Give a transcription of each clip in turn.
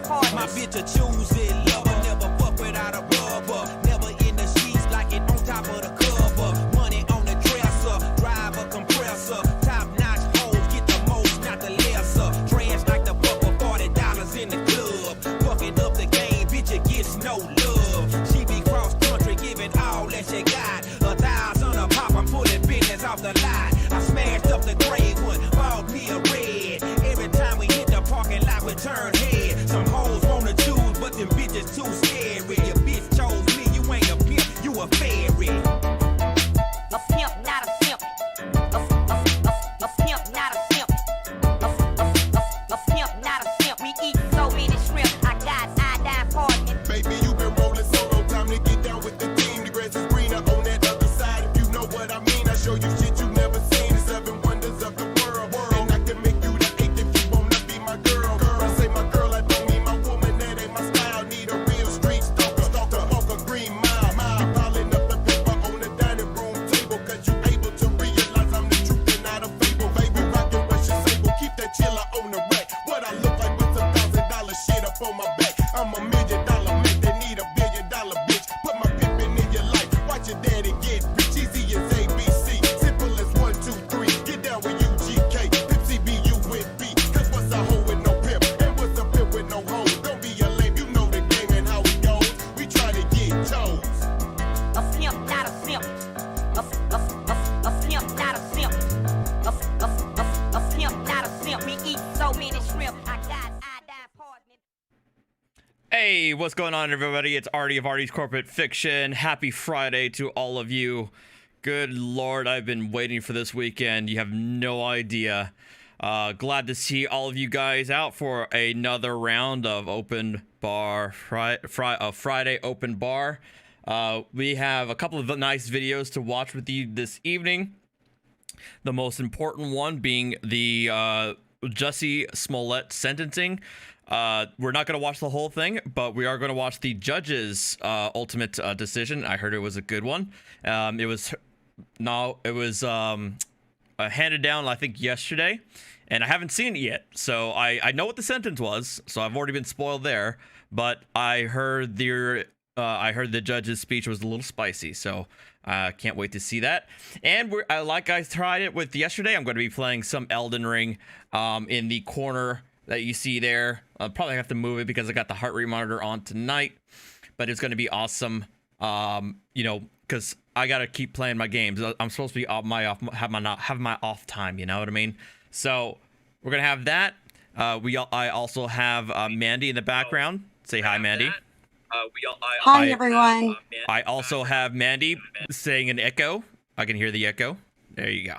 part. My bitch a choosy lover, never fuck without a rubber. Never in the sheets like it on top of the cover. Money on the dresser, drive a compressor. Top notch hoes, get the most, not the lesser. Trash like the fuck for $40 in the club. Fucking up the game, bitch, it gets no love. She be cross country, giving all that she got. 1,000 a pop, I'm pulling business off the lot. I smashed up the gray one, bought me a red. Every time we hit the parking lot, we turn head. Some hoes wanna choose, but them bitches too scary. Your bitch chose me, you ain't a pimp, you a fairy. A pimp, not a simp. A pimp, not a simp. A pimp, not a simp. We eat so many shrimp. I got iodine poisoning. Baby, you been rolling solo, time to get down with the team. The grass is greener on that other side. If you know what I mean, I show you shit you never seen. The 7 wonders of the world. And I can make you the 8th if you wanna be my girl. I say my girl, I don't mean my woman, that ain't my style. Need a real street stalker, walk a green mile. Keep piling up the paper on the dining room table, cause you able to realize I'm the truth and not a fable. Baby, rockin' Russian sable, keep that chiller on the rack. What I look like with some $1,000 shit up on my back. I'm $1 million man, they need $1 billion bitch. Put my pimpin' in your life, watch your daddy get rich. Easy as ABC, simple as 1, 2, 3. Get down with UGK, Pimp CBU with B. Cause what's a hoe with no pimp, and what's a pimp with no hoe? Don't be a lame, you know the game and how it goes. We try to get toes. A pimp, not a simp. A pimp, not a simp. A pimp, not a simp. We eat so many shrimp. I got iodine poisoning. Hey, what's going on, everybody? It's Ardy of Ardy's Corporate Fiction. Happy Friday to all of you. Good Lord, I've been waiting for this weekend. You have no idea. Glad to see all of you guys out for another round of open bar, Friday open bar. We have a couple of nice videos to watch with you this evening. The most important one being the Jussie Smollett sentencing. We're not going to watch the whole thing, but we are going to watch the judge's ultimate decision. I heard it was a good one. It was handed down, I think, yesterday, and I haven't seen it yet. So I know what the sentence was, so I've already been spoiled there. But I heard the judge's speech was a little spicy, so I can't wait to see that. And like I tried it with yesterday, I'm going to be playing some Elden Ring in the corner that you see there. I'll probably have to move it because I got the heart rate monitor on tonight, but it's going to be awesome. You know, because I got to keep playing my games. I'm supposed to be have my off time. You know what I mean? So we're gonna have that. I also have Mandy in the background. Say hi, Mandy. Hi, everyone. I also have Mandy saying an echo. I can hear the echo. There you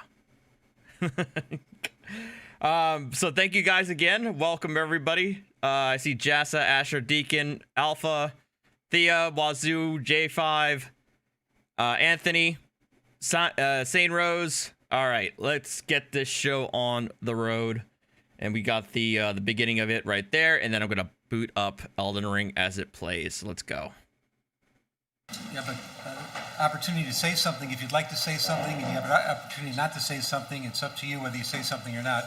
go. So thank you guys again. Welcome everybody. I see Jassa, Asher, Deacon, Alpha, Thea, Wazoo, J5, Anthony, Sane Rose. All right, let's get this show on the road. And we got the beginning of it right there, and then I'm gonna boot up Elden Ring as it plays. Let's go. You have an opportunity to say something if you'd like to say something, and you have an opportunity not to say something. It's up to you whether you say something or not.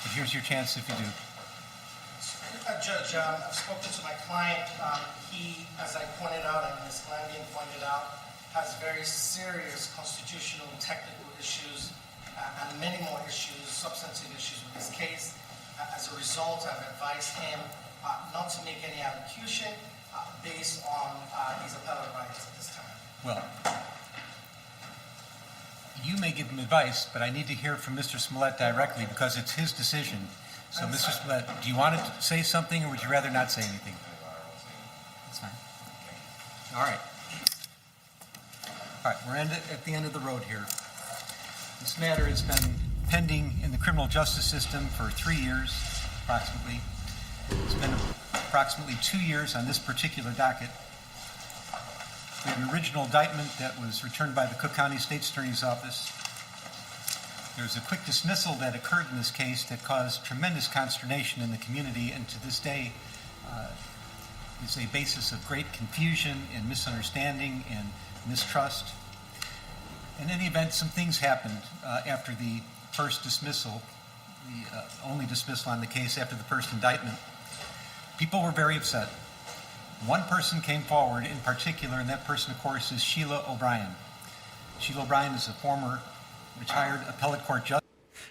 But here's your chance if you do. Judge, I've spoken to my client. He, as I pointed out, and Ms. Landian pointed out, has very serious constitutional, technical issues, and many more issues, substantive issues with his case. As a result, I've advised him not to make any allocution based on his appellate rights at this time. Well, you may give him advice, but I need to hear from Mr. Smollett directly because it's his decision. So, Mr. Smollett, do you want to say something, or would you rather not say anything? That's fine. All right. All right, we're at the end of the road here. This matter has been pending in the criminal justice system for 3 years, approximately. It's been approximately 2 years on this particular docket. We had an original indictment that was returned by the Cook County State's Attorney's Office. There was a quick dismissal that occurred in this case that caused tremendous consternation in the community, and to this day is a basis of great confusion and misunderstanding and mistrust. In any event, some things happened after the first dismissal, the only dismissal on the case after the first indictment. People were very upset. One person came forward in particular, and that person, of course, is Sheila O'Brien. Sheila O'Brien is a former retired appellate court judge.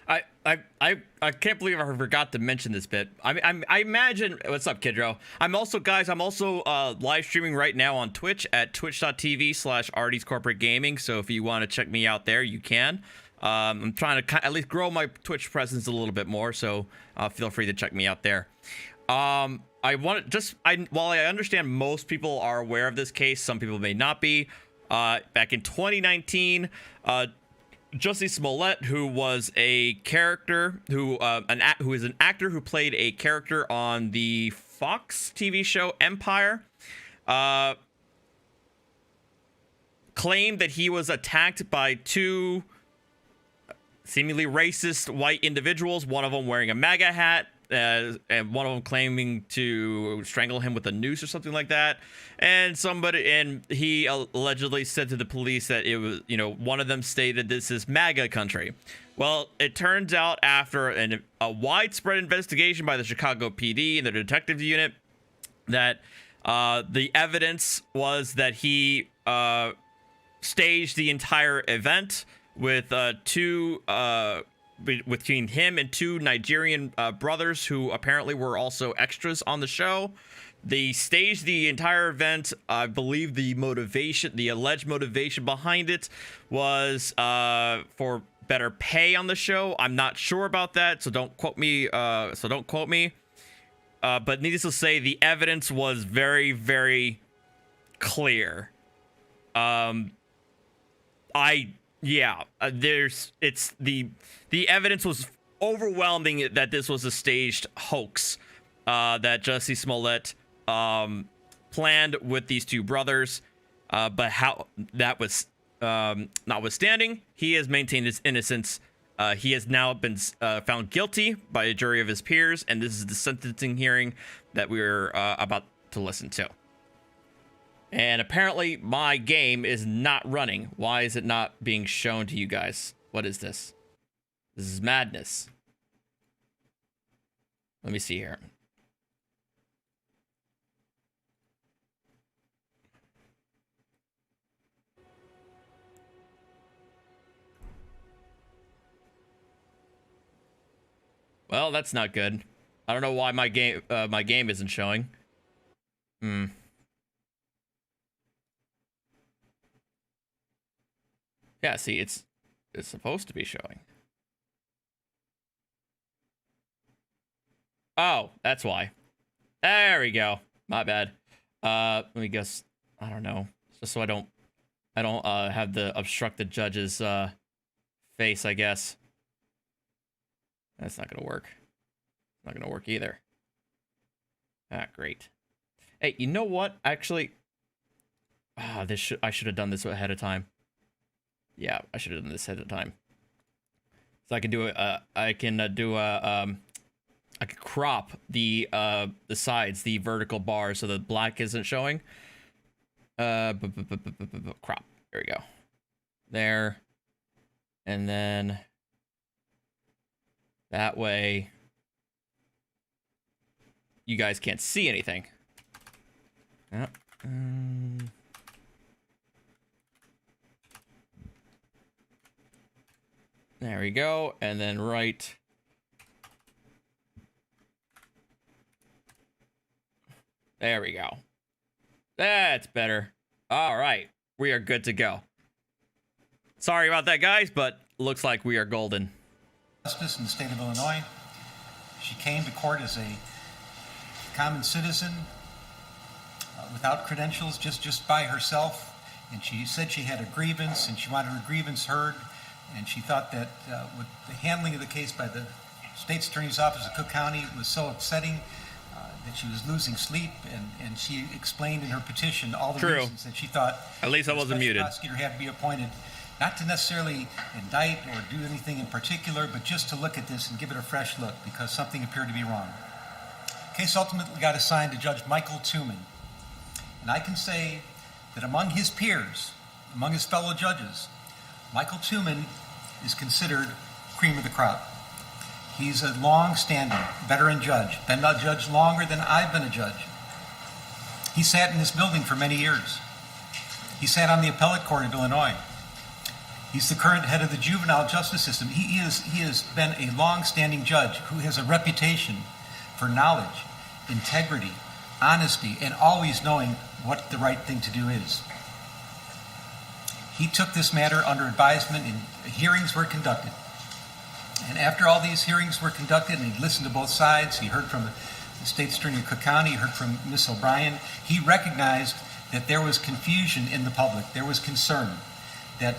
I can't believe I forgot to mention this bit. I imagine. What's up, Kidro? I'm also live streaming right now on Twitch at twitch.tv/Ardy's Corporate Gaming. So if you want to check me out there, you can. I'm trying to at least grow my Twitch presence a little bit more, so feel free to check me out there. While I understand most people are aware of this case, some people may not be. Back in 2019, Jussie Smollett, who was a character who is an actor who played a character on the Fox TV show Empire, claimed that he was attacked by two seemingly racist white individuals, one of them wearing a MAGA hat, and one of them claiming to strangle him with a noose or something like that. And he allegedly said to the police that it was, one of them stated this is MAGA country. Well, it turns out after a widespread investigation by the Chicago PD and the detective unit that the evidence was that he staged the entire event with between him and two Nigerian brothers who apparently were also extras on the show. They staged the entire event. I believe the alleged motivation behind it was for better pay on the show. I'm not sure about that, so don't quote me. But needless to say, the evidence was very, very clear. The evidence was overwhelming that this was a staged hoax that Jussie Smollett planned with these two brothers, but how that was notwithstanding, he has maintained his innocence. He has now been found guilty by a jury of his peers, and this is the sentencing hearing that we're about to listen to. And apparently my game is not running. Why is it not being shown to you guys? What is this? This is madness. Let me see here. Well, that's not good. I don't know why my game isn't showing. Yeah, see, it's supposed to be showing. Oh, that's why. There we go. My bad. Let me guess. I don't know. Just so I don't have the obstruct the judge's face, I guess. That's not gonna work. Not gonna work either. Ah, great. Hey, you know what? Actually, I should have done this ahead of time. Yeah, I should have done this ahead of time. So I can do I can crop the sides, the vertical bars, so the black isn't showing. Crop. There we go. There. And then that way you guys can't see anything. Yep. There we go. And then right. There we go. That's better. All right. We are good to go. Sorry about that, guys, but looks like we are golden. Justice in the state of Illinois. She came to court as a common citizen without credentials, just by herself. And she said she had a grievance and she wanted her grievance heard. And she thought that with the handling of the case by the state's attorney's office of Cook County was so upsetting that she was losing sleep. And she explained in her petition all the reasons that she thought at least I wasn't muted. The prosecutor had to be appointed, not to necessarily indict or do anything in particular, but just to look at this and give it a fresh look because something appeared to be wrong. The case ultimately got assigned to Judge Michael Tuman. And I can say that among his peers, among his fellow judges, Michael Tuman is considered cream of the crop. He's a long-standing veteran judge, been a judge longer than I've been a judge. He sat in this building for many years. He sat on the appellate court of Illinois. He's the current head of the juvenile justice system. He has been a long-standing judge who has a reputation for knowledge, integrity, honesty, and always knowing what the right thing to do is. He took this matter under advisement and hearings were conducted. And after all these hearings were conducted and he listened to both sides, he heard from the State's Attorney of Cook County, he heard from Ms. O'Brien, he recognized that there was confusion in the public, there was concern, that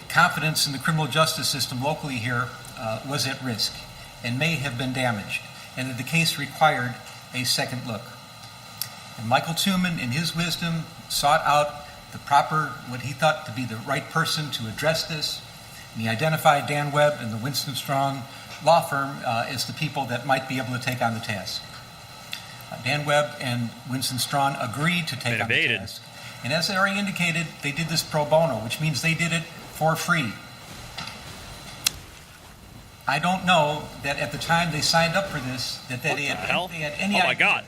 confidence in the criminal justice system locally here was at risk and may have been damaged, and that the case required a second look. And Michael Tuman, in his wisdom, sought out the proper, what he thought to be the right person to address this, and he identified Dan Webb and the Winston Strong law firm as the people that might be able to take on the task. Dan Webb and Winston Strong agreed to take on the task. And as I already indicated, they did this pro bono, which means they did it for free. I don't know that at the time they signed up for this, that they had any idea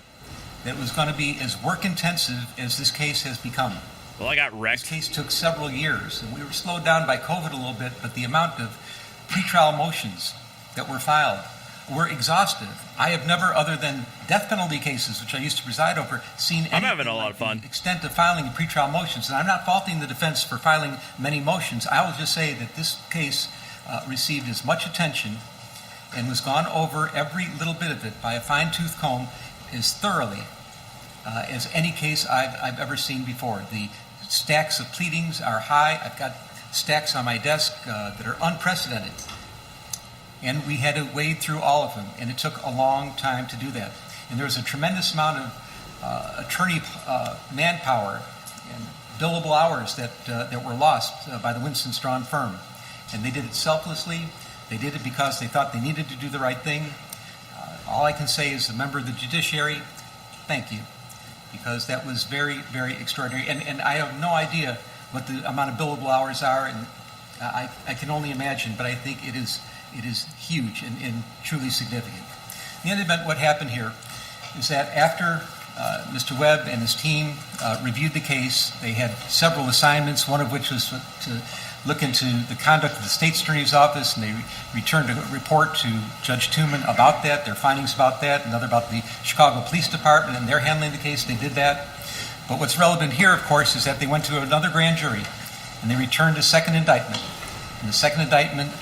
that it was going to be as work intensive as this case has become. Well, I got wrecked. This case took several years, and we were slowed down by COVID a little bit, but the amount of pretrial motions that were filed were exhaustive. I have never, other than death penalty cases, which I used to preside over, seen I'm having a lot of fun. The extent of filing pretrial motions. And I'm not faulting the defense for filing many motions. I will just say that this case received as much attention and was gone over every little bit of it by a fine-tooth comb as thoroughly as any case I've ever seen before. The stacks of pleadings are high. I've got stacks on my desk that are unprecedented. And we had to wade through all of them, and it took a long time to do that. And there was a tremendous amount of attorney manpower and billable hours that were lost by the Winston Strawn firm. And they did it selflessly. They did it because they thought they needed to do the right thing. All I can say as a member of the judiciary, thank you, because that was very, very extraordinary. And I have no idea what the amount of billable hours are, and I can only imagine, but I think it is huge and truly significant. In any event, what happened here is that after Mr. Webb and his team reviewed the case, they had several assignments, one of which was to look into the conduct of the State's Attorney's Office, and they returned a report to Judge Tuman about that, their findings about that, another about the Chicago Police Department and their handling the case. They did that. But what's relevant here, of course, is that they went to another grand jury, and they returned a second indictment. And the second indictment,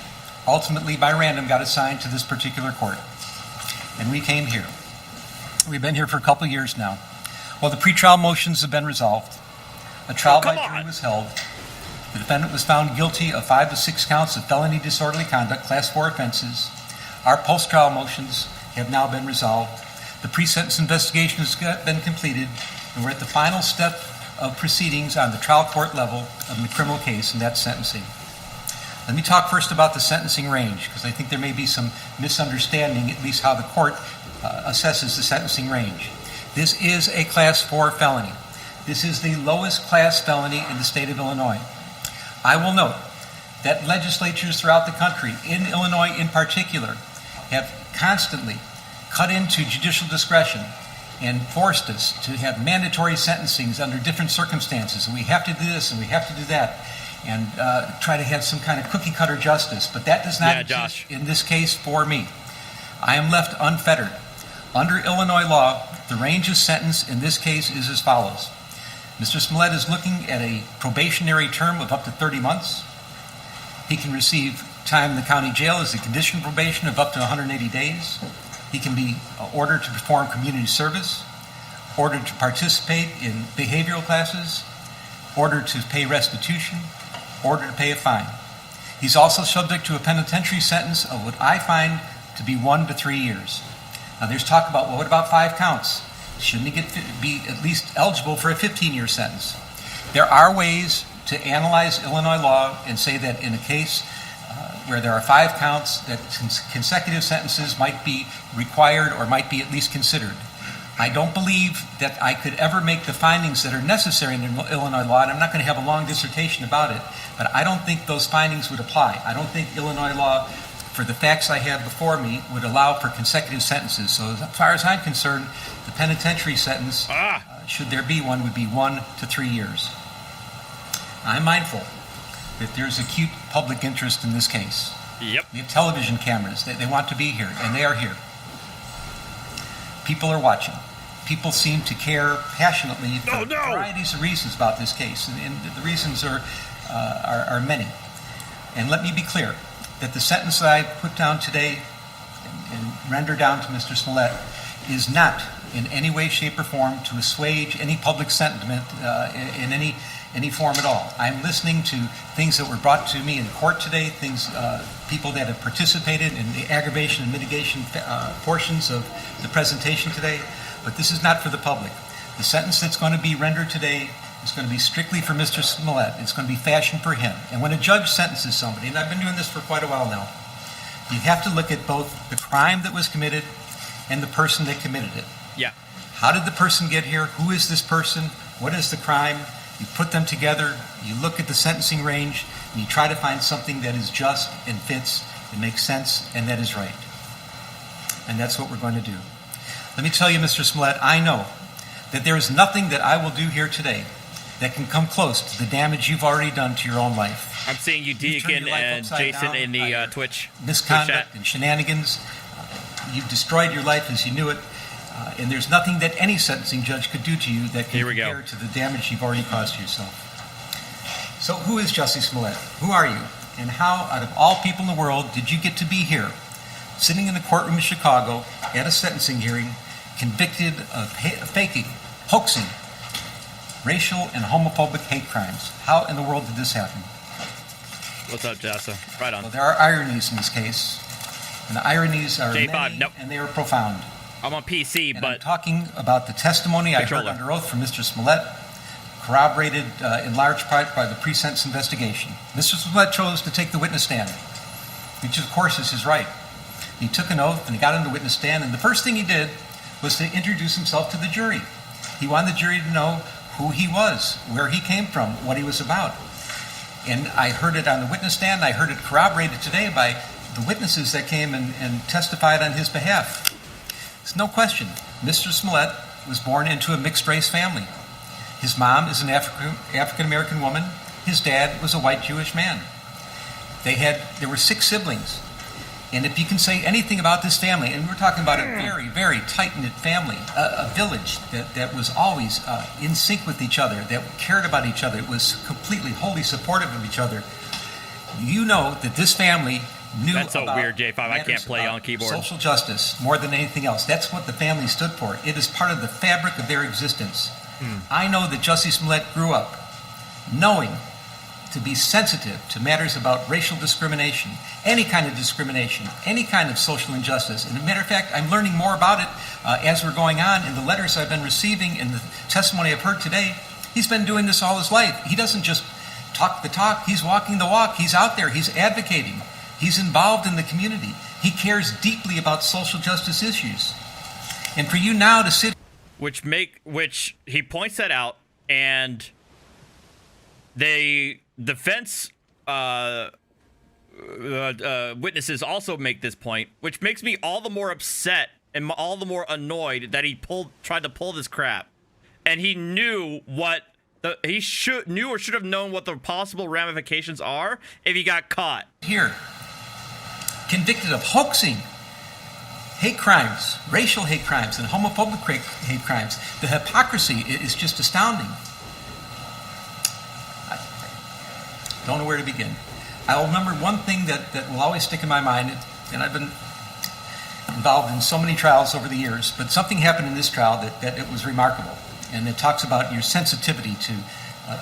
ultimately by random, got assigned to this particular court. And we came here. We've been here for a couple of years now. Well, the pretrial motions have been resolved. A trial by jury was held. The defendant was found guilty of 5 to 6 counts of felony disorderly conduct, class 4 offenses. Our post-trial motions have now been resolved. The pre-sentence investigation has been completed, and we're at the final step of proceedings on the trial court level of the criminal case, and that's sentencing. Let me talk first about the sentencing range, because I think there may be some misunderstanding, at least how the court assesses the sentencing range. This is a class 4 felony. This is the lowest class felony in the state of Illinois. I will note that legislatures throughout the country, in Illinois in particular, have constantly cut into judicial discretion and forced us to have mandatory sentencings under different circumstances. And we have to do this and we have to do that, and try to have some kind of cookie-cutter justice. But that does not exist in this case for me. I am left unfettered. Under Illinois law, the range of sentence in this case is as follows. Mr. Smollett is looking at a probationary term of up to 30 months. He can receive time in the county jail as a condition of probation of up to 180 days. He can be ordered to perform community service, ordered to participate in behavioral classes, ordered to pay restitution, ordered to pay a fine. He's also subject to a penitentiary sentence of what I find to be 1 to 3 years. Now there's talk about, well, what about 5 counts? Shouldn't he be at least eligible for a 15-year sentence? There are ways to analyze Illinois law and say that in a case where there are 5 counts, that consecutive sentences might be required or might be at least considered. I don't believe that I could ever make the findings that are necessary in Illinois law, and I'm not going to have a long dissertation about it, but I don't think those findings would apply. I don't think Illinois law for the facts I have before me, would allow for consecutive sentences. So as far as I'm concerned, the penitentiary sentence, should there be one, would be 1 to 3 years. I'm mindful that there's acute public interest in this case. Yep. We have television cameras. They want to be here, and they are here. People are watching. People seem to care passionately for varieties of reasons about this case, and the reasons are many. And let me be clear that the sentence that I put down today and render down to Mr. Smollett is not in any way, shape, or form to assuage any public sentiment in any form at all. I'm listening to things that were brought to me in court today, people that have participated in the aggravation and mitigation portions of the presentation today, but this is not for the public. The sentence that's going to be rendered today is going to be strictly for Mr. Smollett. It's going to be fashioned for him. And when a judge sentences somebody, and I've been doing this for quite a while now, you have to look at both the crime that was committed and the person that committed it. Yeah. How did the person get here? Who is this person? What is the crime? You put them together, you look at the sentencing range, and you try to find something that is just and fits and makes sense and that is right. And that's what we're going to do. Let me tell you, Mr. Smollett, I know that there is nothing that I will do here today that can come close to the damage you've already done to your own life. I'm seeing you, Deacon and Jason, in the Twitch misconduct chat. And shenanigans. You've destroyed your life as you knew it. And there's nothing that any sentencing judge could do to you that can compare to the damage you've already caused to yourself. So who is Jussie Smollett? Who are you? And how, out of all people in the world, did you get to be here, sitting in the courtroom in Chicago at a sentencing hearing, convicted of faking, hoaxing, racial and homophobic hate crimes? How in the world did this happen? What's up, Jessa? Right on. Well, there are ironies in this case, and the ironies are J5, many, nope. and they are profound. I'm on PC, And but I'm talking about the testimony I heard under oath from Mr. Smollett, corroborated in large part by the pre-sentence investigation. Mr. Smollett chose to take the witness stand, which of course is his right. He took an oath and he got on the witness stand, and the first thing he did was to introduce himself to the jury. He wanted the jury to know who he was, where he came from, what he was about. And I heard it on the witness stand. I heard it corroborated today by the witnesses that came and testified on his behalf. There's no question, Mr. Smollett was born into a mixed-race family. His mom is an African-American woman. His dad was a white Jewish man. There were 6 siblings. And if you can say anything about this family, and we're talking about a very, very tight-knit family, a village that was always in sync with each other, that cared about each other, was completely, wholly supportive of each other, you know that this family knew that's so about weird, J5. I can't play on keyboard. Social justice more than anything else. That's what the family stood for. It is part of the fabric of their existence. I know that Jussie Smollett grew up knowing to be sensitive to matters about racial discrimination, any kind of discrimination, any kind of social injustice. And as a matter of fact, I'm learning more about it as we're going on in the letters I've been receiving and the testimony I've heard today. He's been doing this all his life. He doesn't just talk the talk. He's walking the walk. He's out there. He's advocating. He's involved in the community. He cares deeply about social justice issues. And for you now to sit... Which he points that out, and the defense witnesses also make this point, which makes me all the more upset and all the more annoyed that he tried to pull this crap. And he knew he knew or should have known what the possible ramifications are if he got caught. Here, convicted of hoaxing, hate crimes, racial hate crimes, and homophobic hate crimes. The hypocrisy is just astounding. I don't know where to begin. I'll remember one thing that will always stick in my mind, and I've been involved in so many trials over the years, but something happened in this trial that it was remarkable, and it talks about your sensitivity to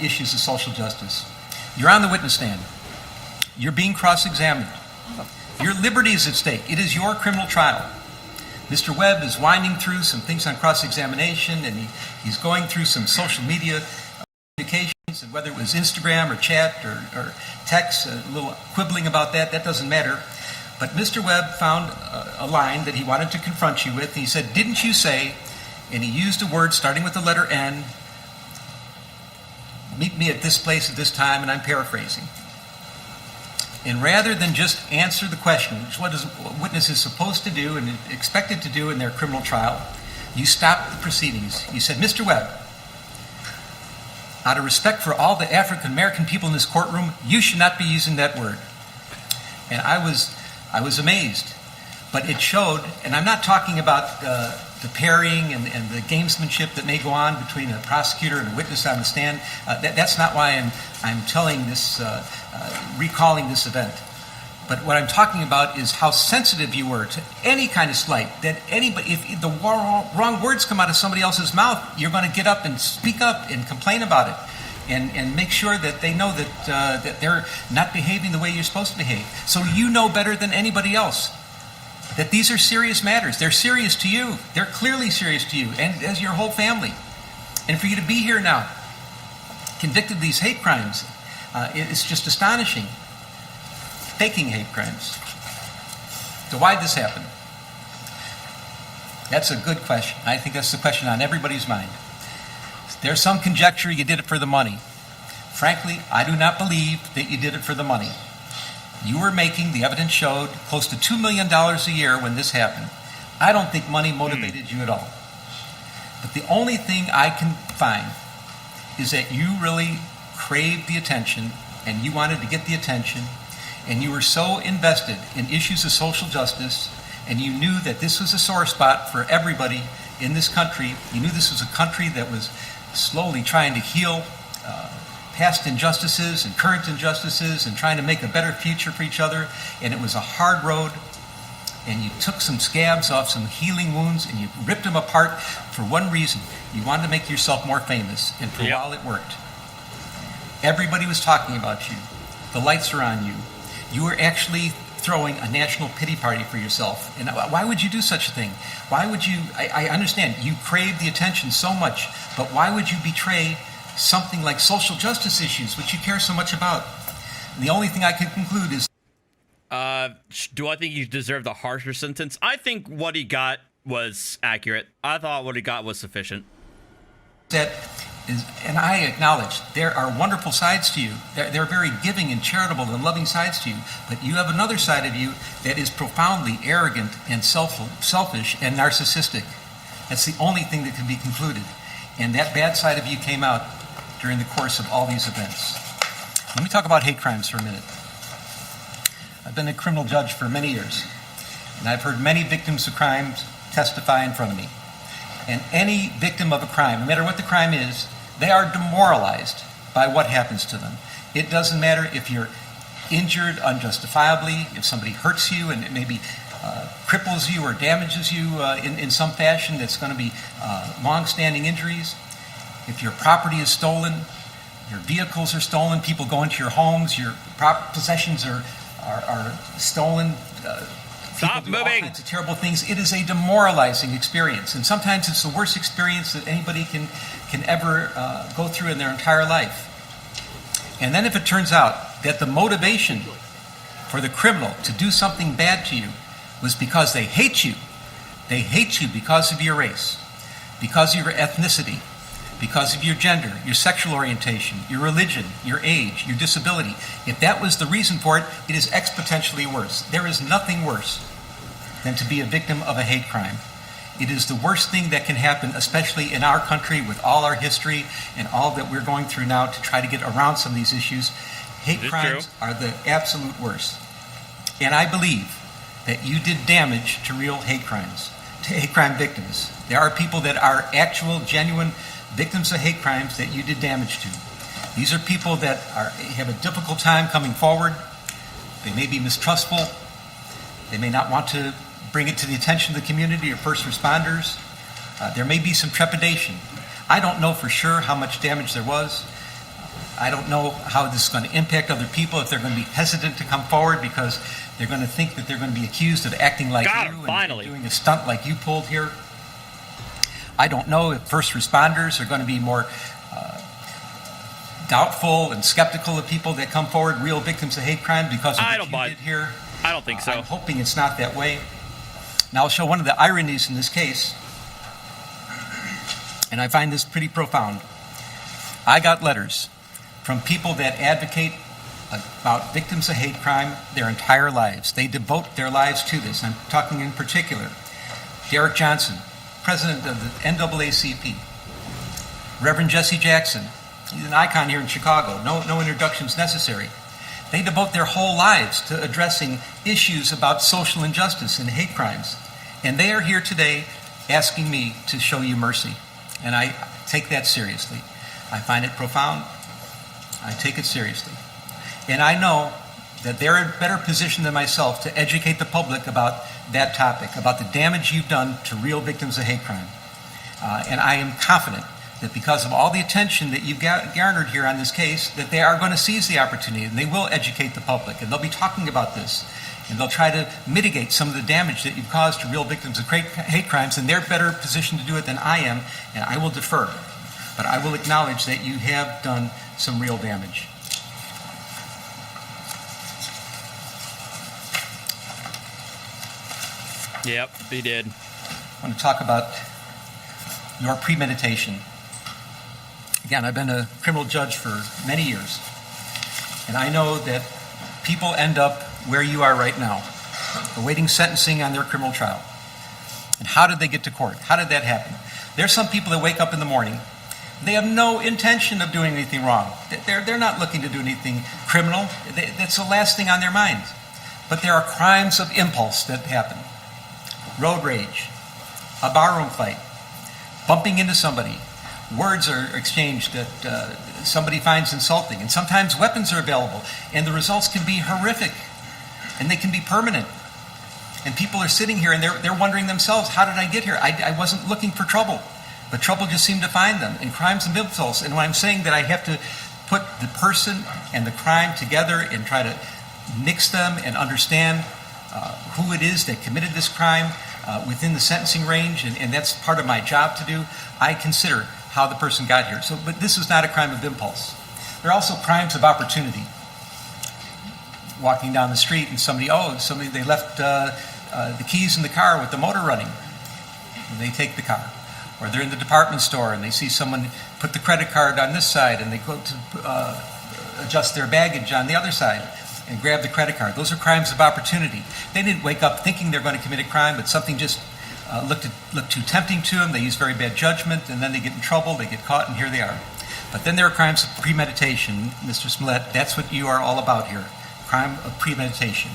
issues of social justice. You're on the witness stand. You're being cross-examined. Your liberty is at stake. It is your criminal trial. Mr. Webb is winding through some things on cross-examination, and he's going through some social media communications, and whether it was Instagram or chat or text, a little quibbling about that doesn't matter. But Mr. Webb found a line that he wanted to confront you with. And he said, "Didn't you say," and he used a word starting with the letter N, "meet me at this place at this time," and I'm paraphrasing. And rather than just answer the question, which what a witness is supposed to do and expected to do in their criminal trial, you stopped the proceedings. You said, Mr. Webb, out of respect for all the African American people in this courtroom, you should not be using that word. And I was amazed. But it showed, and I'm not talking about the parrying and the gamesmanship that may go on between a prosecutor and a witness on the stand. That's not why I'm telling this, recalling this event. But what I'm talking about is how sensitive you were to any kind of slight. That anybody, if the wrong words come out of somebody else's mouth, you're going to get up and speak up and complain about it, and make sure that they know that they're not behaving the way you're supposed to behave. So you know better than anybody else that these are serious matters. They're serious to you. They're clearly serious to you, and as your whole family. And for you to be here now, convicted of these hate crimes, it's just astonishing. Faking hate crimes. So why did this happen? That's a good question. I think that's the question on everybody's mind. There's some conjecture you did it for the money. Frankly, I do not believe that you did it for the money. You were making, the evidence showed, close to $2 million a year when this happened. I don't think money motivated you at all. But the only thing I can find is that you really craved the attention, and you wanted to get the attention, and you were so invested in issues of social justice, and you knew that this was a sore spot for everybody in this country. You knew this was a country that was slowly trying to heal past injustices and current injustices and trying to make a better future for each other. And it was a hard road. And you took some scabs off some healing wounds and you ripped them apart for one reason. You wanted to make yourself more famous. And for a while it worked. Everybody was talking about you. The lights are on you. You were actually throwing a national pity party for yourself. And why would you do such a thing? Why would you, I understand, you crave the attention so much, but why would you betray something like social justice issues, which you care so much about? And the only thing I can conclude is... do I think he deserved a harsher sentence? I think what he got was accurate. I thought what he got was sufficient. That is, and I acknowledge there are wonderful sides to you. There are very giving and charitable and loving sides to you. But you have another side of you that is profoundly arrogant and selfish and narcissistic. That's the only thing that can be concluded. And that bad side of you came out during the course of all these events. Let me talk about hate crimes for a minute. I've been a criminal judge for many years, and I've heard many victims of crimes testify in front of me. And any victim of a crime, no matter what the crime is, they are demoralized by what happens to them. It doesn't matter if you're injured unjustifiably, if somebody hurts you and it maybe cripples you or damages you in some fashion that's going to be long-standing injuries. If your property is stolen, your vehicles are stolen, people go into your homes, your possessions are stolen. Stop moving. All kinds of terrible things. It is a demoralizing experience, and sometimes it's the worst experience that anybody can ever go through in their entire life. And then if it turns out that the motivation for the criminal to do something bad to you was because they hate you because of your race, because of your ethnicity, because of your gender, your sexual orientation, your religion, your age, your disability. If that was the reason for it, it is exponentially worse. There is nothing worse than to be a victim of a hate crime. It is the worst thing that can happen, especially in our country with all our history and all that we're going through now to try to get around some of these issues. Hate crimes are the absolute worst. And I believe that you did damage to real hate crimes, to hate crime victims. There are people that are actual, genuine victims of hate crimes that you did damage to. These are people that have a difficult time coming forward. They may be mistrustful. They may not want to bring it to the attention of the community or first responders. There may be some trepidation. I don't know for sure how much damage there was. I don't know how this is going to impact other people, if they're going to be hesitant to come forward because they're going to think that they're going to be accused of acting like you and doing a stunt like you pulled here. I don't know if first responders are going to be more doubtful and skeptical of people that come forward, real victims of hate crime, because of what you did here. I don't think so. I'm hoping it's not that way. Now I'll show one of the ironies in this case, and I find this pretty profound. I got letters from people that advocate about victims of hate crime their entire lives. They devote their lives to this. I'm talking in particular Derek Johnson, president of the NAACP, Reverend Jesse Jackson, he's an icon here in Chicago, no introductions necessary. They devote their whole lives to addressing issues about social injustice and hate crimes. And they are here today asking me to show you mercy. And I take that seriously. I find it profound. I take it seriously. And I know that they're in a better position than myself to educate the public about that topic, about the damage you've done to real victims of hate crime. And I am confident that because of all the attention that you've garnered here on this case, that they are going to seize the opportunity and they will educate the public and they'll be talking about this and they'll try to mitigate some of the damage that you've caused to real victims of hate crimes, and they're better positioned to do it than I am, and I will defer. But I will acknowledge that you have done some real damage. Yep, he did. I want to talk about your premeditation. Again, I've been a criminal judge for many years, and I know that people end up where you are right now, awaiting sentencing on their criminal trial. And how did they get to court? How did that happen? There's some people that wake up in the morning, they have no intention of doing anything wrong. They're not looking to do anything criminal. That's the last thing on their minds. But there are crimes of impulse that happen. Road rage, a barroom fight, bumping into somebody, words are exchanged that somebody finds insulting, and sometimes weapons are available, and the results can be horrific, and they can be permanent. And people are sitting here and they're wondering themselves, how did I get here? I wasn't looking for trouble, but trouble just seemed to find them, and crimes and impulse. And when I'm saying that I have to put the person and the crime together and try to mix them and understand who it is that committed this crime within the sentencing range, and that's part of my job to do, I consider how the person got here. So, but this is not a crime of impulse. There are also crimes of opportunity. Walking down the street and somebody they left the keys in the car with the motor running, and they take the car. Or they're in the department store and they see someone put the credit card on this side and they go to adjust their baggage on the other side and grab the credit card. Those are crimes of opportunity. They didn't wake up thinking they're going to commit a crime, but something just looked too tempting to them. They use very bad judgment, and then they get in trouble, they get caught, and here they are. But then there are crimes of premeditation. Mr. Smollett, that's what you are all about here, crime of premeditation.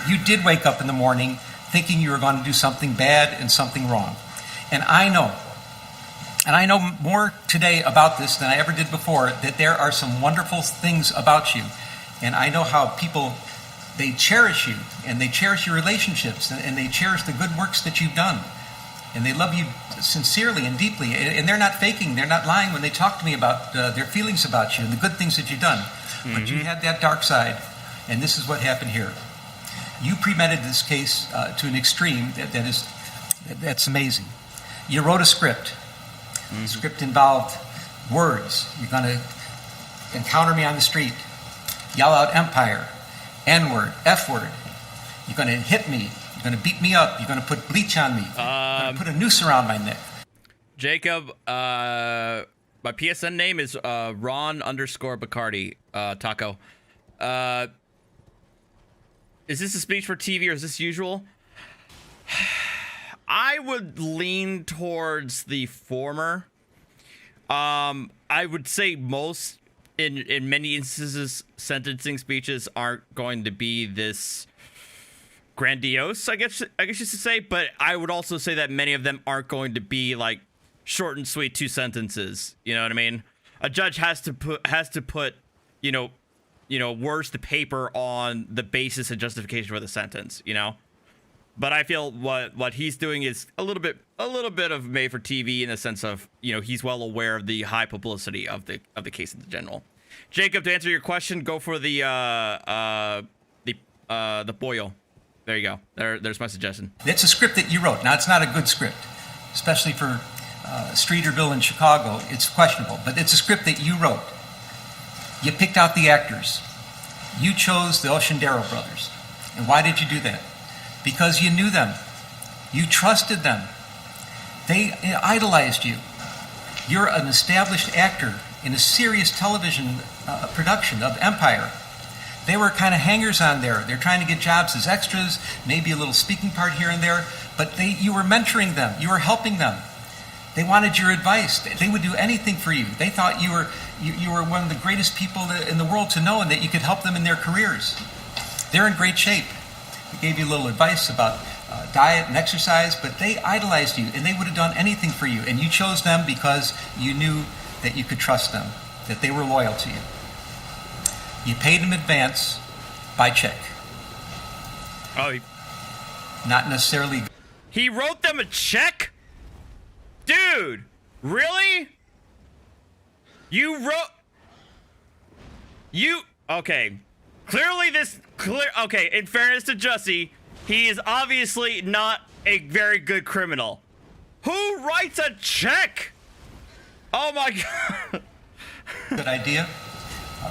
You did wake up in the morning thinking you were going to do something bad and something wrong. And I know more today about this than I ever did before, that there are some wonderful things about you. And I know how people, they cherish you, and they cherish your relationships, and they cherish the good works that you've done. And they love you sincerely and deeply. And they're not faking, they're not lying when they talk to me about their feelings about you and the good things that you've done. Mm-hmm. But you had that dark side, and this is what happened here. You premeditated this case to an extreme that's amazing. You wrote a script. Mm-hmm. The script involved words. You're going to encounter me on the street, yell out empire, N-word, F-word. You're going to hit me. You're going to beat me up. You're going to put bleach on me. You're going to put a noose around my neck. Jacob, my PSN name is Ron_Bacardi, Taco. Is this a speech for TV or is this usual? I would lean towards the former. I would say most, in many instances, sentencing speeches aren't going to be this grandiose, I guess you should say, but I would also say that many of them aren't going to be like short and sweet 2 sentences. You know what I mean? A judge has to put words to paper on the basis and justification for the sentence, you know? But I feel what he's doing is a little bit of made for TV in the sense of, he's well aware of the high publicity of the case in general. Jacob, to answer your question, go for the boil. There you go. There's my suggestion. It's a script that you wrote. Now, it's not a good script, especially for Streeterville in Chicago. It's questionable, but it's a script that you wrote. You picked out the actors. You chose the Oceandero brothers. And why did you do that? Because you knew them. You trusted them. They idolized you. You're an established actor in a serious television production of Empire. They were kind of hangers on there. They're trying to get jobs as extras, maybe a little speaking part here and there, but you were mentoring them. You were helping them. They wanted your advice. They would do anything for you. They thought you were one of the greatest people in the world to know, and that you could help them in their careers. They're in great shape. They gave you a little advice about diet and exercise, but they idolized you, and they would have done anything for you. And you chose them because you knew that you could trust them, that they were loyal to you. You paid them in advance by check. Oh, not necessarily. He wrote them a check? Dude, really? Okay. Okay, in fairness to Jussie, he is obviously not a very good criminal. Who writes a check? Oh my God. Good idea,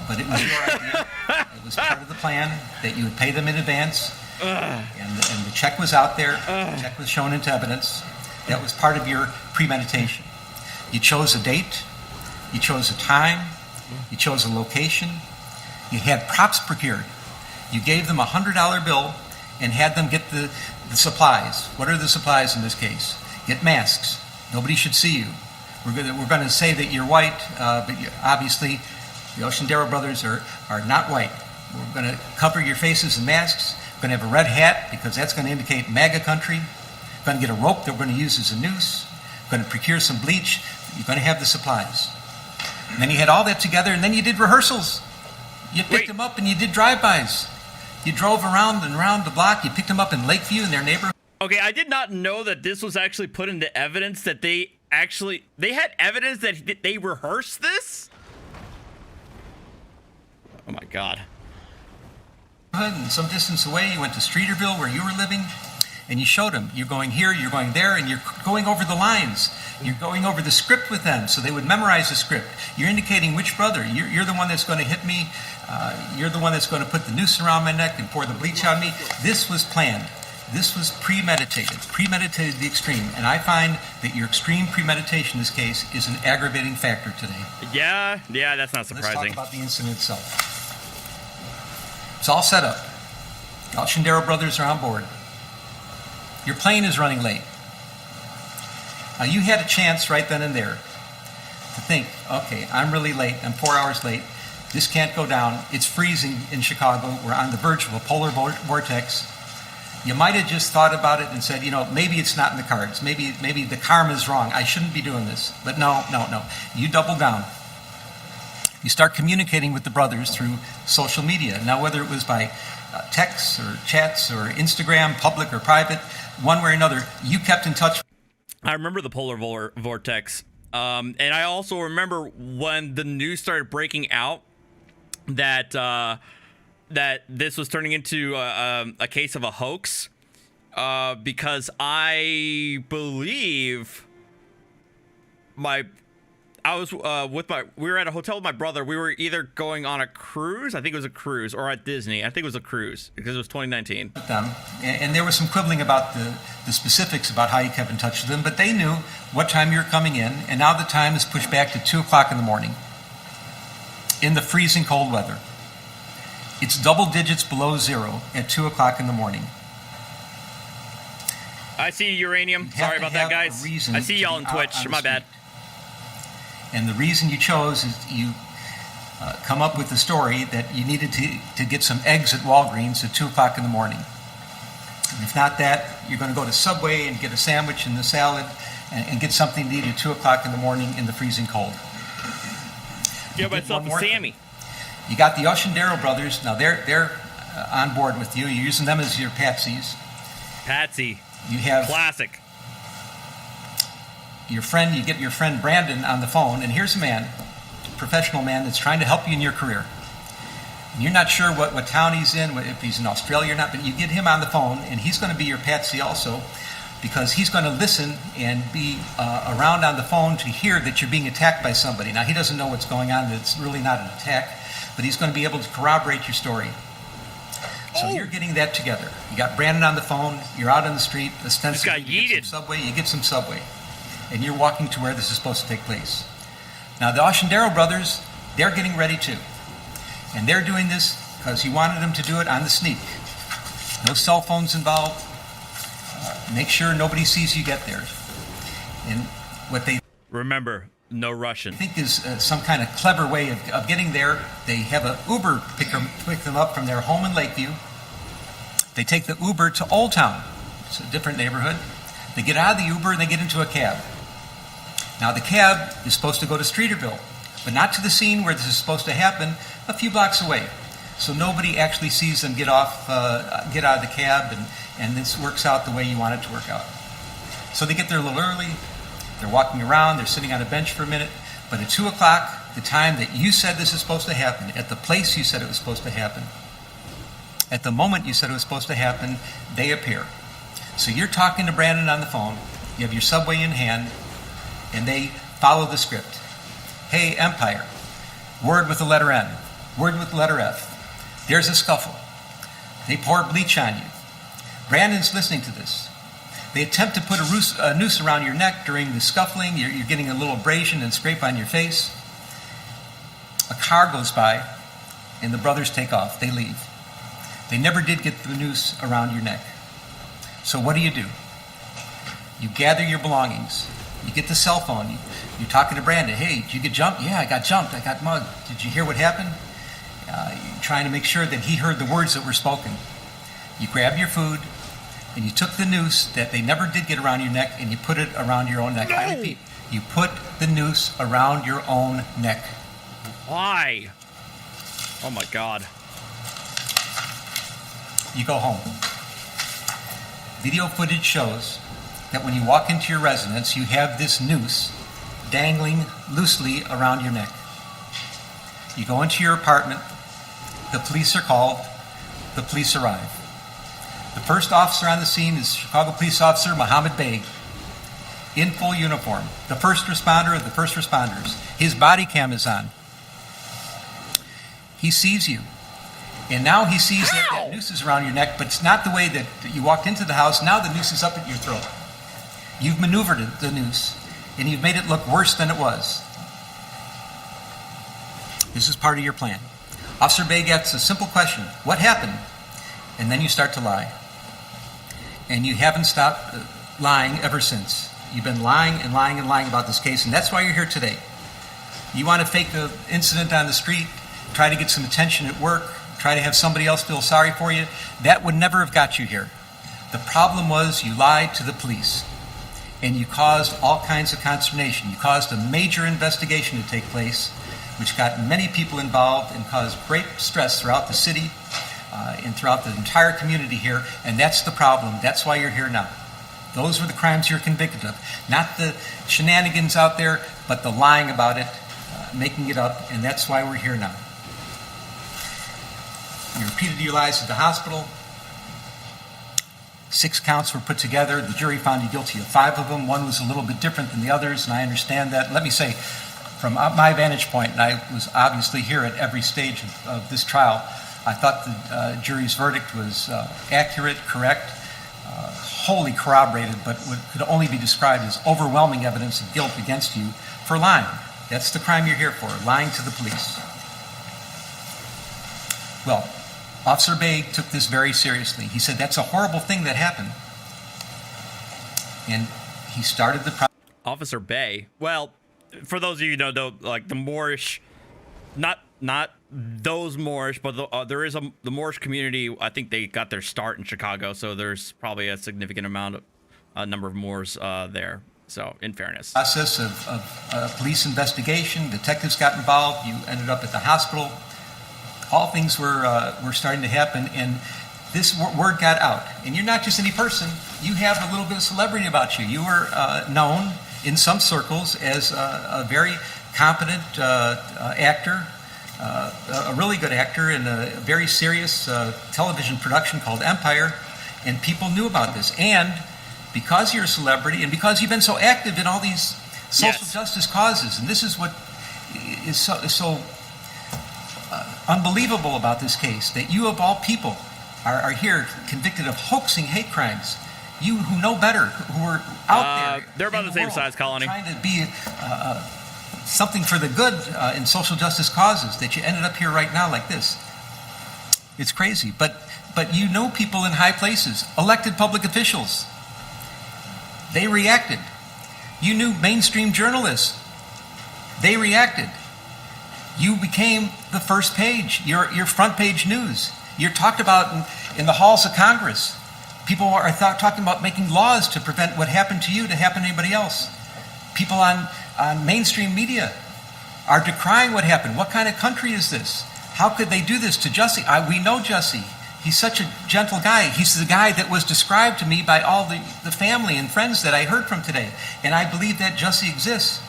but it was your idea. It was part of the plan that you would pay them in advance, and the check was out there. The check was shown into evidence. That was part of your premeditation. You chose a date, you chose a time, you chose a location, you had props procured. You gave them a $100 bill and had them get the supplies. What are the supplies in this case? Get masks. Nobody should see you. We're going to say that you're white, but obviously the Oceandero brothers are not white. We're going to cover your faces in masks. We're going to have a red hat because that's going to indicate MAGA country. We're going to get a rope that we're going to use as a noose. We're going to procure some bleach. You're going to have the supplies. And then you had all that together, and then you did rehearsals. You picked them up and you did drive-bys. You drove around and around the block. You picked them up in Lakeview in their neighborhood. Okay, I did not know that this was actually put into evidence, that they had evidence that they rehearsed this? Oh my God. And some distance away, you went to Streeterville where you were living, and you showed them. You're going here, you're going there, and you're going over the lines. You're going over the script with them so they would memorize the script. You're indicating which brother. You're the one that's going to hit me. You're the one that's going to put the noose around my neck and pour the bleach on me. This was planned. This was premeditated to the extreme. And I find that your extreme premeditation in this case is an aggravating factor today. Yeah, that's not surprising. Let's talk about the incident itself. It's all set up. The Oceandero brothers are on board. Your plane is running late. Now you had a chance right then and there to think, okay, I'm really late. I'm 4 hours late. This can't go down. It's freezing in Chicago. We're on the verge of a polar vortex. You might have just thought about it and said, maybe it's not in the cards. Maybe the karma's wrong. I shouldn't be doing this. But no. You double down. You start communicating with the brothers through social media. Now, whether it was by texts or chats or Instagram, public or private, one way or another, you kept in touch. I remember the polar vortex. And I also remember when the news started breaking out that that this was turning into a case of a hoax, because I believe we were at a hotel with my brother. We were either going on a cruise, I think it was a cruise, or at Disney. I think it was a cruise because it was 2019. With them, and there was some quibbling about the specifics about how you kept in touch with them, but they knew what time you were coming in, and now the time is pushed back to 2 o'clock in the morning in the freezing cold weather. It's double digits below zero at 2 o'clock in the morning. I see uranium. Sorry about that, guys. I see y'all on Twitch. My bad. And the reason you chose is you come up with the story that you needed to get some eggs at Walgreens at 2 o'clock in the morning. And if not that, you're going to go to Subway and get a sandwich and a salad and get something to eat at 2 o'clock in the morning in the freezing cold. Give myself a Sammy. You got the Oceandero brothers. Now they're on board with you. You're using them as your patsies. Patsy. You have classic. Your friend. You get your friend Brandon on the phone, and here's a man, a professional man that's trying to help you in your career. And you're not sure what town he's in, if he's in Australia or not, but you get him on the phone, and he's going to be your patsy also, because he's going to listen and be around on the phone to hear that you're being attacked by somebody. Now, he doesn't know what's going on, that it's really not an attack, but he's going to be able to corroborate your story. So you're getting that together. You got Brandon on the phone, you're out on the street, ostensibly you get some Subway, and you're walking to where this is supposed to take place. Now, the Oceandero brothers, they're getting ready too. And they're doing this because he wanted them to do it on the sneak. No cell phones involved. Make sure nobody sees you get there. And what they Remember, no Russian. think is some kind of clever way of getting there. They have an Uber pick them up from their home in Lakeview. They take the Uber to Old Town. It's a different neighborhood. They get out of the Uber and they get into a cab. Now the cab is supposed to go to Streeterville, but not to the scene where this is supposed to happen, a few blocks away. So nobody actually sees them get out of the cab, and this works out the way you want it to work out. So they get there a little early. They're walking around. They're sitting on a bench for a minute. But at 2 o'clock, the time that you said this is supposed to happen, at the place you said it was supposed to happen, at the moment you said it was supposed to happen, they appear. So you're talking to Brandon on the phone. You have your subway in hand, and they follow the script. Hey, Empire, word with the letter N, word with the letter F. There's a scuffle. They pour bleach on you. Brandon's listening to this. They attempt to put a noose around your neck during the scuffling. You're getting a little abrasion and scrape on your face. A car goes by, and the brothers take off. They leave. They never did get the noose around your neck. So what do? You gather your belongings. You get the cell phone. You're talking to Brandon. Hey, did you get jumped? Yeah, I got jumped. I got mugged. Did you hear what happened? You're trying to make sure that he heard the words that were spoken. You grab your food, and you took the noose that they never did get around your neck, and you put it around your own neck. No! I repeat, you put the noose around your own neck. Why? Oh my God. You go home. Video footage shows that when you walk into your residence, you have this noose dangling loosely around your neck. You go into your apartment. The police are called. The police arrive. The first officer on the scene is Chicago Police Officer Mohammed Beg, in full uniform, the first responder of the first responders. His body cam is on. He sees you. And now he sees that noose is around your neck, but it's not the way that you walked into the house. Now the noose is up at your throat. You've maneuvered the noose, and you've made it look worse than it was. This is part of your plan. Officer Beg asks a simple question: what happened? And then you start to lie. And you haven't stopped lying ever since. You've been lying and lying and lying about this case, and that's why you're here today. You want to fake an incident on the street, try to get some attention at work, try to have somebody else feel sorry for you. That would never have got you here. The problem was you lied to the police, and you caused all kinds of consternation. You caused a major investigation to take place, which got many people involved and caused great stress throughout the city and throughout the entire community here, and that's the problem. That's why you're here now. Those were the crimes you're convicted of. Not the shenanigans out there, but the lying about it, making it up, and that's why we're here now. You repeated your lies at the hospital. 6 counts were put together. The jury found you guilty of 5 of them. One was a little bit different than the others, and I understand that. Let me say, from my vantage point, and I was obviously here at every stage of this trial, I thought the jury's verdict was accurate, correct, wholly corroborated, but what could only be described as overwhelming evidence of guilt against you for lying. That's the crime you're here for, lying to the police. Well, Officer Beg took this very seriously. He said, that's a horrible thing that happened. And he started the process. Officer Bay. Well, for those of you who don't know, like the Moorish, not those Moorish, but there is the Moorish community. I think they got their start in Chicago, so there's probably a significant amount of number of Moors there. So, in fairness, Process of police investigation, detectives got involved. You ended up at the hospital. All things were starting to happen, and this word got out. And you're not just any person. You have a little bit of celebrity about you. You were known in some circles as a very competent actor, a really good actor in a very serious television production called Empire, and people knew about this. And because you're a celebrity, and because you've been so active in all these social justice causes, and this is what is so unbelievable about this case, that you of all people are here convicted of hoaxing hate crimes. You who know better, who are out there, they're about the same size, Colony, trying to be something for the good in social justice causes, that you ended up here right now like this. It's crazy. But you know people in high places, elected public officials. They reacted. You knew mainstream journalists. They reacted. You became the first page, your front page news. You're talked about in the halls of Congress. People are talking about making laws to prevent what happened to you to happen to anybody else. People on mainstream media are decrying what happened. What kind of country is this? How could they do this to Jussie? We know Jussie. He's such a gentle guy. He's the guy that was described to me by all the family and friends that I heard from today. And I believe that Jussie exists.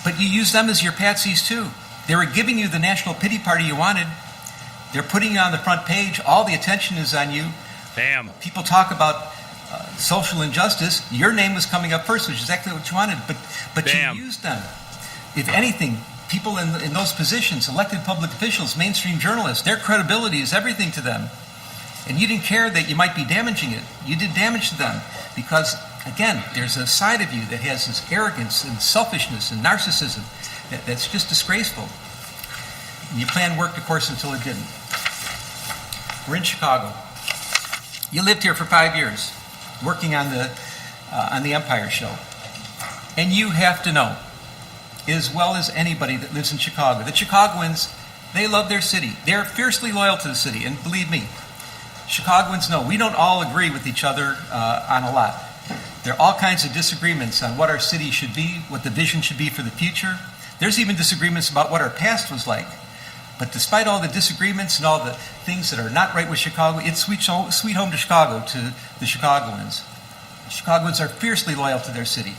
But you use them as your patsies too. They were giving you the national pity party you wanted. They're putting you on the front page. All the attention is on you. Damn. People talk about social injustice. Your name was coming up first, which is exactly what you wanted. But Damn. You used them. If anything, people in those positions, elected public officials, mainstream journalists, their credibility is everything to them. And you didn't care that you might be damaging it. You did damage to them because, again, there's a side of you that has this arrogance and selfishness and narcissism that's just disgraceful. And your plan worked, of course, until it didn't. We're in Chicago. You lived here for 5 years, working on the Empire show. And you have to know, as well as anybody that lives in Chicago, that Chicagoans, they love their city. They're fiercely loyal to the city. And believe me, Chicagoans know we don't all agree with each other on a lot. There are all kinds of disagreements on what our city should be, what the vision should be for the future. There's even disagreements about what our past was like. But despite all the disagreements and all the things that are not right with Chicago, it's sweet home to Chicago, to the Chicagoans. Chicagoans are fiercely loyal to their city.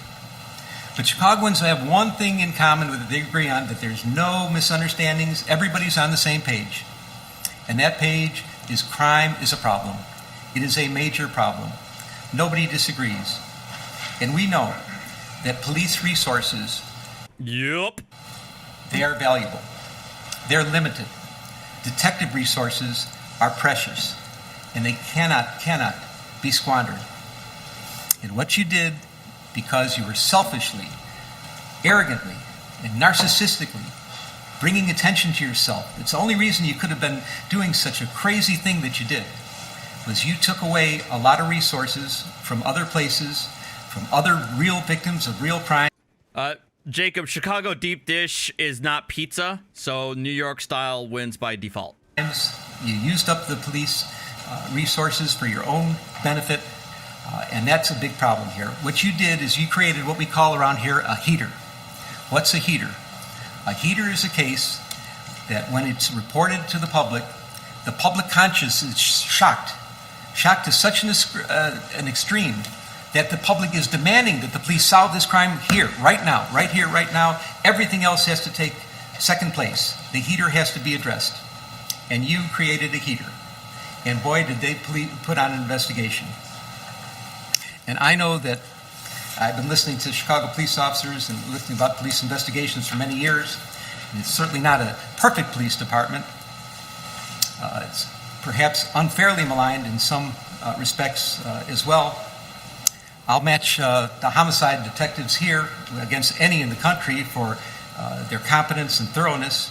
But Chicagoans have one thing in common that they agree on, that there's no misunderstandings. Everybody's on the same page. And that page is crime is a problem. It is a major problem. Nobody disagrees. And we know that police resources, Yup. they are valuable. They're limited. Detective resources are precious. And they cannot be squandered. And what you did, because you were selfishly, arrogantly, and narcissistically bringing attention to yourself. It's the only reason you could have been doing such a crazy thing that you did, was you took away a lot of resources from other places, from other real victims of real crime. Jacob, Chicago deep dish is not pizza, so New York style wins by default. You used up the police resources for your own benefit. And that's a big problem here. What you did is you created what we call around here a heater. What's a heater? A heater is a case that when it's reported to the public conscience is shocked to such an extreme that the public is demanding that the police solve this crime here, right now, right here, right now. Everything else has to take second place. The heater has to be addressed. And you created a heater. And boy, did they put on an investigation. And I know that I've been listening to Chicago police officers and listening about police investigations for many years. And it's certainly not a perfect police department. It's perhaps unfairly maligned in some respects as well. I'll match the homicide detectives here against any in the country for their competence and thoroughness.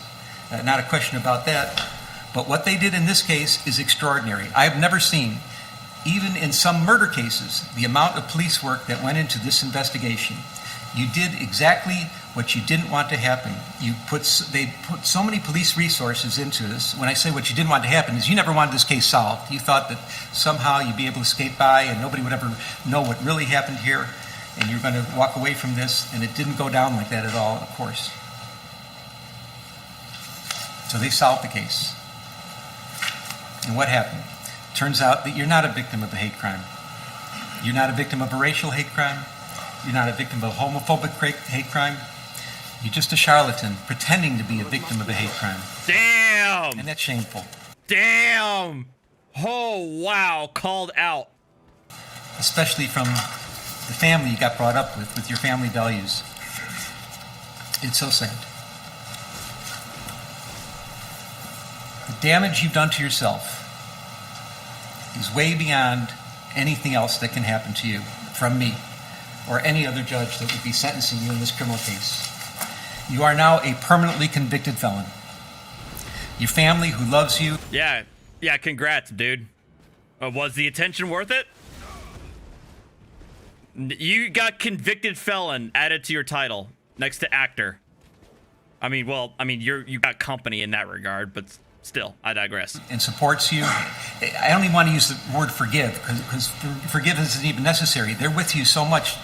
Not a question about that. But what they did in this case is extraordinary. I have never seen, even in some murder cases, the amount of police work that went into this investigation. You did exactly what you didn't want to happen. They put so many police resources into this. When I say what you didn't want to happen is you never wanted this case solved. You thought that somehow you'd be able to escape by and nobody would ever know what really happened here and you're going to walk away from this, and it didn't go down like that at all, of course. So they solved the case. And what happened? Turns out that you're not a victim of a hate crime. You're not a victim of a racial hate crime. You're not a victim of a homophobic hate crime. You're just a charlatan pretending to be a victim of a hate crime. Damn! And that's shameful. Damn! Oh, wow. Called out. Especially from the family you got brought up with your family values. It's so sad. The damage you've done to yourself is way beyond anything else that can happen to you from me or any other judge that would be sentencing you in this criminal case. You are now a permanently convicted felon. your family who loves you. Yeah, congrats, dude. Was the attention worth it? You got convicted felon added to your title next to actor. You got company in that regard, but still, I digress. And supports you. I don't even want to use the word forgive, because forgiveness isn't even necessary. They're with you so much.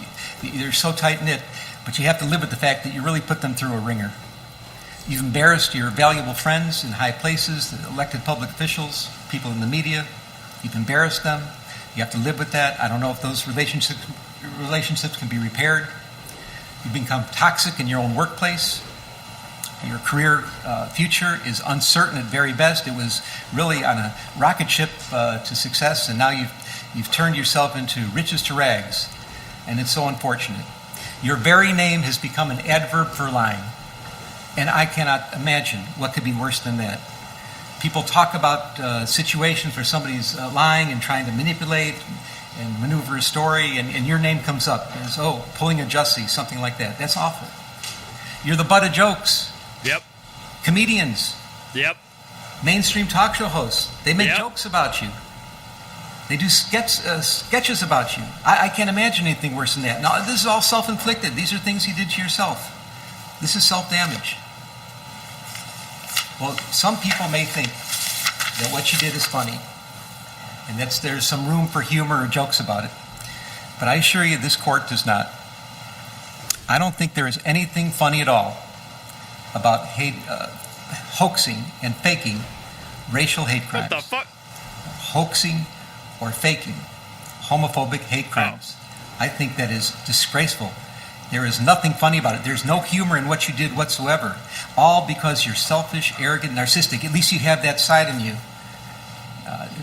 They're so tight-knit, but you have to live with the fact that you really put them through a ringer. You've embarrassed your valuable friends in high places, the elected public officials, people in the media. You've embarrassed them. You have to live with that. I don't know if those relationships can be repaired. You've become toxic in your own workplace. Your career future is uncertain at very best. It was really on a rocket ship to success, and now you've turned yourself into riches to rags, and it's so unfortunate. Your very name has become an adverb for lying, and I cannot imagine what could be worse than that. People talk about situations where somebody's lying and trying to manipulate and maneuver a story, and your name comes up as, pulling a Jussie, something like that. That's awful. You're the butt of jokes. Yep. Comedians. Yep. Mainstream talk show hosts. They make Yep. jokes about you. They do sketches about you. I can't imagine anything worse than that. Now, this is all self-inflicted. These are things you did to yourself. This is self-damage. Well, some people may think that what you did is funny, and there's some room for humor or jokes about it. But I assure you, this court does not. I don't think there is anything funny at all about hoaxing and faking racial hate crimes. What the fuck? Hoaxing or faking homophobic hate crimes. I think that is disgraceful. There is nothing funny about it. There's no humor in what you did whatsoever. All because you're selfish, arrogant, narcissistic. At least you have that side in you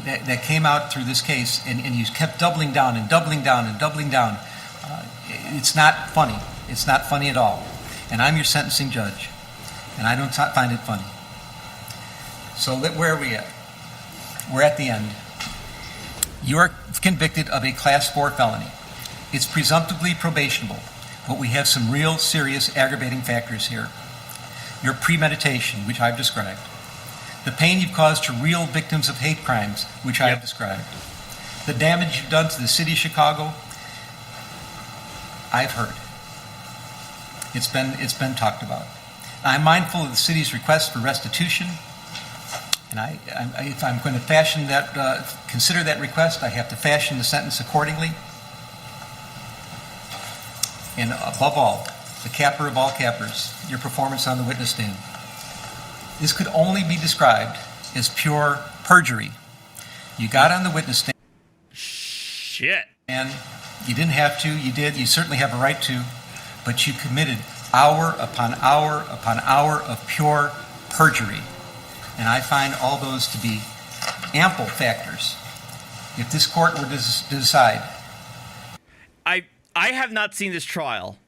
that came out through this case, and you kept doubling down and doubling down and doubling down. It's not funny. It's not funny at all. And I'm your sentencing judge, and I don't find it funny. So where are we at? We're at the end. You are convicted of a Class 4 felony. It's presumptively probationable, but we have some real serious aggravating factors here. Your premeditation, which I've described. The pain you've caused to real victims of hate crimes, which I have described. The damage you've done to the city of Chicago, I've heard. It's been talked about. I'm mindful of the city's request for restitution, and if I'm going to consider that request, I have to fashion the sentence accordingly. And above all, the capper of all cappers, your performance on the witness stand. This could only be described as pure perjury. You got on the witness stand. Shit. And you didn't have to, you did, you certainly have a right to, but you committed hour upon hour upon hour of pure perjury. And I find all those to be ample factors. If this court were to decide. I have not seen this trial,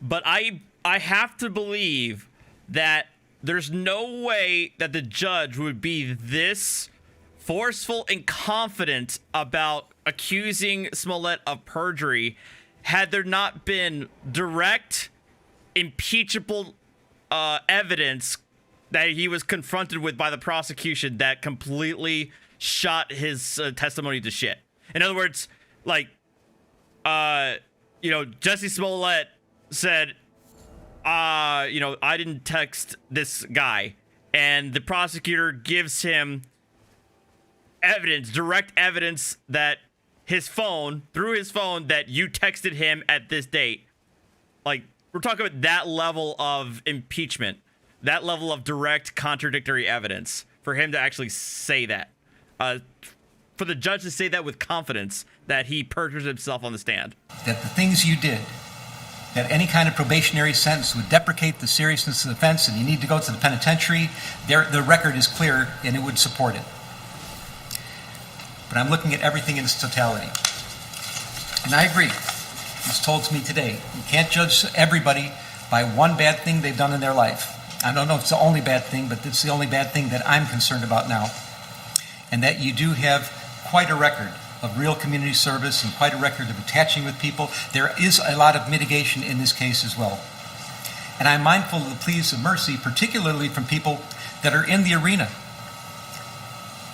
but I have to believe that there's no way that the judge would be this forceful and confident about accusing Smollett of perjury had there not been direct, impeachable evidence that he was confronted with by the prosecution that completely shot his testimony to shit. In other words, Jussie Smollett said, I didn't text this guy. And the prosecutor gives him direct evidence that through his phone, that you texted him at this date. We're talking about that level of impeachment, that level of direct contradictory evidence for him to actually say that. For the judge to say that with confidence, that he perjures himself on the stand. That the things you did, that any kind of probationary sentence would deprecate the seriousness of the offense and you need to go to the penitentiary, the record is clear and it would support it. But I'm looking at everything in its totality. And I agree. It was told to me today, you can't judge everybody by one bad thing they've done in their life. I don't know if it's the only bad thing, but it's the only bad thing that I'm concerned about now. And that you do have quite a record of real community service and quite a record of attaching with people. There is a lot of mitigation in this case as well. And I'm mindful of the pleas of mercy, particularly from people that are in the arena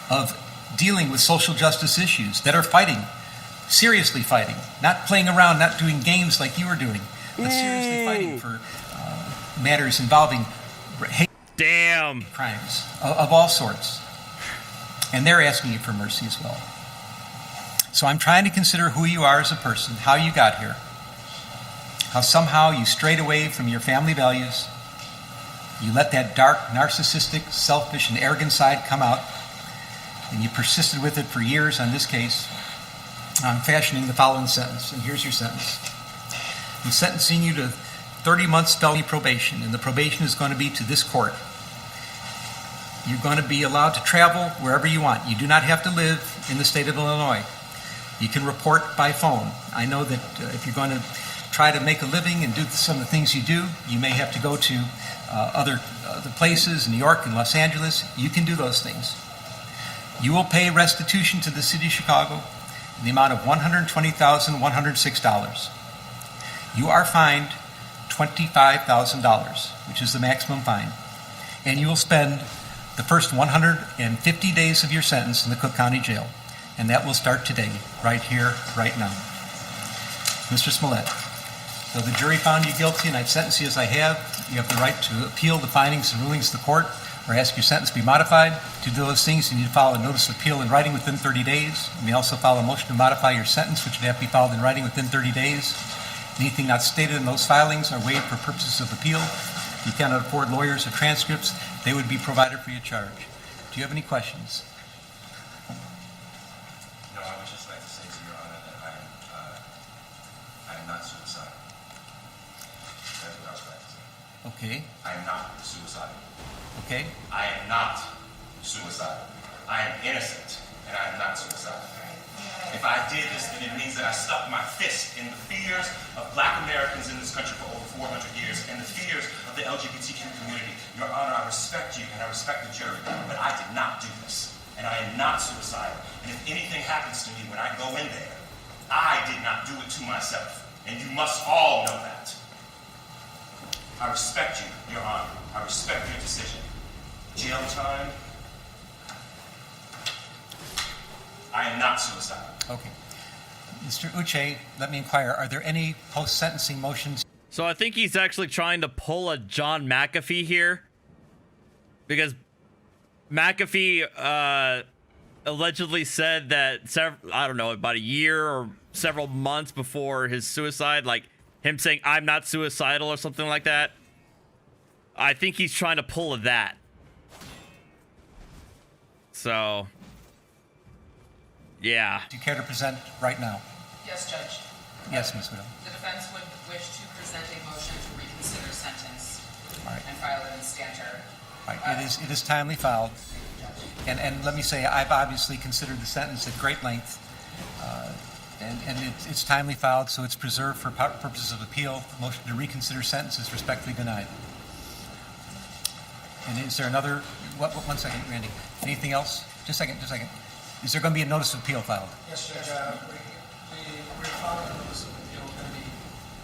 of dealing with social justice issues, that are fighting, seriously fighting, not playing around, not doing games like you were doing, but seriously fighting for matters involving hate crimes of all sorts. And they're asking you for mercy as well. So I'm trying to consider who you are as a person, how you got here, how somehow you strayed away from your family values, you let that dark, narcissistic, selfish, and arrogant side come out, and you persisted with it for years on this case. I'm fashioning the following sentence, and here's your sentence. I'm sentencing you to 30 months felony probation, and the probation is going to be to this court. You're going to be allowed to travel wherever you want. You do not have to live in the state of Illinois. You can report by phone. I know that if you're going to try to make a living and do some of the things you do, you may have to go to other places, New York and Los Angeles. You can do those things. You will pay restitution to the city of Chicago in the amount of $120,106. You are fined $25,000, which is the maximum fine, and you will spend the first 150 days of your sentence in the Cook County Jail, and that will start today, right here, right now. Mr. Smollett, though the jury found you guilty and I've sentenced you as I have, you have the right to appeal the findings and rulings of the court or ask your sentence be modified. To do those things, you need to file a notice of appeal in writing within 30 days. You may also file a motion to modify your sentence, which would have to be filed in writing within 30 days. Anything not stated in those filings are waived for purposes of appeal. You cannot afford lawyers or transcripts. They would be provided for your charge. Do you have any questions? No, I would just like to say to Your Honor that I am not suicidal. That's what I was about to say. Okay. I am not suicidal. Okay. I am not suicidal. I am innocent, and I am not suicidal. If I did this, then it means that I stuck my fist in the fears of Black Americans in this country for over 400 years and the fears of the LGBTQ community. Your Honor, I respect you and I respect the jury, but I did not do this, and I am not suicidal. And if anything happens to me when I go in there, I did not do it to myself, and you must all know that. I respect you, Your Honor. I respect your decision. Jail time. I am not suicidal. Okay. Mr. Uche, let me inquire, are there any post-sentencing motions? So I think he's actually trying to pull a John McAfee here, because McAfee allegedly said that I don't know, about a year or several months before his suicide, like him saying I'm not suicidal or something like that. I think he's trying to pull that. So yeah. Do you care to present right now? Yes, Judge. Yes, Ms. Widow. The defense would wish to present a motion to reconsider sentence and file it in stanter. Right. It is timely filed. And let me say, I've obviously considered the sentence at great length, and it's timely filed, so it's preserved for purposes of appeal. The motion to reconsider sentence is respectfully denied. And is there another? One second, Randy. Anything else? Just a second. Is there going to be a notice of appeal filed? Yes, Judge. We're filing a notice of appeal. We're going to be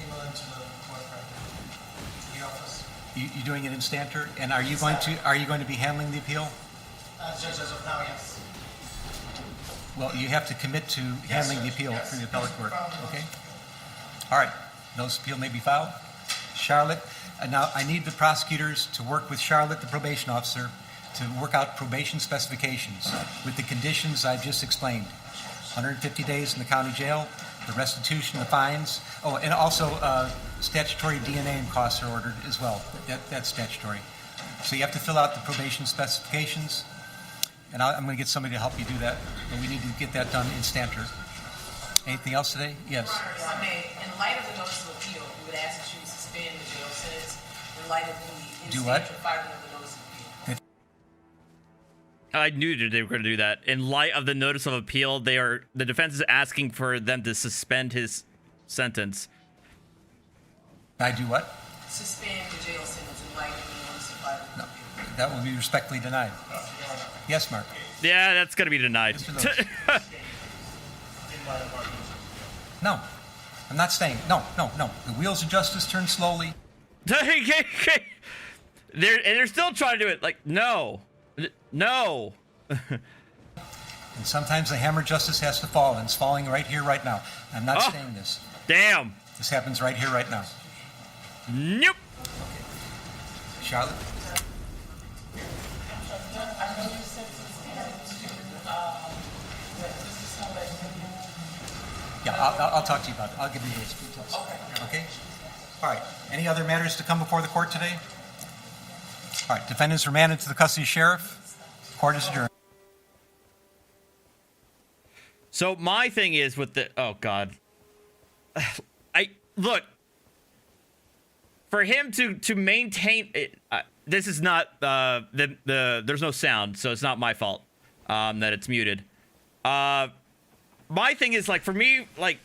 emailing to the court right now, the office. You're doing it in stanter, and are you going to be handling the appeal? Judge, as of now, yes. Well, you have to commit to handling the appeal through the appellate court. Okay. All right. Notice of appeal may be filed. Charlotte, now I need the prosecutors to work with Charlotte, the probation officer, to work out probation specifications with the conditions I've just explained. 150 days in the county jail, the restitution, the fines. Oh, and also statutory DNA and costs are ordered as well. That's statutory. So you have to fill out the probation specifications, and I'm going to get somebody to help you do that, but we need to get that done in stanter. Anything else today? Yes. Your Honor, if I may, in light of the notice of appeal, we would ask that you suspend the jail sentence in light of the Do what? filing of the notice of appeal. I knew that they were going to do that. In light of the notice of appeal, the defense is asking for them to suspend his sentence. I do what? Suspend the jail sentence in light of the notice of filing of the appeal. That will be respectfully denied. Yes, Mark. Yeah, that's going to be denied. No, I'm not staying. No. The wheels of justice turn slowly. they're still trying to do it. Like, no. No. And sometimes the hammer of justice has to fall, and it's falling right here, right now. I'm not saying this. Damn. This happens right here, right now. Nope. Charlotte? Yeah, I'll talk to you about it. I'll give you those details. Okay? All right. Any other matters to come before the court today? All right. Defendants remanded to the custody of sheriff. Court is adjourned. So my thing is with the God, look, for him to maintain it. This is not there's no sound, so it's not my fault that it's muted. My thing is, like, for me, like,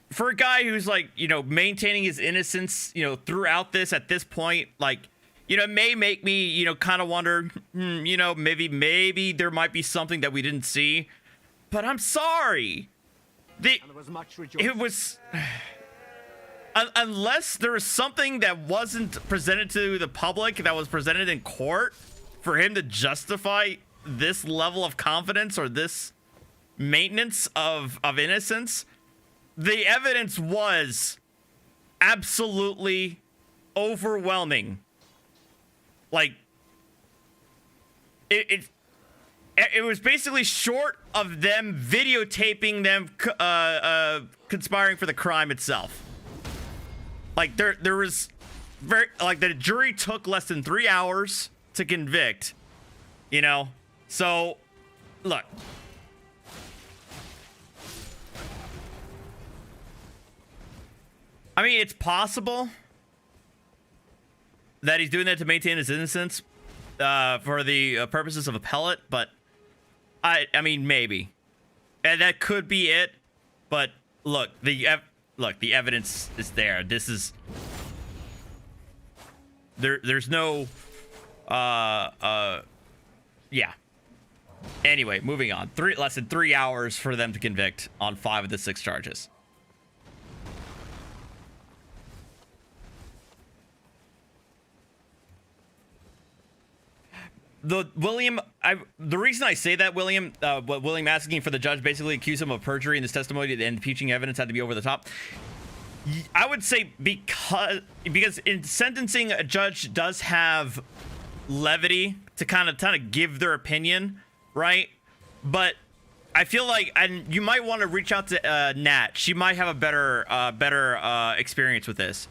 for a guy who's, like, you know, maintaining his innocence, you know, throughout this, at this point, like, you know, it may make me, you know, kind of wonder, you know, maybe there might be something that we didn't see, but I'm sorry. It was unless there was something that wasn't presented to the public that was presented in court for him to justify this level of confidence or this maintenance of innocence, the evidence was absolutely overwhelming. Like, it was basically short of them videotaping them conspiring for the crime itself. Like, there was the jury took less than 3 hours to convict, you know. So, look. I mean, it's possible that he's doing that to maintain his innocence for the purposes of appellate, but I mean, maybe. And that could be it, but look, the evidence is there. This is there's no yeah. Anyway, moving on. Less than 3 hours for them to convict on 5 of the 6 charges. The reason I say that, William asking for the judge basically accuse him of perjury in this testimony and impeaching evidence had to be over the top. I would say because in sentencing, a judge does have levity to kind of give their opinion, right? But I feel like, and you might want to reach out to Nat. She might have a better experience with this.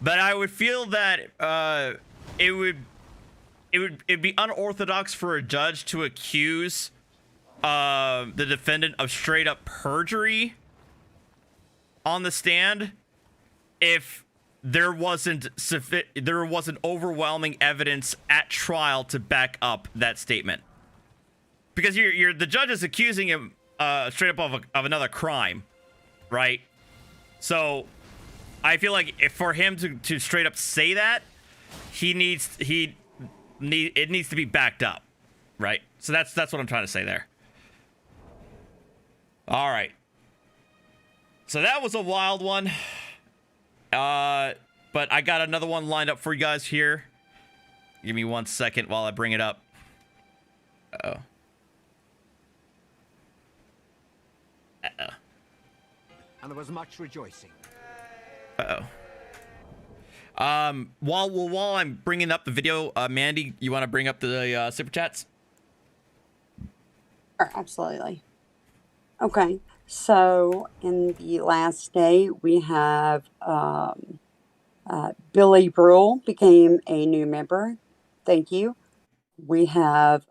But I would feel that it'd be unorthodox for a judge to accuse the defendant of straight up perjury on the stand if there wasn't overwhelming evidence at trial to back up that statement. Because the judge is accusing him straight up of another crime, right? So I feel like for him to straight up say that, it needs to be backed up, right? So that's what I'm trying to say there. All right. So that was a wild one. But I got another one lined up for you guys here. Give me 1 second while I bring it up. Uh-oh. And there was much rejoicing. Uh-oh. While I'm bringing up the video, Mandy, you want to bring up the super chats? Sure, absolutely. Okay, so in the last day, we have Billy Brule became a new member. Thank you. We have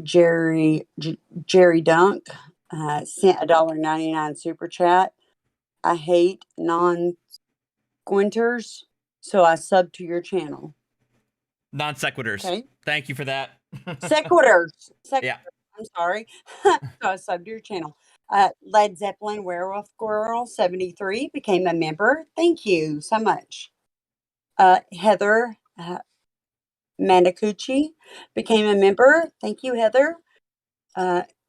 Jerry Dunk sent $1.99 super chat. I hate non-squinters, so I sub to your channel. Non sequiturs. Okay. Thank you for that. Sequiturs. Yeah. I'm sorry. So I subbed to your channel. Led Zeppelin Werewolf Girl 73 became a member. Thank you so much. Heather Manacucci became a member. Thank you, Heather.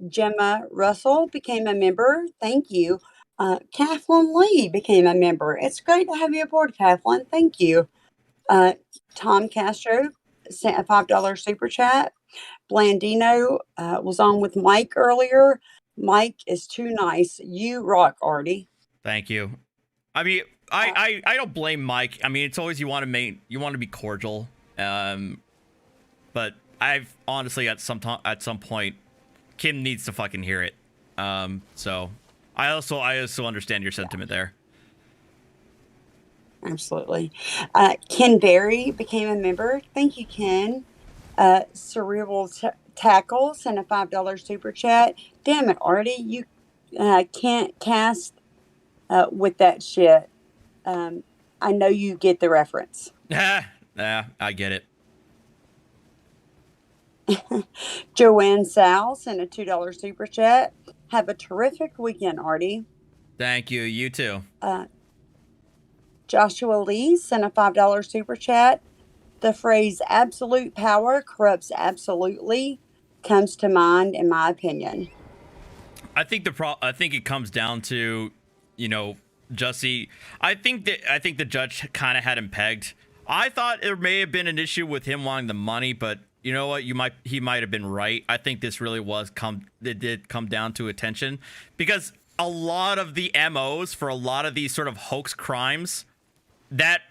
Gemma Russell became a member. Thank you. Kathleen Lee became a member. It's great to have you aboard, Kathleen. Thank you. Tom Castro sent a $5 super chat. Blandino was on with Mike earlier. Mike is too nice. You rock, Ardy. Thank you. I mean, I don't blame Mike. I mean, it's always you want to be cordial. But I've honestly at some point, Kim needs to fucking hear it. So I also understand your sentiment there. Absolutely. Ken Berry became a member. Thank you, Ken. Cerebral Tackle sent a $5 super chat. Damn it, Artie, you can't cast with that shit. I know you get the reference. Yeah, I get it. Joanne Sal sent a $2 super chat. Have a terrific weekend, Artie. Thank you. You too. Joshua Lee sent a $5 super chat. The phrase absolute power corrupts absolutely comes to mind, in my opinion. I think I think it comes down to, Jussie. I think the judge kind of had him pegged. I thought there may have been an issue with him wanting the money, but you know what? He might have been right. I think this really did come down to attention, because a lot of the MOs for a lot of these sort of hoax crimes, that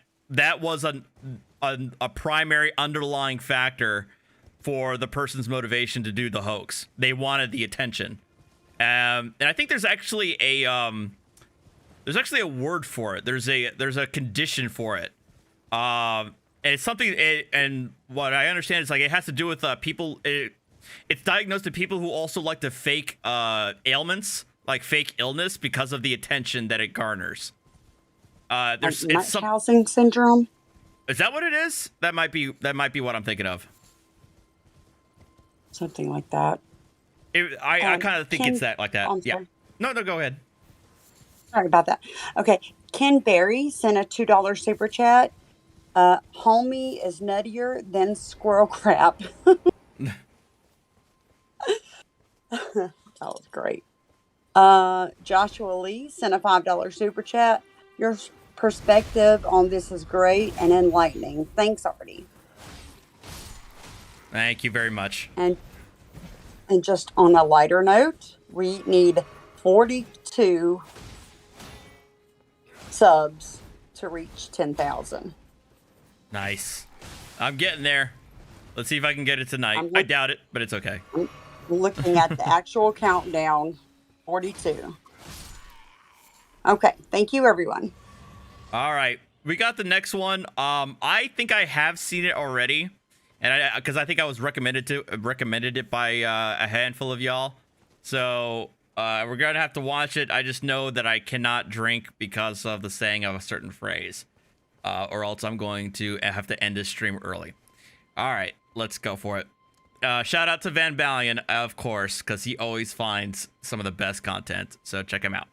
was a primary underlying factor for the person's motivation to do the hoax. They wanted the attention. And I think there's actually a word for it. There's a condition for it. And it's something, and what I understand is like it has to do with people. It's diagnosed to people who also like to fake ailments, like fake illness, because of the attention that it garners. It's housing syndrome. Is that what it is? That might be what I'm thinking of. Something like that. I kind of think it's that like that. Yeah. No, go ahead. Sorry about that. Okay. Ken Berry sent a $2 super chat. Homie is nuttier than squirrel crap. That was great. Joshua Lee sent a $5 super chat. Your perspective on this is great and enlightening. Thanks, Artie. Thank you very much. And just on a lighter note, we need 42 subs to reach 10,000. Nice. I'm getting there. Let's see if I can get it tonight. I doubt it, but it's okay. I'm looking at the actual countdown. 42. Okay. Thank you, everyone. All right. We got the next one. I think I have seen it already, and because I think I was recommended it by a handful of y'all. So we're gonna have to watch it. I just know that I cannot drink because of the saying of a certain phrase, or else I'm going to have to end this stream early. All right, let's go for it. Shout out to Van Balian, of course, because he always finds some of the best content. So check him out.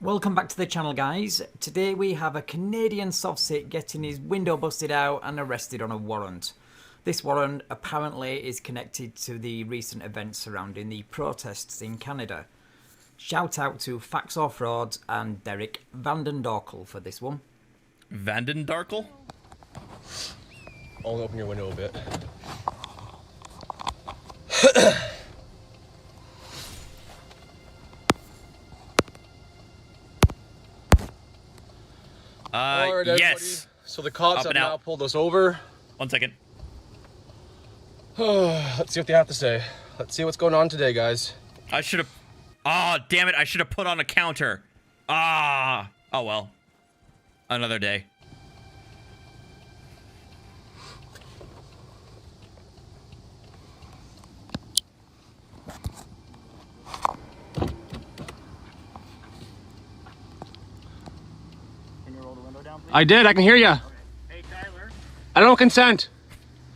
Welcome back to the channel, guys. Today we have a Canadian softsit getting his window busted out and arrested on a warrant. This warrant apparently is connected to the recent events surrounding the protests in Canada. Shout out to Facts or Fraud and Derek Vandendorkel for this one. Vandendorkel? Only open your window a bit. All right, yes. So the cops have now pulled us over. 1 second. Let's see what they have to say. Let's see what's going on today, guys. I should have... Oh, damn it. I should have put on a counter. Oh, well. Another day. I did. I can hear you. Okay. Hey, Tyler. I don't consent.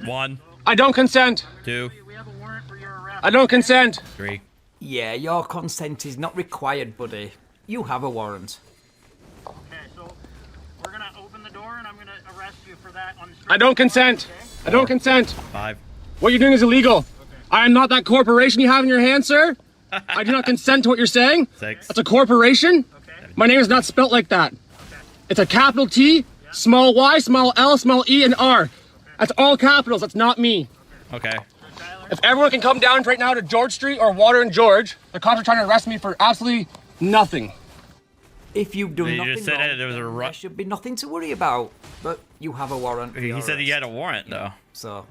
1. I don't consent. 2. We have a warrant for your arrest. I don't consent. 3. Yeah, your consent is not required, buddy. You have a warrant. Okay, so we're gonna open the door and I'm gonna arrest you for that on the street. I don't consent. Okay? I don't consent. 5. What you're doing is illegal. Okay. I am not that corporation you have in your hand, sir. I do not consent to what you're saying. 6. That's a corporation. Okay. My name is not spelt like that. It's a capital T, small y, small l, small e, and r. That's all capitals. That's not me. Okay. If everyone can come down right now to George Street or Water and George, the cops are trying to arrest me for absolutely nothing. If you've done You nothing just said wrong, it, there was a there should be nothing to worry about. But you have a warrant. for He your said he arrest. had a warrant, though. So,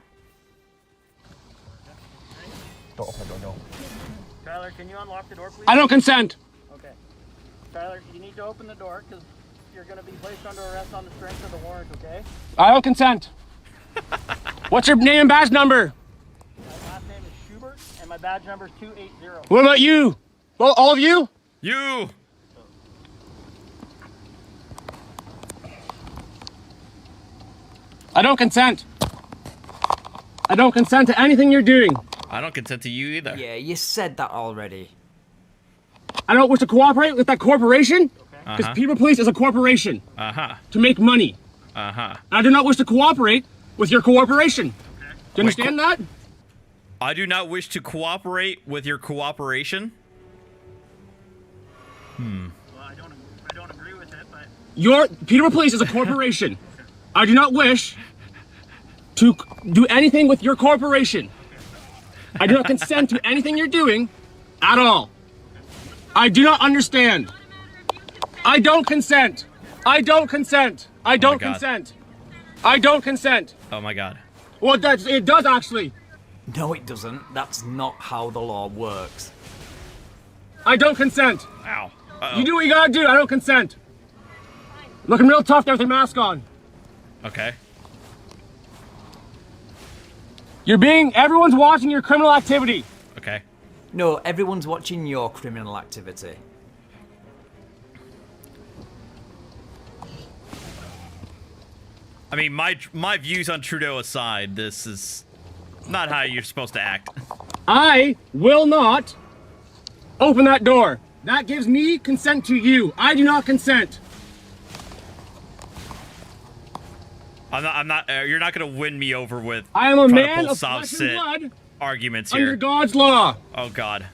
Don't open the door, no. Tyler, can you unlock the door, please? I don't consent. Okay. Tyler, you need to open the door because you're going to be placed under arrest on the strength of the warrant, okay? I don't consent. What's your name and badge number? My last name is Schubert, and my badge number is 280. What about you? Well, all of you? You! I don't consent. I don't consent to anything you're doing. I don't consent to you either. yeah, you said that already. I don't wish to cooperate with that corporation because Peterborough Police is a corporation to make money. I do not wish to cooperate with your corporation. Do you understand that? I do not wish to cooperate with your cooperation. Well, I don't agree with it, but Your Peterborough Police is a corporation. I do not wish to do anything with your corporation. I do not consent to anything you're doing at all. I do not understand. I don't consent. I don't consent. I don't God. consent. I don't consent. Oh my god. Well, it does actually. No, it doesn't. That's not how the law works. I don't consent. Ow. You do what you gotta do. I don't consent. Looking real tough there with your mask on. Okay. Everyone's watching your criminal activity. Okay. No, everyone's watching your criminal activity. I mean, my views on Trudeau aside, this is not how you're supposed to act. I will not open that door. That gives me consent to you. I do not consent. I'm not. You're not gonna win me over with. I am a trying to man pull of soft flesh and sit blood arguments under here. God's law. Oh God.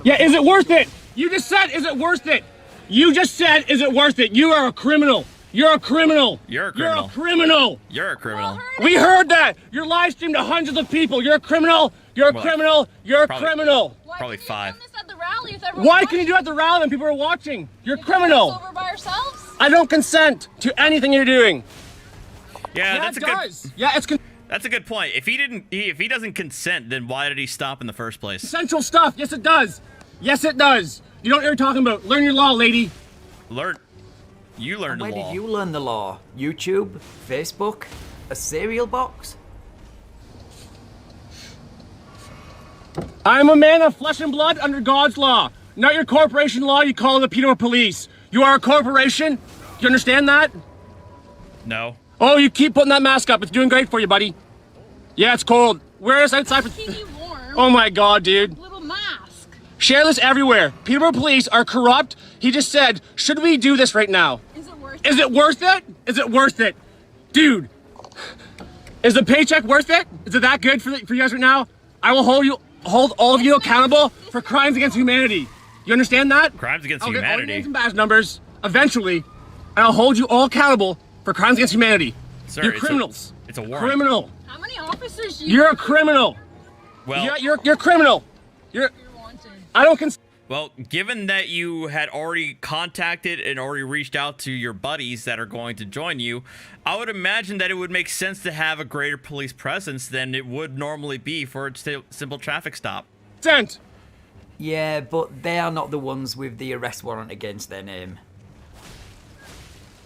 Yeah, is it worth it? You just said, is it worth it? You just said, is it worth it? You are a criminal. You're a criminal. You're a criminal. You're a criminal. You're a criminal. We heard that. You're live streamed to hundreds of people. You're a criminal. You're a Well, criminal. You're a probably- criminal. Probably 5. Why can you do it at the rally when people are watching? You're a criminal. Over by ourselves? I don't consent to anything you're doing. Yeah, that's it a does. good. Yeah, it's That's a good point. If he doesn't consent, then why did he stop in the first place? consensual stuff. Yes, it does. Yes, it does. You don't know what you're talking about. Learn your law, lady. You learned the Where law. did you learn the law? YouTube? Facebook? A cereal box? I'm a man of flesh and blood under God's law. Not your corporation law you call the Peterborough Police. You are a corporation. Do you understand that? No. Oh, you keep putting that mask up. It's doing great for you, buddy. Yeah, it's cold. Wear this outside for... Keep you warm. Oh my God, dude. Little mask. Share this everywhere. Peterborough Police are corrupt. He just said, should we do this right now? Is it worth Is it worth it? Is it worth it? Dude, is the paycheck worth it? Is it that good for you guys right now? I will hold all of you accountable for crimes against humanity. You understand that? Crimes against I'll get all your humanity. names and badge numbers eventually, and I'll hold you all accountable for crimes against humanity. Sir, You're it's a- criminals. it's a warrant. Criminal. How many officers do you You're a criminal. Well, You're a criminal. I don't consent. Well, given that you had already contacted and already reached out to your buddies that are going to join you, I would imagine that it would make sense to have a greater police presence than it would normally be for a simple traffic stop. Consent. Yeah, but they are not the ones with the arrest warrant against their name.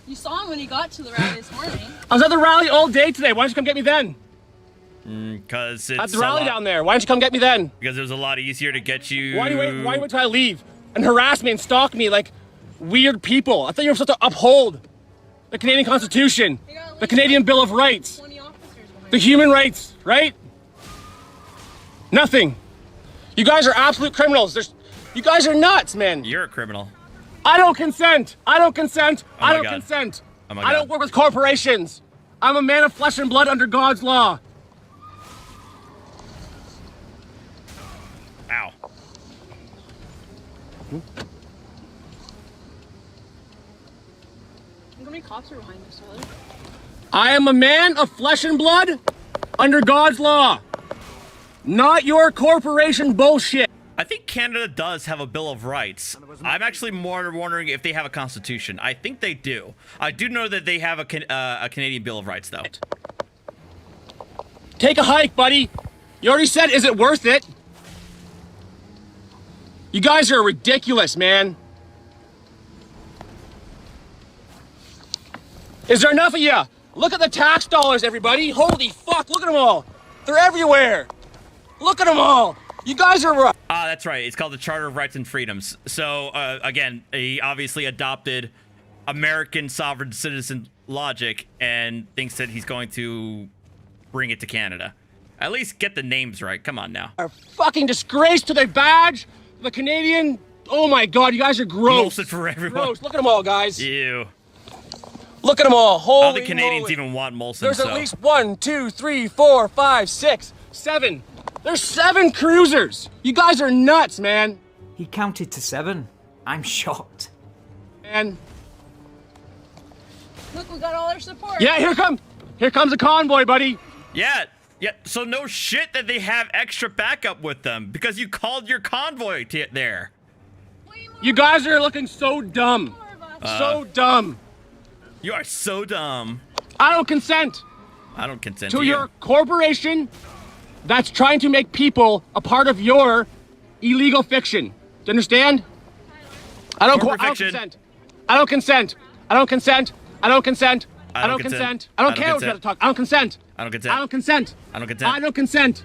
You saw him when he got to the rally this morning. I was at the rally all day today. Why don't you come get me then? Because it's At the rally down there. Why don't you come get me then? Because it was a lot easier to get you. Why do you wait till I leave and harass me and stalk me like weird people? I thought you were supposed to uphold the Canadian Constitution, the Canadian Bill of Rights, the human rights, right? Nothing. You guys are absolute criminals. You guys are nuts, man. You're a criminal. I don't consent. I don't consent. Oh my I don't God. consent. Oh my I don't God. work with corporations. I'm a man of flesh and blood under God's law. Ow. How many cops are behind this one? I am a man of flesh and blood under God's law. Not your corporation bullshit. I think Canada does have a Bill of Rights. I'm actually more wondering if they have a constitution. I think they do. I do know that they have a Canadian Bill of Rights, though. Take a hike, buddy. You already said, is it worth it? You guys are ridiculous, man. Is there enough of you? Look at the tax dollars, everybody. Holy fuck, look at them all. They're everywhere. Look at them all. You guys are right. Ah, that's right. It's called the Charter of Rights and Freedoms. So, again, he obviously adopted American sovereign citizen logic and thinks that he's going to bring it to Canada. At least get the names right. Come on now. A fucking disgrace to the badge, the Canadian. Oh my God, you guys are gross. Molson for everyone. Gross. Look at them all, guys. Ew. Look at them all. Holy All the Canadians moly. even want Molson. There's so. at least 1, 2, 3, 4, 5, 6, 7. There's 7 cruisers. You guys are nuts, man. He counted to 7. I'm shocked. And Look, we got all our support. yeah, here comes a convoy, buddy. Yeah. So no shit that they have extra backup with them because you called your convoy there. You guys are looking so dumb. So dumb. You are so dumb. I don't consent I don't consent to to you. your corporation that's trying to make people a part of your illegal fiction. Do you understand? I don't consent. I don't consent. I don't consent. I don't consent. I don't consent. I don't care what you have to talk. I don't consent. I don't consent. I don't consent. I don't consent. I don't consent.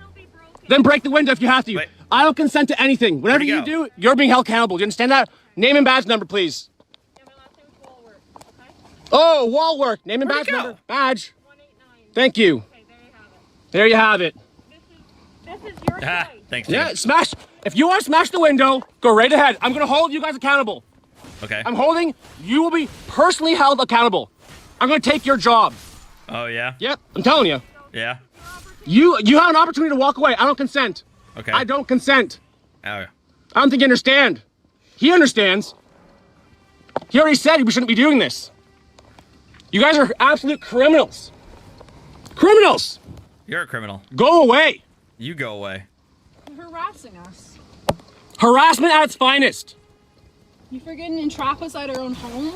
Then break the window if you have to. Wait. I don't consent to anything. Whatever Where'd he you go? do, you're being held accountable. Do you understand that? Name and badge number, please. Oh, wall work. Name and Where'd badge he go? number. Badge. Thank you. There you have it. This is your Ah, site. thanks, Yeah, dude. smash. If you want to smash the window, go right ahead. I'm going to hold you guys accountable. Okay. I'm holding. You will be personally held accountable. I'm going to take your job. Oh, yeah? Yep, I'm telling you. Yeah? You have an opportunity to walk away. I don't consent. Okay. I don't consent. Oh. I don't think you understand. He understands. He already said we shouldn't be doing this. You guys are absolute criminals. Criminals! You're a criminal. Go away. You go away. You're harassing us. Harassment at its finest. You forgetting and trap us at our own home?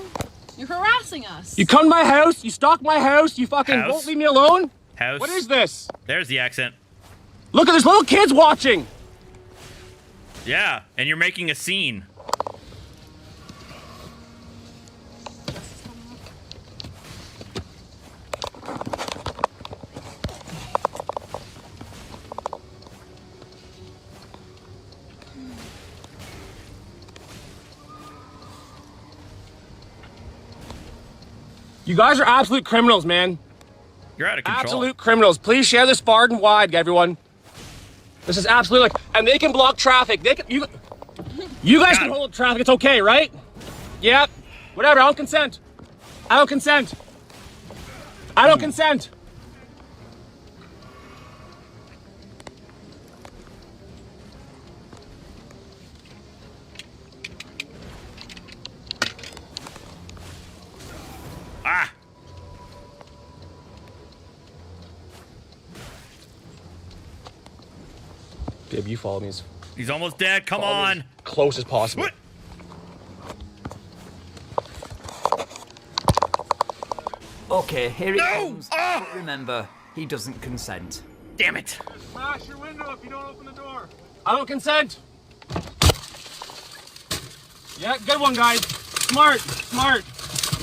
You're harassing us. You come to my house, you stalk my house, you fucking House? won't leave me alone? House. What is this? There's the accent. Look at there's little kids watching. Yeah, and you're making a scene. You guys are absolute criminals, man. You're out of control. Absolute criminals. Please share this far and wide, everyone. This is absolutely and they can block traffic. They can you guys can hold traffic. It's okay, right? Yep. Whatever. I don't consent. I don't consent. I don't consent. Ah! Babe, you follow me He's almost dead. Come follow me on. as close as possible. What? Okay, here it No! comes. Ah! But remember, he doesn't consent. Damn it. Smash your window if you don't open the door. I don't consent. Yeah, good one, guys. Smart, smart.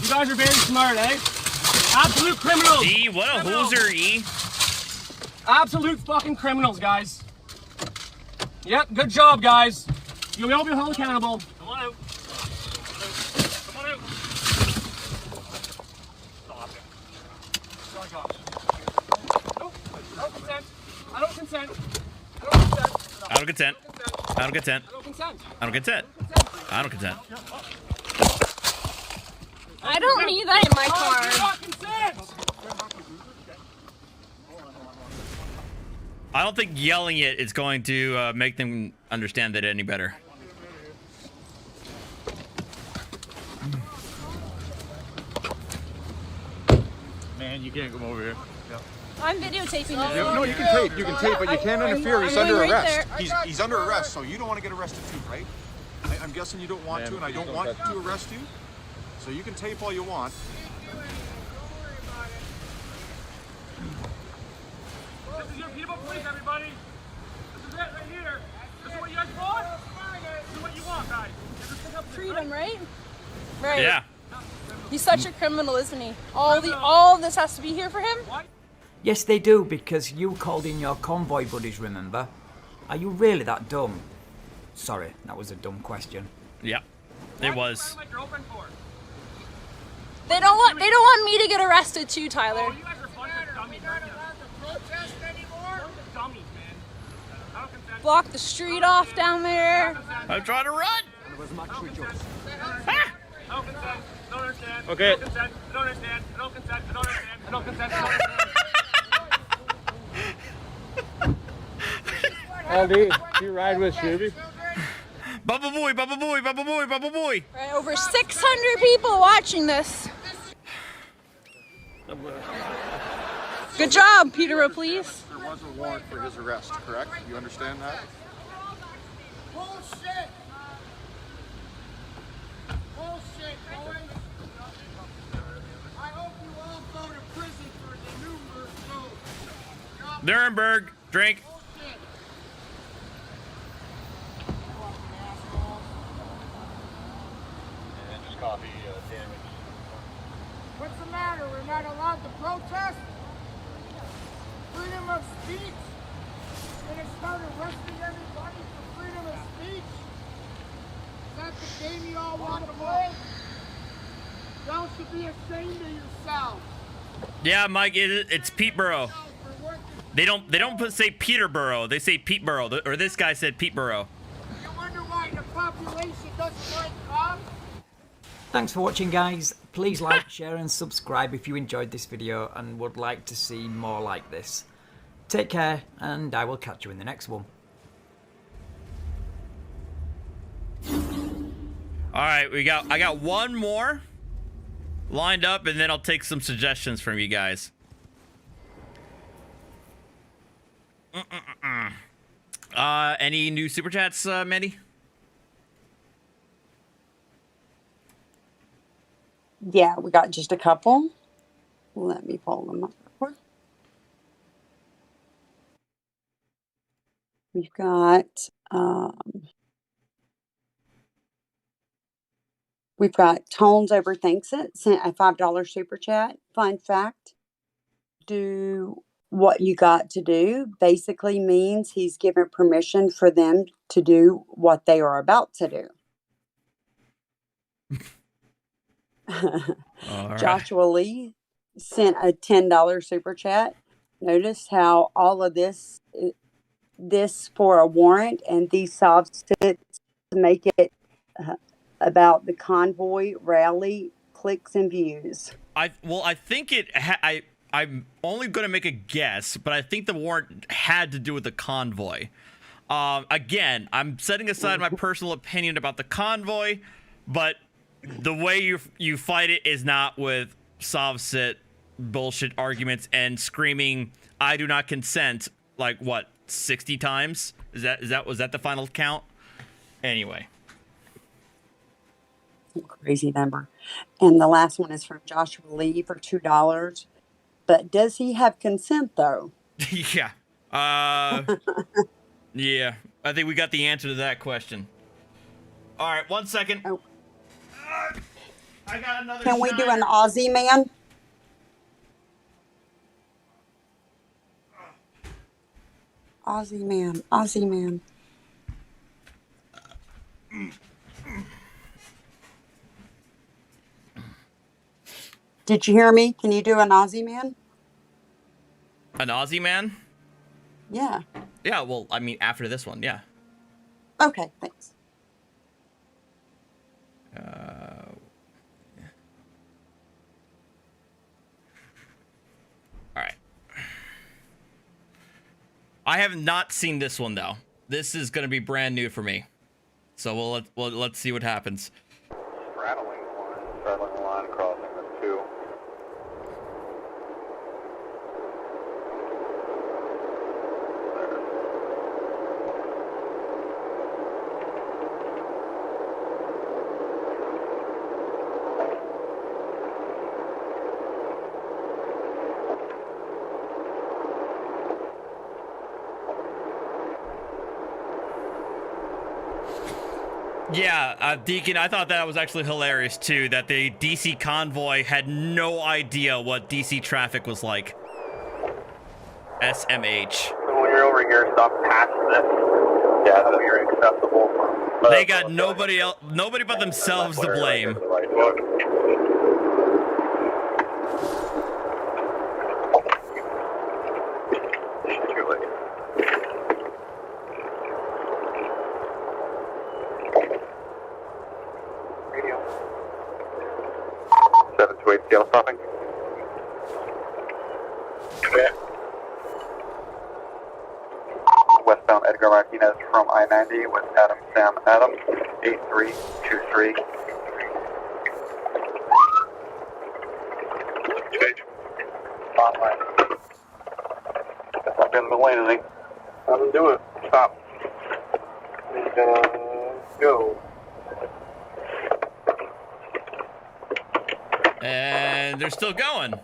You guys are very smart, eh? Absolute criminals. E, what a Criminals. loser, E. Absolute fucking criminals, guys. Yep, good job, guys. You'll all be held accountable. Come on out. Come on out. Stop it. Nope, I don't consent. I don't consent. I don't consent. I don't consent. I don't consent. I don't consent. I don't consent. I don't consent. I don't need that in my I do car. not consent. I don't think yelling it is going to make them understand that any better. Man, you can't come over here. Yeah. I'm videotaping you. No, you can tape. You can tape, but you can't interfere. He's under right arrest. there. He's under arrest, so you don't want to get arrested too, right? I'm guessing you don't want to, and I don't want to arrest you. So you can tape all you want. This is your people police, everybody. This is it right here. This is what you guys want. This is what you want, guys. Freedom, right? Right. Yeah. He's such a criminal, isn't he? All this has to be here for him? Yes, they do, because you called in your convoy buddies, remember? Are you really that dumb? Sorry, that was a dumb question. Yeah, it was. They don't want me to get arrested too, Tyler. Block the street off down there. I'm trying to run. There was much rejoicing. Ah! I don't consent. I don't understand. Okay. I don't consent. I don't understand. I don't consent. I don't understand. I don't consent. I don't understand. Aldi, you ride with Shuby? Bubba boy, Bubba boy, Bubba boy, Bubba boy. Right, over 600 people watching this. Good job, Peterborough Police. There was a warrant for his arrest, correct? You understand that? Bullshit! Bullshit, boys! I hope you all go to prison for the Nuremberg code. Nuremberg, drink. And just copy damage. What's the matter? We're not allowed to protest? Freedom of speech? Gonna start arresting everybody for freedom of speech? Is that the game you all want to play? Y'all should be ashamed of yourselves. Yeah, Mike, it's Peterborough. They don't say Peterborough. They say Peteborough. Or this guy said Peteborough. You wonder why the population doesn't like cops? Thanks for watching, guys. Please like, share and subscribe if you enjoyed this video and would like to see more like this. Take care, and I will catch you in the next one. Alright, I got one more lined up, and then I'll take some suggestions from you guys. Any new super chats, Mandy? Yeah, we got just a couple. Let me pull them up. We've got Tones Overthinks It sent a $5 super chat. Fun fact: do what you got to do basically means he's given permission for them to do what they are about to do. Right. Joshua Lee sent a $10 super chat. Notice how all of this for a warrant and these soft sits to make it about the convoy rally clicks and views. I think I'm only going to make a guess, but I think the warrant had to do with the convoy. Again, I'm setting aside my personal opinion about the convoy, but the way you fight it is not with soft-sit bullshit arguments and screaming "I do not consent" like what 60 times? Was that the final count? Anyway, Crazy number. And the last one is from Joshua Lee for $2. But does he have consent though? yeah, yeah. I think we got the answer to that question. All right, 1 second. Oh. I got another. Can we do an Ozzy Man? Ozzy Man, Ozzy Man. Did you hear me? Can you do an Ozzy Man? An Ozzy Man? Yeah. Yeah, well, I mean, after this one, yeah. Okay, thanks. All right. I have not seen this one though. This is gonna be brand new for me. So let's see what happens. Straddling the line, crossing the 2. Yeah, Deacon, I thought that was actually hilarious too, that the DC convoy had no idea what DC traffic was like. SMH. When you're over here, stop past this. Yeah, so you're acceptable. They got nobody but themselves to blame. Seattle stopping. Westbound Edgar Martinez from I-90 with Adam Sam Adam, 8323. Online. Stop in the lane, I think. How to do it? Stop. He's gonna go. And they're still going.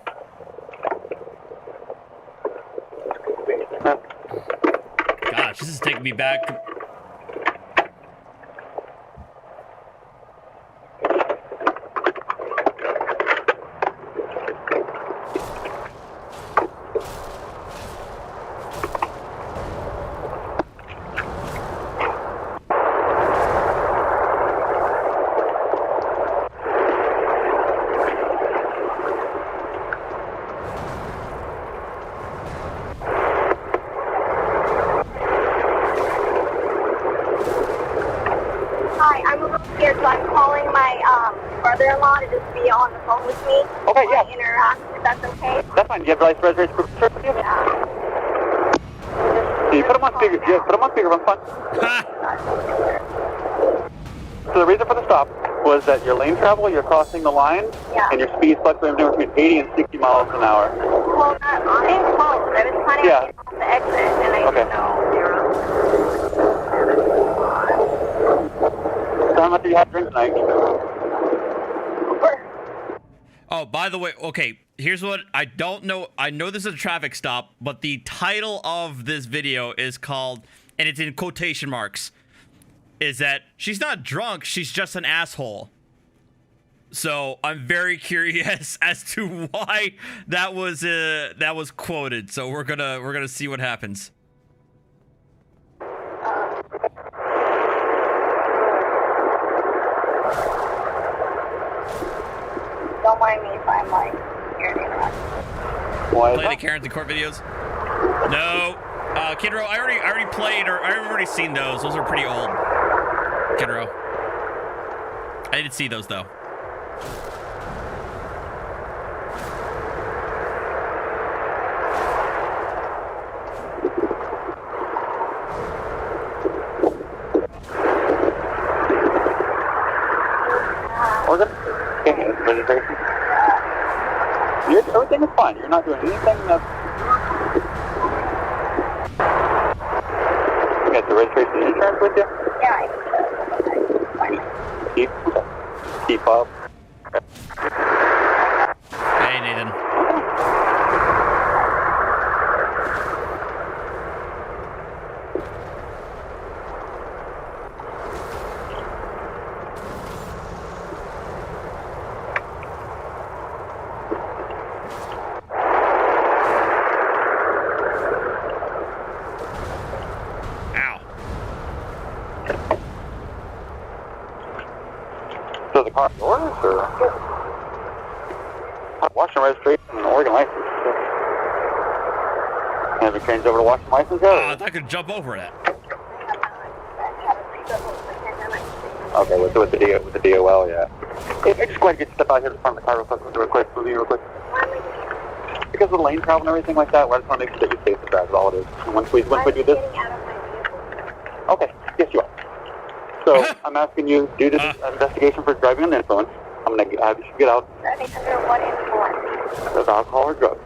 Gosh, this is taking me back. brother-in-law to just be on the phone with me. Okay, yeah. Interact, if that's okay. That's fine. Do you have license reservation for with you? Yeah. You put them on speaker. Yeah, put them on speaker. Fine. So the reason for the stop was that your lane travel, you're crossing the line, and your speed fluctuating between 80 and 60 miles an hour. Well, I'm close. I was planning on getting off the exit, and I didn't know zero. So how much do you have to drink tonight? Oh, by the way, okay, here's what I don't know. I know this is a traffic stop, but the title of this video is called, and it's in quotation marks, is that she's not drunk, she's just an asshole. So I'm very curious as to why that was quoted. So we're gonna see what happens. Don't mind me if I'm like here to interact. Play the Karens in court videos? No. Kidro, I already played, or I've already seen those. Those are pretty old. Kidro. I didn't see those though. Registration? Everything is fine. You're not doing anything that's... You got the registration insurance with you? Yeah, Keep up. Hey, Nathan. So the car yours, or Washington registration and Oregon license? Have you changed over to Washington license yet? I thought I could jump over that. Okay, with the DOL, yeah. Hey, just go ahead and get step out here to the front of the car real quick. Real quick. because of the lane travel and everything like that. I just want to make sure that you're safe to drive. That's all it is. And once we do this. Okay. Yes, you are. So I'm asking you, due to this investigation for driving under influence, I'm going to have you get out. Under what influence? Of alcohol or drugs.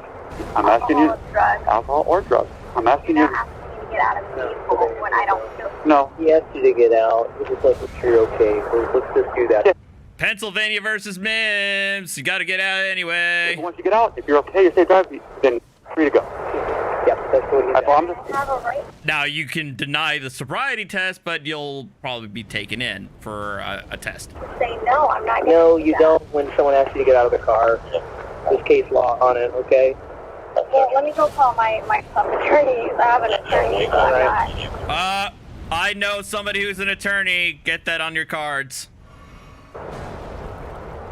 I'm asking you. Alcohol or drugs. I'm asking you. You're not asking me to get out of the vehicle when I don't feel. No. He asked you to get out. He just like, sure, okay. Let's just do that. Pennsylvania versus Mims. You got to get out anyway. Once you get out, if you're okay, you're safe driving, then free to go. Yep, that's what he's Now, you can deny the sobriety test, but you'll probably be taken in for a test. Say no, I'm not. No, you don't when someone asks you to get out of the car. There's case law on it, okay? Well, let me go call my attorney. I have an attorney. So I'm not. I know somebody who's an attorney. Get that on your cards.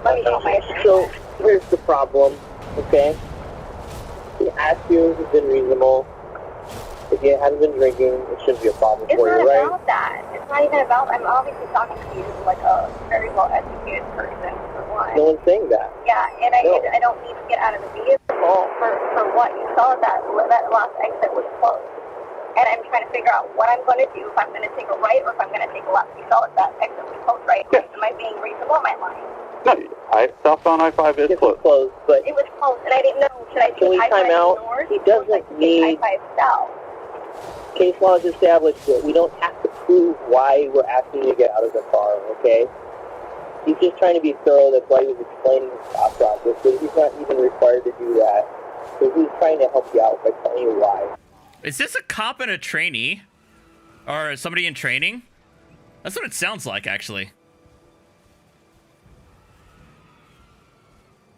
Let me call my attorney. So, here's the problem, okay? He asked you if it's been reasonable. If you hadn't been drinking, it shouldn't be a problem It's for not you, right? about that. It's not even about. I'm obviously talking to you like a very well-educated person, for one. No one's saying that. Yeah, and I don't need to get out of the vehicle for what you saw. That last exit was closed, and I'm trying to figure out what I'm going to do, if I'm going to take a right or if I'm going to take a left. You saw that exit was closed, right? Yes. Am I being reasonable? Am I lying? No, southbound I-5 is closed. But it was closed, and I didn't know. Should I can we take time I-5 out? north? He doesn't need. I-5 south. Case law is established that we don't have to prove why we're asking you to get out of the car, okay? He's just trying to be thorough. That's why he was explaining the stop process. But he's not even required to do that. So he's trying to help you out by telling you why. Is this a cop and a trainee? Or somebody in training? That's what it sounds like, actually.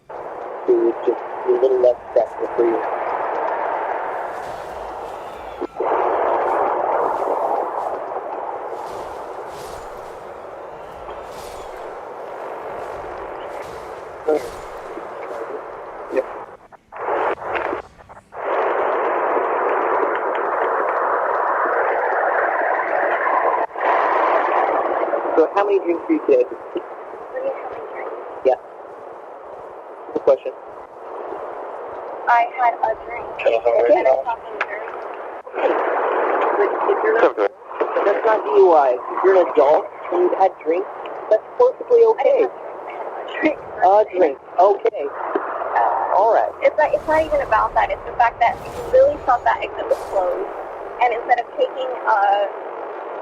So it's just a little less stressful for you. So how many drinks do you take? Yeah. Good question. I had a drink. And I'm talking If you're not, that's not DUI. If you're an adult and you've had drinks, that's perfectly okay. A drink. Okay. All right. It's not even about that. It's the fact that you really thought that exit was closed, and instead of taking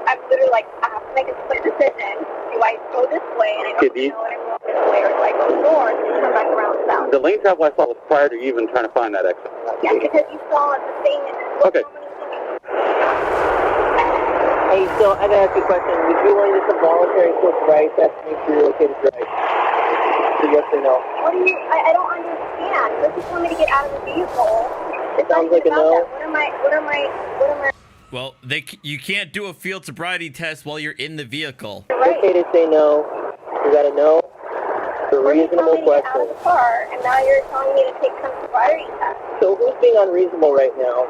I'm literally like, I have to make a split decision. Do I go this way and I don't know what I'm going this way, or do I go north and come back around south? The lane travel I saw was prior to you even trying to find that exit. Yeah, because you saw the thing. Okay. Hey, so I gotta ask you a question. Would you willing to some voluntary sobriety test to make sure you're okay to drive? So yes or no? What do you? I don't understand. This is for me to get out of the vehicle. It sounds like a no. What am I? Well, you can't do a field sobriety test while you're in the vehicle. It's okay to say no. You gotta know. It's a reasonable question. Out of the car, and now you're telling me to take some sobriety test. So who's being unreasonable right now?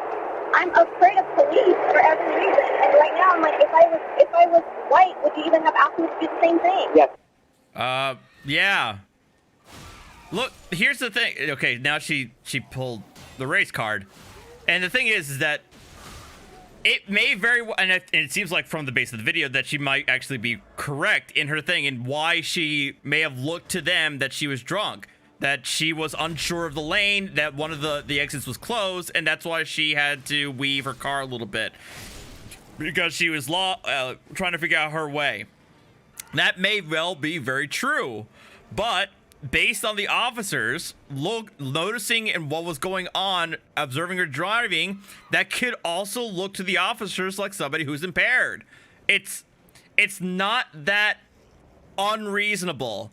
I'm afraid of police for every reason, and right now I'm like, if I was white, would you even have asked me to do the same thing? Yes. Yeah. Look, here's the thing. Okay, now she pulled the race card, and the thing is that it may very well, and it seems like from the base of the video that she might actually be correct in her thing and why she may have looked to them that she was drunk, that she was unsure of the lane, that one of the exits was closed, and that's why she had to weave her car a little bit because she was trying to figure out her way. That may well be very true, but based on the officers noticing and what was going on, observing her driving, that could also look to the officers like somebody who's impaired. It's not that unreasonable.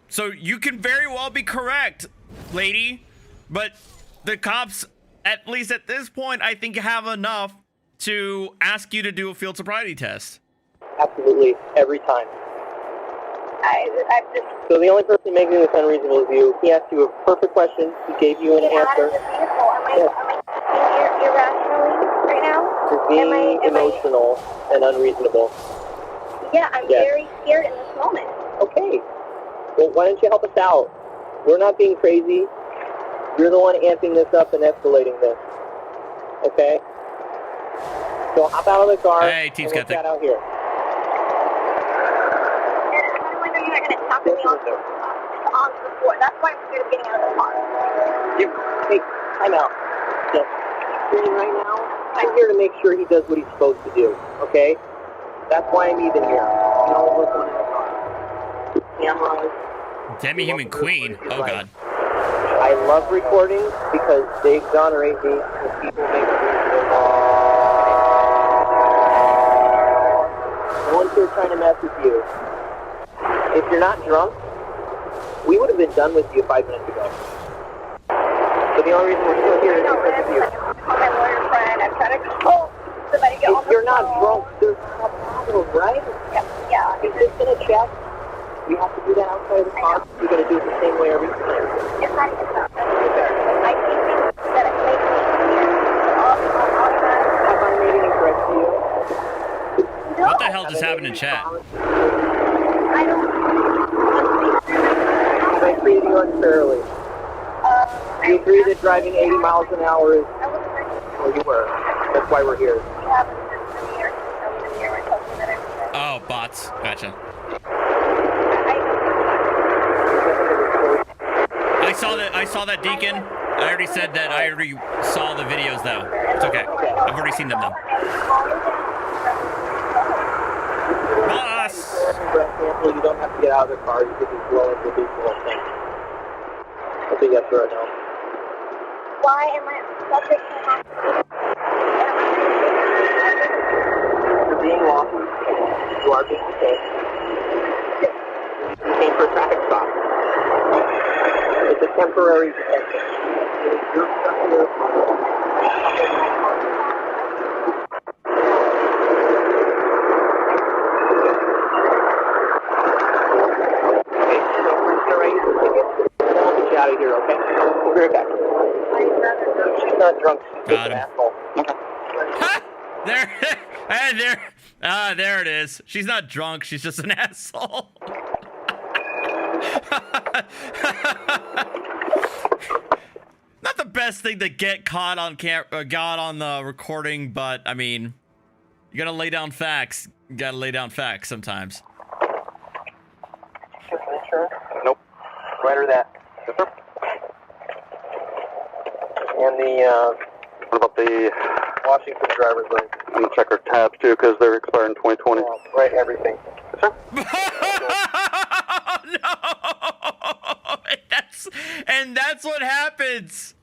So you can very well be correct, lady, but the cops, at least at this point, I think have enough to ask you to do a field sobriety test. Absolutely, every time. I've just... So the only person making this unreasonable is you. He asked you a perfect question. He gave you an answer. Out of the vehicle. Am I being irrationally right now? You're being emotional and unreasonable. Yeah, I'm very scared in this moment. Okay. Well, why don't you help us out? We're not being crazy. You're the one amping this up and escalating this. Okay? So hop out of the car Hey, Team and we'll Skeptic. chat out here. On the floor. That's why I'm scared of getting out of the car. Hey, time out. Yes. He's right now. I'm here to make sure he does what he's supposed to do. Okay? That's why I'm even here. You know, we're going in the car. Cameras. Demi-human queen. Oh god. I love recording because they exonerate me when people make me so no one's here trying to mess with you. If you're not drunk, we would have been done with you 5 minutes ago. So the only reason we're still here is because of you. My lawyer friend, I'm trying to call somebody. If you're not drunk, there's no problem, right? Yeah. If it's in a check, we have to do that outside of the car. We're going to do it the same way every time. It's not even that. I think that it makes me here. Have I made any threats to you? What the hell just happened in chat? I don't. Have I treated you unfairly? Do you agree that driving 80 miles an hour is... Well, you were. That's why we're here. Oh, bots. Gotcha. I saw that, Deacon. I already said that I already saw the videos, though. It's okay. I've already seen them, though. Boss! You don't have to get out of the car. You can just blow into the whole thing. That's a yes or a no. Why am I subject to You're being lawful. You are being detained. You came for a traffic stop. It's a temporary detention. You're stuck in your car. Out of here, okay? We'll be right back. She's not drunk. She's just an asshole. There it is. She's not drunk. She's just an asshole. Not the best thing to get caught on got on the recording, but I mean, you gotta lay down facts. You gotta lay down facts sometimes. Insurance? Nope. Writer that. And what about the Washington driver's license? I'm gonna check our tabs too, because they're expiring 2020. Write everything. No! That's what happens.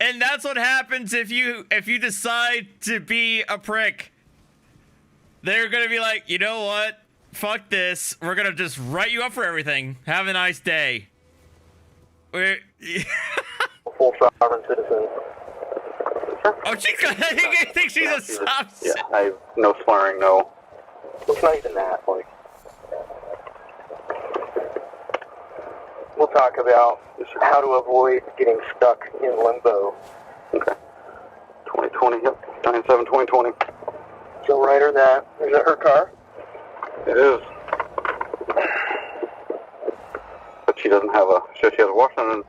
And that's what happens if you decide to be a prick. They're gonna be like, you know what? Fuck this. We're gonna just write you up for everything. Have a nice day. Full sovereign citizen. Oh, she's got. I think she's a soft. Yeah, no swearing, no. It's not even that. Like, we'll talk about how to avoid getting stuck in limbo. Okay. 2020. Yep. 9/7/2020. So write her that. Is that her car? It is. But she doesn't have a. She has a Washington.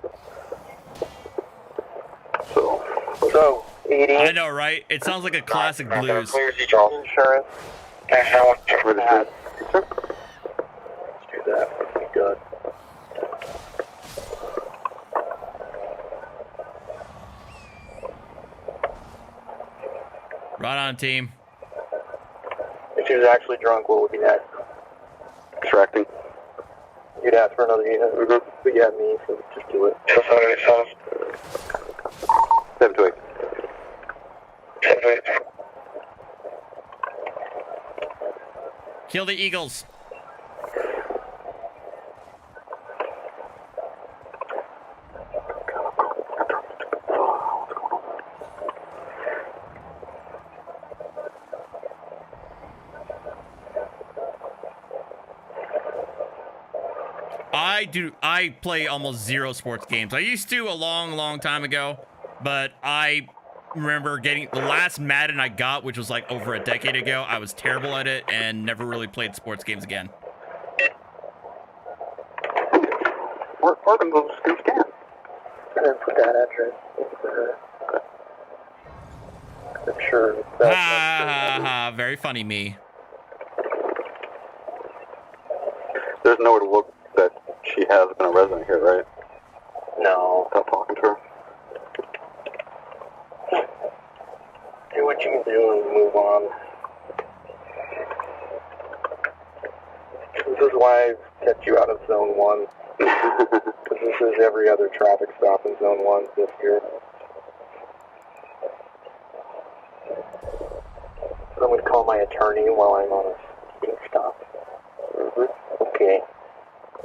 So 80. I know, right? It sounds like a classic blues. Insurance. Let's do that. Good. Right on, team. If she was actually drunk, what would be next? Extracting. You'd ask for another unit. But you have me, so just do it. 7 to 8. 7 to 8. Kill the Eagles. I play almost zero sports games. I used to a long time ago, but I remember getting the last Madden I got, which was like over a decade ago. I was terrible at it and never really played sports games again. And then put that address in for her. I'm sure Ha ha ha! Very funny, me. There's nowhere to look that she has been a resident here, right? No. Without talking to her. Do what you can do and move on. This is why I've kept you out of Zone 1. Because this is every other traffic stop in Zone 1 this year. I'm going to call my attorney while I'm on a speeding stop. Okay.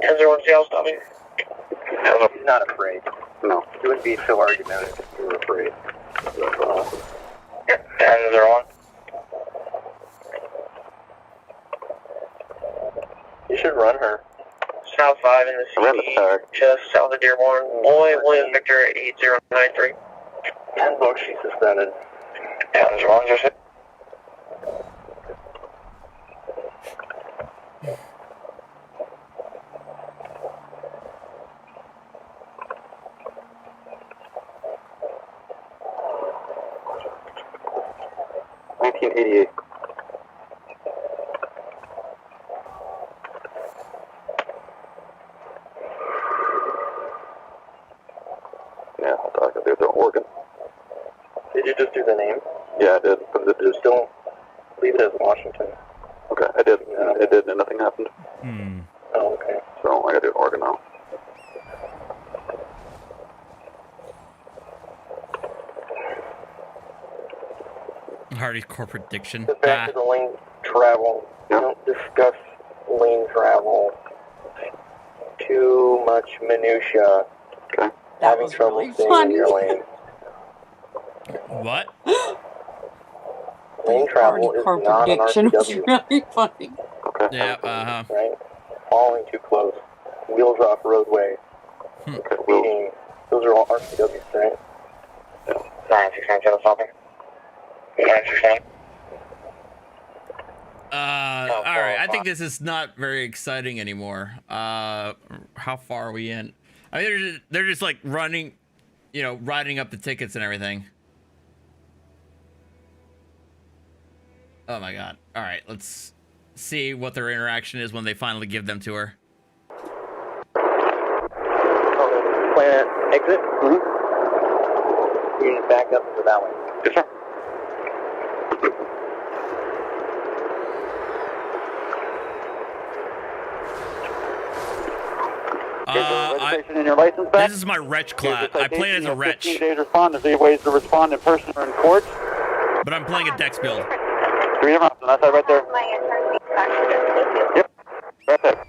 10-0 jail stopping. He's not afraid. No. He wouldn't be so argumentative if you were afraid. 10-0. You should run her. South 5 in the city, just south of Dearborn. Boy, William Victor 8093. 10 bucks, she's suspended. 10-0, Joseph. $1988. Yeah, I'll talk to the organ. Did you just do the name? Yeah, I did. But it did. Still leave it as Washington. Okay, I did. Yeah. It did, and nothing happened. Oh, okay. So I gotta do an organ now. Hardy's corporate diction. Get back to the lane travel. Don't discuss lane travel. Too much minutia. Okay. Having trouble staying in your lane. What? Lane travel is not an Contradiction was RCW. really funny. Okay. Yeah, uh-huh. Right? Following too close. Wheels off roadway. Okay, Speeding. Those are all RCWs, right? 969 General Stopping. 969. Alright, I think this is not very exciting anymore. How far are we in? I mean, they're just like running, you know, writing up the tickets and everything. Oh my god. Alright, let's see what their interaction is when they finally give them to her. Planet exit? You need to back up to that way. Yes, sir. In your license back? This is my wretch class. I play it as a wretch. 15 days respond. There's 8 ways to respond in person or in court. But I'm playing a dex build. 3 different options. That's right there. Yep. Right there.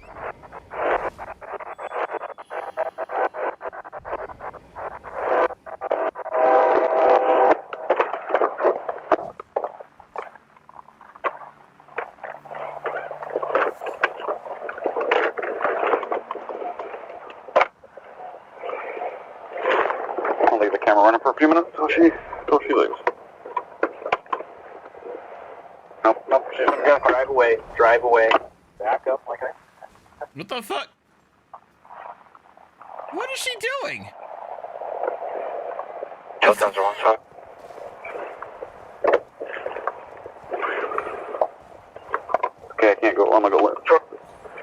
I'll leave the camera running for a few minutes until she leaves. Nope, she's gonna go. Drive away. Back up like I... What the fuck? What is she doing? Shutdowns are on top. Okay, I can't go. I'm gonna go left.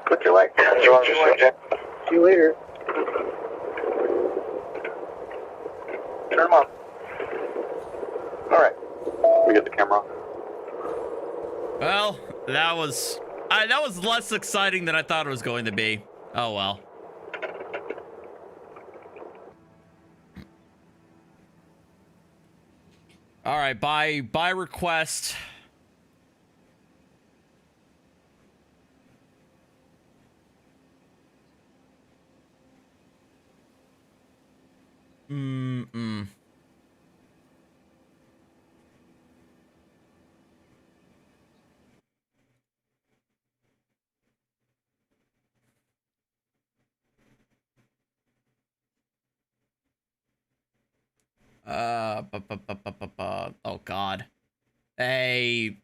Put your leg down. See you later. Turn them on. Alright. We get the camera. Well, that was less exciting than I thought it was going to be. Oh well. All right, by request. Oh God. Hey,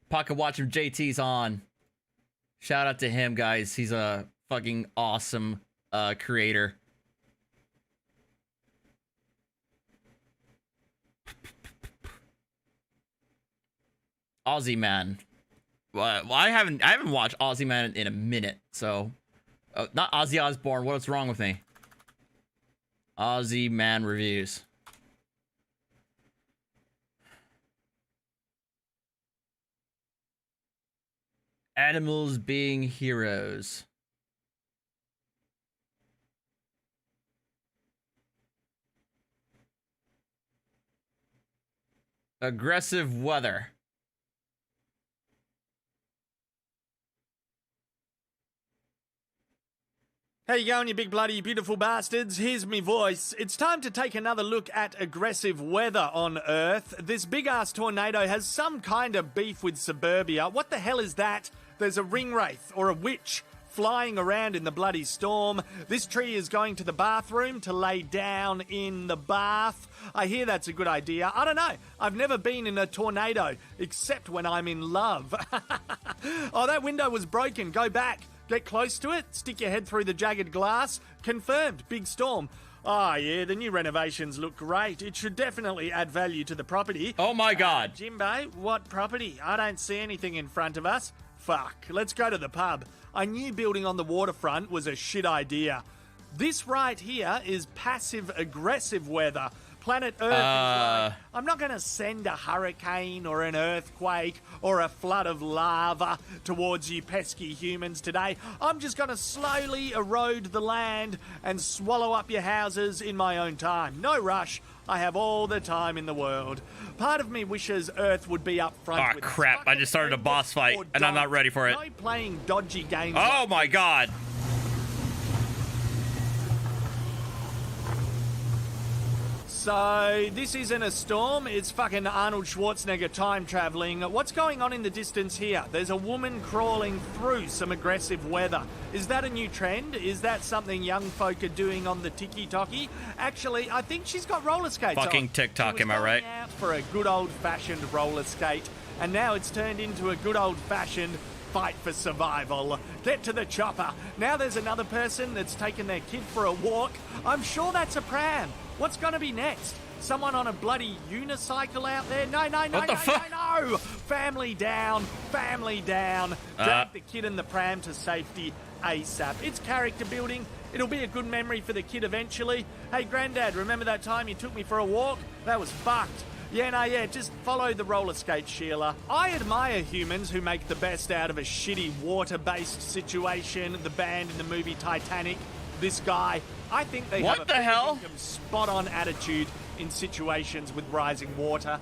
Pocket Watch from JT's on. Shout out to him, guys. He's a fucking awesome creator. Ozzy Man. Well, I haven't watched Ozzy Man in a minute, so not Ozzy Osbourne. What's wrong with me? Ozzy Man reviews. Animals being heroes. Aggressive weather. How you going, you big bloody beautiful bastards? Here's me voice. It's time to take another look at aggressive weather on Earth. This big-ass tornado has some kind of beef with suburbia. What the hell is that? There's a ring wraith or a witch flying around in the bloody storm. This tree is going to the bathroom to lay down in the bath. I hear that's a good idea. I don't know. I've never been in a tornado, except when I'm in love. Oh, that window was broken. Go back. Get close to it, stick your head through the jagged glass. Confirmed, big storm. Oh yeah, the new renovations look great. It should definitely add value to the property. Oh my god. Jimbo, what property? I don't see anything in front of us. Fuck, let's go to the pub. I knew building on the waterfront was a shit idea. This right here is passive-aggressive weather. Planet Earth is like, I'm not going to send a hurricane or an earthquake or a flood of lava towards you pesky humans today. I'm just going to slowly erode the land and swallow up your houses in my own time. No rush. I have all the time in the world. Part of me wishes Earth would be up front. Oh, crap. I just started a boss fight, and I'm not ready for it. No playing dodgy games. Oh, my God. So, this isn't a storm, it's fucking Arnold Schwarzenegger time traveling. What's going on in the distance here? There's a woman crawling through some aggressive weather. Is that a new trend? Is that something young folk are doing on the tiki-toki? Actually, I think she's got roller skates Fucking on. TikTok, am I right? Out for a good old-fashioned roller skate, and now it's turned into a good old-fashioned fight for survival. Get to the chopper. Now there's another person that's taken their kid for a walk. I'm sure that's a pram. What's going to be next? Someone on a bloody unicycle out there? No, no, no, no, no, no! Family down, family down. Drag the kid and the pram to safety ASAP. It's character building. It'll be a good memory for the kid eventually. Hey, Granddad, remember that time you took me for a walk? That was fucked. Yeah, just follow the roller skate, Sheila. I admire humans who make the best out of a shitty water-based situation. The band in the movie Titanic. This guy, I think they have a spot-on attitude in situations with rising water.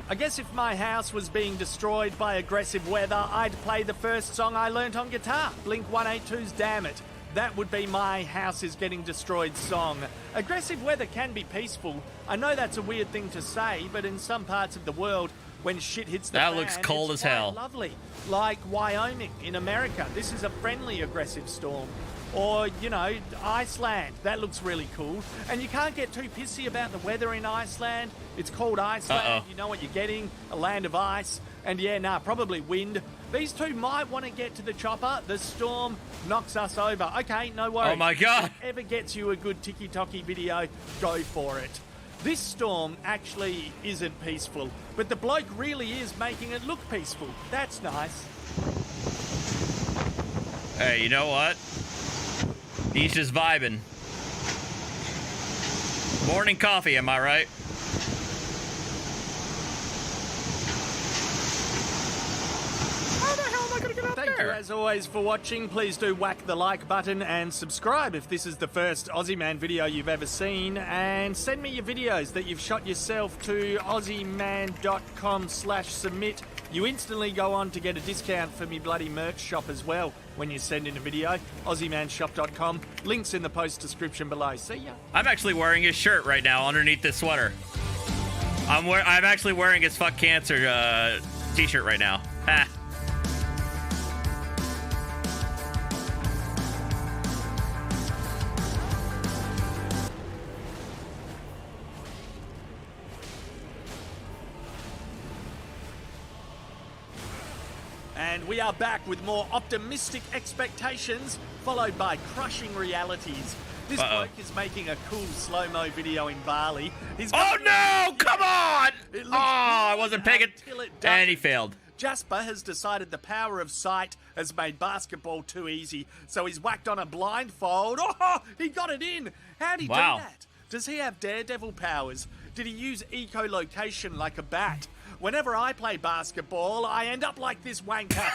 I guess if my house was being destroyed by aggressive weather, I'd play the first song I learnt on guitar, Blink-182's Damn It. That would be my house is getting destroyed song. Aggressive weather can be peaceful. I know that's a weird thing to say, but in some parts of the world, when shit hits the fan, looks cold it's as hell. quite lovely. Like Wyoming in America. This is a friendly aggressive storm. Or, you know, Iceland. That looks really cool. And you can't get too pissy about the weather in Iceland. It's called Iceland. You know what you're getting. A land of ice. And yeah, probably wind. These two might want to get to the chopper. The storm knocks us over. Okay, no worries. Oh my god. Whatever gets you a good tiki-toki video, go for it. This storm actually isn't peaceful, but the bloke really is making it look peaceful. That's nice. Hey, you know what? He's just vibing. Morning coffee, am I right? How the hell am I gonna get up there? Thank you as always for watching. Please do whack the like button and subscribe if this is the first Ozzy Man video you've ever seen. And send me your videos that you've shot yourself to ozzyman.com/submit. You instantly go on to get a discount for me bloody merch shop as well when you send in a video. ozzymanshop.com. Links in the post description below. See ya. I'm actually wearing his shirt right now underneath this sweater. I'm actually wearing his Fuck Cancer t-shirt right now. Ha. And we are back with more optimistic expectations, followed by crushing realities. This bloke is making a cool slow-mo video in Bali. He's Oh no! Come on! It looks Oh, I wasn't picking. until it And he doesn't. failed. Jasper has decided the power of sight has made basketball too easy, so he's whacked on a blindfold. Oh, he got it in. How'd he Wow. do that? Does he have daredevil powers? Did he use echolocation like a bat? Whenever I play basketball, I end up like this wanker.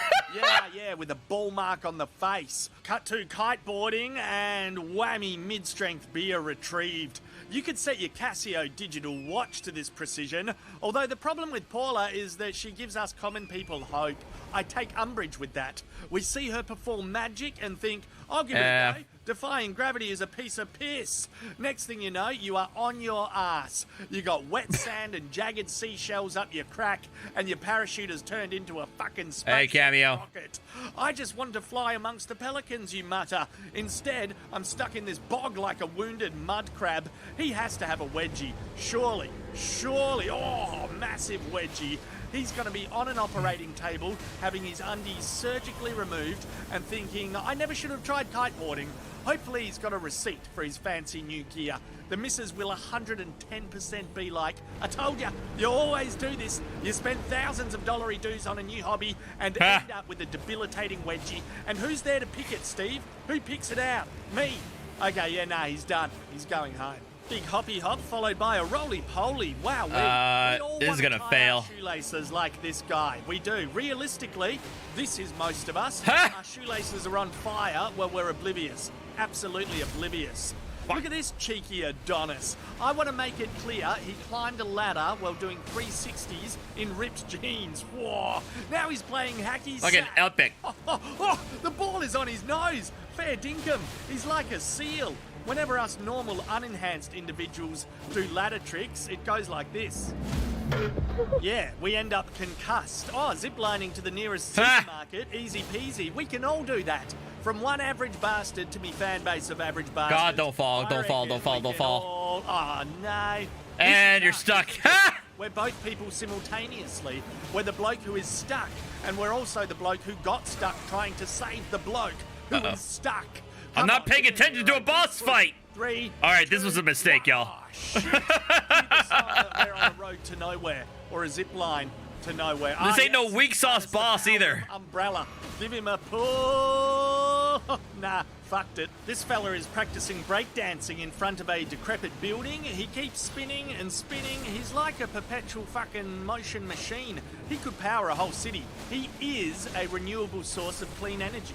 Yeah, with a ball mark on the face. Cut to kiteboarding and whammy mid-strength beer retrieved. You could set your Casio digital watch to this precision, although the problem with Paula is that she gives us common people hope. I take umbrage with that. We see her perform magic and think, I'll give it a go. Defying gravity is a piece of piss. Next thing you know, you are on your ass. You got wet sand and jagged seashells up your crack, and your parachute has turned into a fucking space rocket. I just wanted to fly amongst the pelicans, you mutter. Instead, I'm stuck in this bog like a wounded mud crab. He has to have a wedgie. Surely. Oh, massive wedgie. He's going to be on an operating table, having his undies surgically removed, and thinking, I never should have tried kiteboarding. Hopefully he's got a receipt for his fancy new gear. The missus will 110% be like, I told ya, you always do this. You spend thousands of dollary dues on a new hobby and end up with a debilitating wedgie. And who's there to pick it, Steve? Who picks it out? Me. Okay, yeah, nah, he's done. He's going home. Big hoppy hop followed by a roly-poly. Wow, we all this is gonna fail. Shoelaces like this guy. We do. Realistically, this is most of us. Our shoelaces are on fire. Well, we're oblivious. Absolutely oblivious. Look at this cheeky Adonis. I want to make it clear he climbed a ladder while doing 360s in ripped jeans. Whoa! Now he's playing hacky Like an epic. Oh, the ball is on his nose. Fair dinkum. He's like a seal. Whenever us normal, unenhanced individuals do ladder tricks, it goes like this. Yeah, we end up concussed. Oh, ziplining to the nearest supermarket, easy peasy. We can all do that. From one average bastard to me fan base of average bastards. God, don't fall, don't fall. Oh, no. And you're stuck. We're both people simultaneously. We're the bloke who is stuck, and we're also the bloke who got stuck trying to save the bloke who is stuck. I'm not paying attention to a boss fight. Alright, this was a mistake, y'all. We're on a road to nowhere, or a zip line to nowhere. This ain't no weak sauce boss either. Umbrella. Give him a pull. Nah, fucked it. This fella is practicing breakdancing in front of a decrepit building. He keeps spinning and spinning. He's like a perpetual fucking motion machine. He could power a whole city. He is a renewable source of clean energy.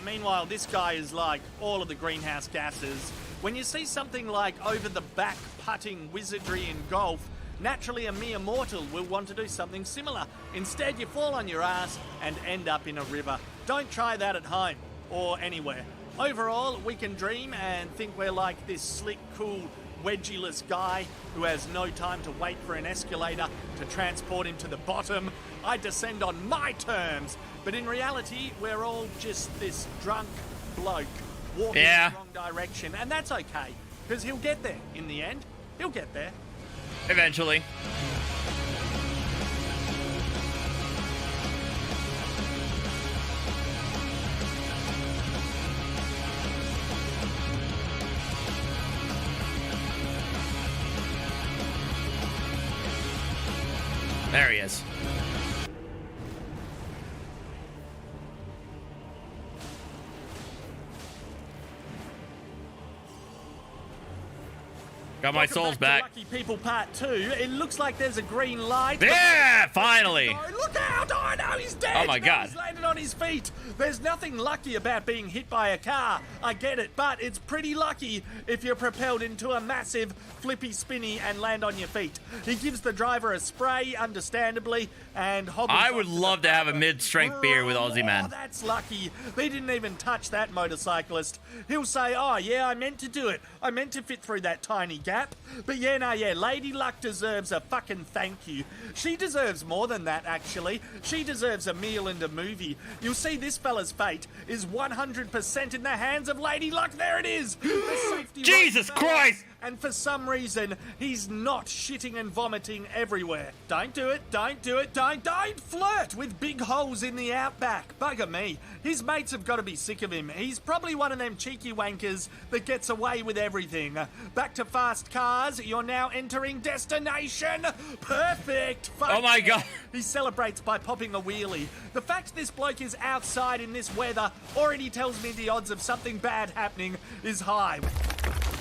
Meanwhile, this guy is like all of the greenhouse gases. When you see something like over-the-back putting wizardry in golf, naturally a mere mortal will want to do something similar. Instead, you fall on your ass and end up in a river. Don't try that at home or anywhere. Overall, we can dream and think we're like this slick, cool, wedgieless guy who has no time to wait for an escalator to transport him to the bottom. I descend on my terms. But in reality, we're all just this drunk bloke walking in the wrong direction. And that's okay, because he'll get there in the end. He'll get there. Eventually. There he is. Got my souls back. Lucky People Part 2. It looks like there's a green light. Yeah, finally. Oh, look out! Oh no, he's dead. Oh my God. He's landed on his feet. There's nothing lucky about being hit by a car. I get it, but it's pretty lucky if you're propelled into a massive flippy spinny and land on your feet. He gives the driver a spray, understandably, and hobbles. I would love to have a mid-strength beer with Ozzy Man. Oh, that's lucky. They didn't even touch that motorcyclist. He'll say, oh yeah, I meant to do it. I meant to fit through that tiny gap. But yeah, Lady Luck deserves a fucking thank you. She deserves more than that, actually. She deserves a meal and a movie. You'll see this fella's fate is 100% in the hands of Lady Luck. There it is. The safety Jesus Christ! and for some reason, he's not shitting and vomiting everywhere. Don't do it, don't do it, don't flirt with big holes in the outback. Bugger me. His mates have got to be sick of him. He's probably one of them cheeky wankers that gets away with everything. Back to fast cars, you're now entering destination. Perfect. Oh my God. He celebrates by popping a wheelie. The fact this bloke is outside in this weather already tells me the odds of something bad happening is high.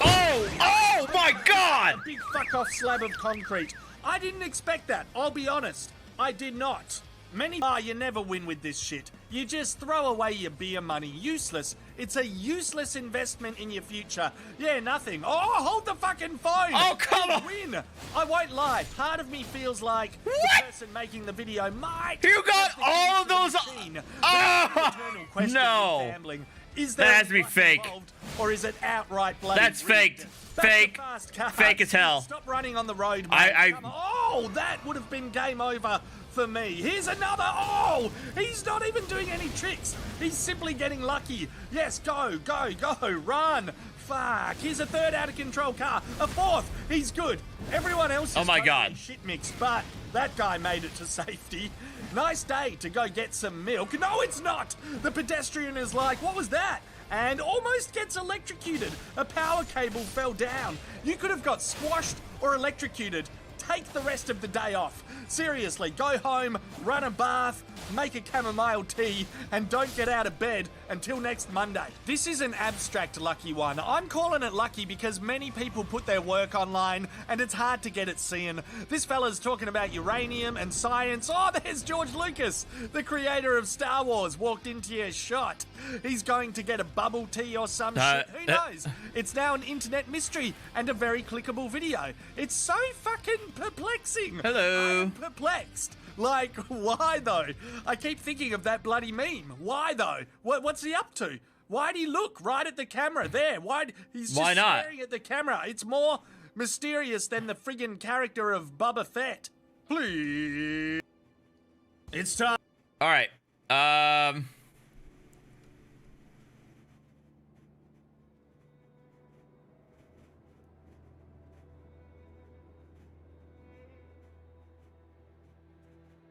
Oh my God! A big fuck off slab of concrete. I didn't expect that, I'll be honest. I did not. You never win with this shit. You just throw away your beer money. Useless. It's a useless investment in your future. Yeah, nothing. Oh, hold the fucking phone. Oh, come on. Win. I won't lie. Part of me feels like the person making the video might. You got all of those. No. Gambling. Is that has to be fake. Or is it outright bloody? That's faked. Fake. Fake as hell. Stop running on the road, mate. Oh, that would have been game over for me. Here's another. Oh, he's not even doing any tricks. He's simply getting lucky. Yes, go, run. Fuck. Here's a third out of control car. A fourth. He's good. Everyone else is totally shit mixed, but that guy made it to safety. Nice day to go get some milk. No, it's not. The pedestrian is like, what was that? And almost gets electrocuted. A power cable fell down. You could have got squashed or electrocuted. Take the rest of the day off. Seriously, go home, run a bath, make a chamomile tea, and don't get out of bed until next Monday. This is an abstract lucky one. I'm calling it lucky because many people put their work online and it's hard to get it seen. This fella's talking about uranium and science. Oh, there's George Lucas, the creator of Star Wars, walked into your shot. He's going to get a bubble tea or some shit. Who knows? It's now an internet mystery and a very clickable video. It's so fucking perplexing. Hello. I'm perplexed. Like, why though? I keep thinking of that bloody meme. Why though? What's he up to? Why'd he look right at the camera there? He's just staring at the camera. It's more mysterious than the friggin' character of Boba Fett. Please. It's time. All right.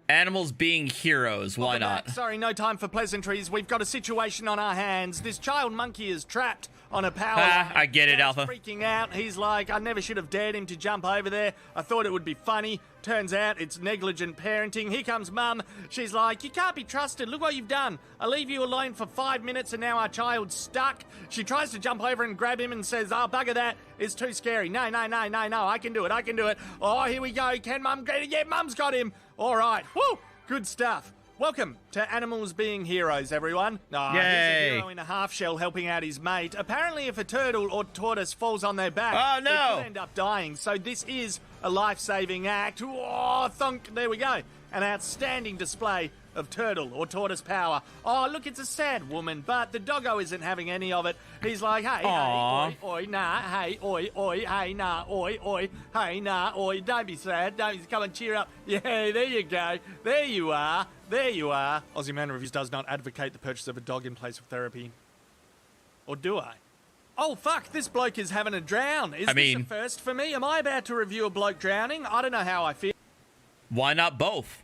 Animals being heroes, why not? Sorry, no time for pleasantries. We've got a situation on our hands. This child monkey is trapped on a power line. I get it, Alpha. Freaking out. He's like, I never should have dared him to jump over there. I thought it would be funny. Turns out it's negligent parenting. Here comes Mum. She's like, you can't be trusted. Look what you've done. I leave you alone for 5 minutes and now our child's stuck. She tries to jump over and grab him and says, oh, bugger that. It's too scary. No. I can do it. Oh, here we go. Can Mum get it? Yeah, Mum's got him. All right. Woo! Good stuff. Welcome to Animals Being Heroes, everyone. Oh, here's a hero in a half shell helping out his mate. Apparently, if a turtle or tortoise falls on their back, they could end up dying. So this is a life-saving act. Oh, thunk. There we go. An outstanding display of turtle or tortoise power. Oh, look, it's a sad woman, but the doggo isn't having any of it. He's like, hey, oi, nah, hey, oi, hey, nah, oi, hey, nah, oi, don't be sad, come and cheer up. Yeah, there you go. There you are. Ozzy Man Reviews does not advocate the purchase of a dog in place of therapy. Or do I? Oh, fuck, this bloke is having a drown. Is this a first for me? Am I about to review a bloke drowning? I don't know how I feel. Why not both?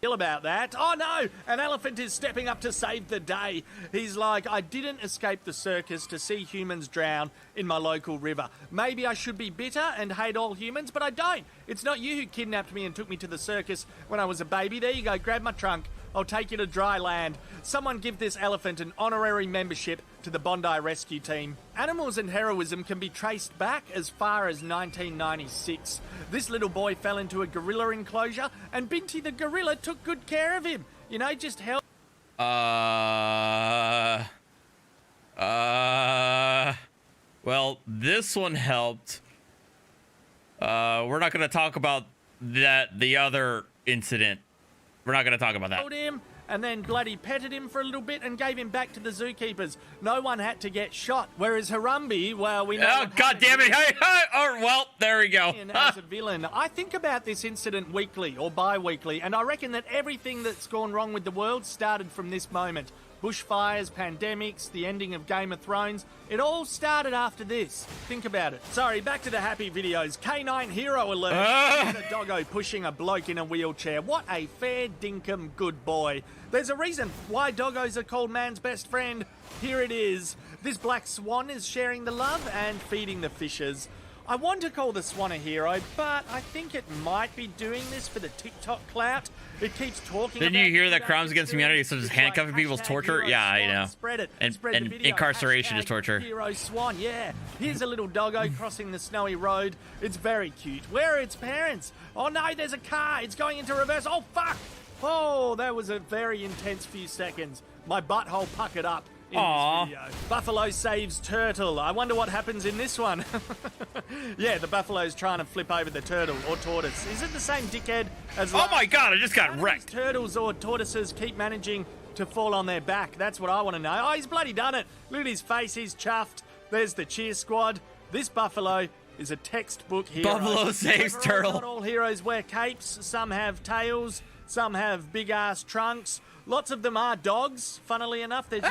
About that. Oh no, an elephant is stepping up to save the day. He's like, I didn't escape the circus to see humans drown in my local river. Maybe I should be bitter and hate all humans, but I don't. It's not you who kidnapped me and took me to the circus when I was a baby. There you go, grab my trunk. I'll take you to dry land. Someone give this elephant an honorary membership to the Bondi Rescue Team. Animals and heroism can be traced back as far as 1996. This little boy fell into a gorilla enclosure and Binti the gorilla took good care of him. You know, just help. Well, this one helped. We're not going to talk about the other incident. We're not going to talk about that. Him and then bloody petted him for a little bit and gave him back to the zookeepers. No one had to get shot. Whereas Harambe, well, we know. Oh, God damn it. Hey. Oh, well, there we go. As a villain. I think about this incident weekly or bi-weekly, and I reckon that everything that's gone wrong with the world started from this moment. Bushfires, pandemics, the ending of Game of Thrones. It all started after this. Think about it. Sorry, back to the happy videos. K9 hero alert. The doggo pushing a bloke in a wheelchair. What a fair dinkum good boy. There's a reason why doggos are called man's best friend. Here it is. This black swan is sharing the love and feeding the fishes. I want to call the swan a hero, but I think it might be doing this for the TikTok clout. It keeps talking Didn't about you hear that crimes against humanity such as handcuffing people is torture? Yeah, I know. Spread it. And Spread the video. incarceration is Hashtag torture. Hero swan, yeah. Here's a little doggo crossing the snowy road. It's very cute. Where are its parents? Oh no, there's a car. It's going into reverse. Oh fuck! Oh, that was a very intense few seconds. My butthole puckered up in this video. Buffalo saves turtle. I wonder what happens in this one. Yeah, the buffalo's trying to flip over the turtle or tortoise. Is it the same dickhead as Oh my god, I just got wrecked. Turtles or tortoises keep managing to fall on their back? That's what I want to know. Oh, he's bloody done it. Look at his face. He's chuffed. There's the cheer squad. This buffalo is a textbook hero. Buffalo saves Overall, turtle. Not all heroes wear capes. Some have tails. Some have big-ass trunks. Lots of them are dogs, funnily enough. There's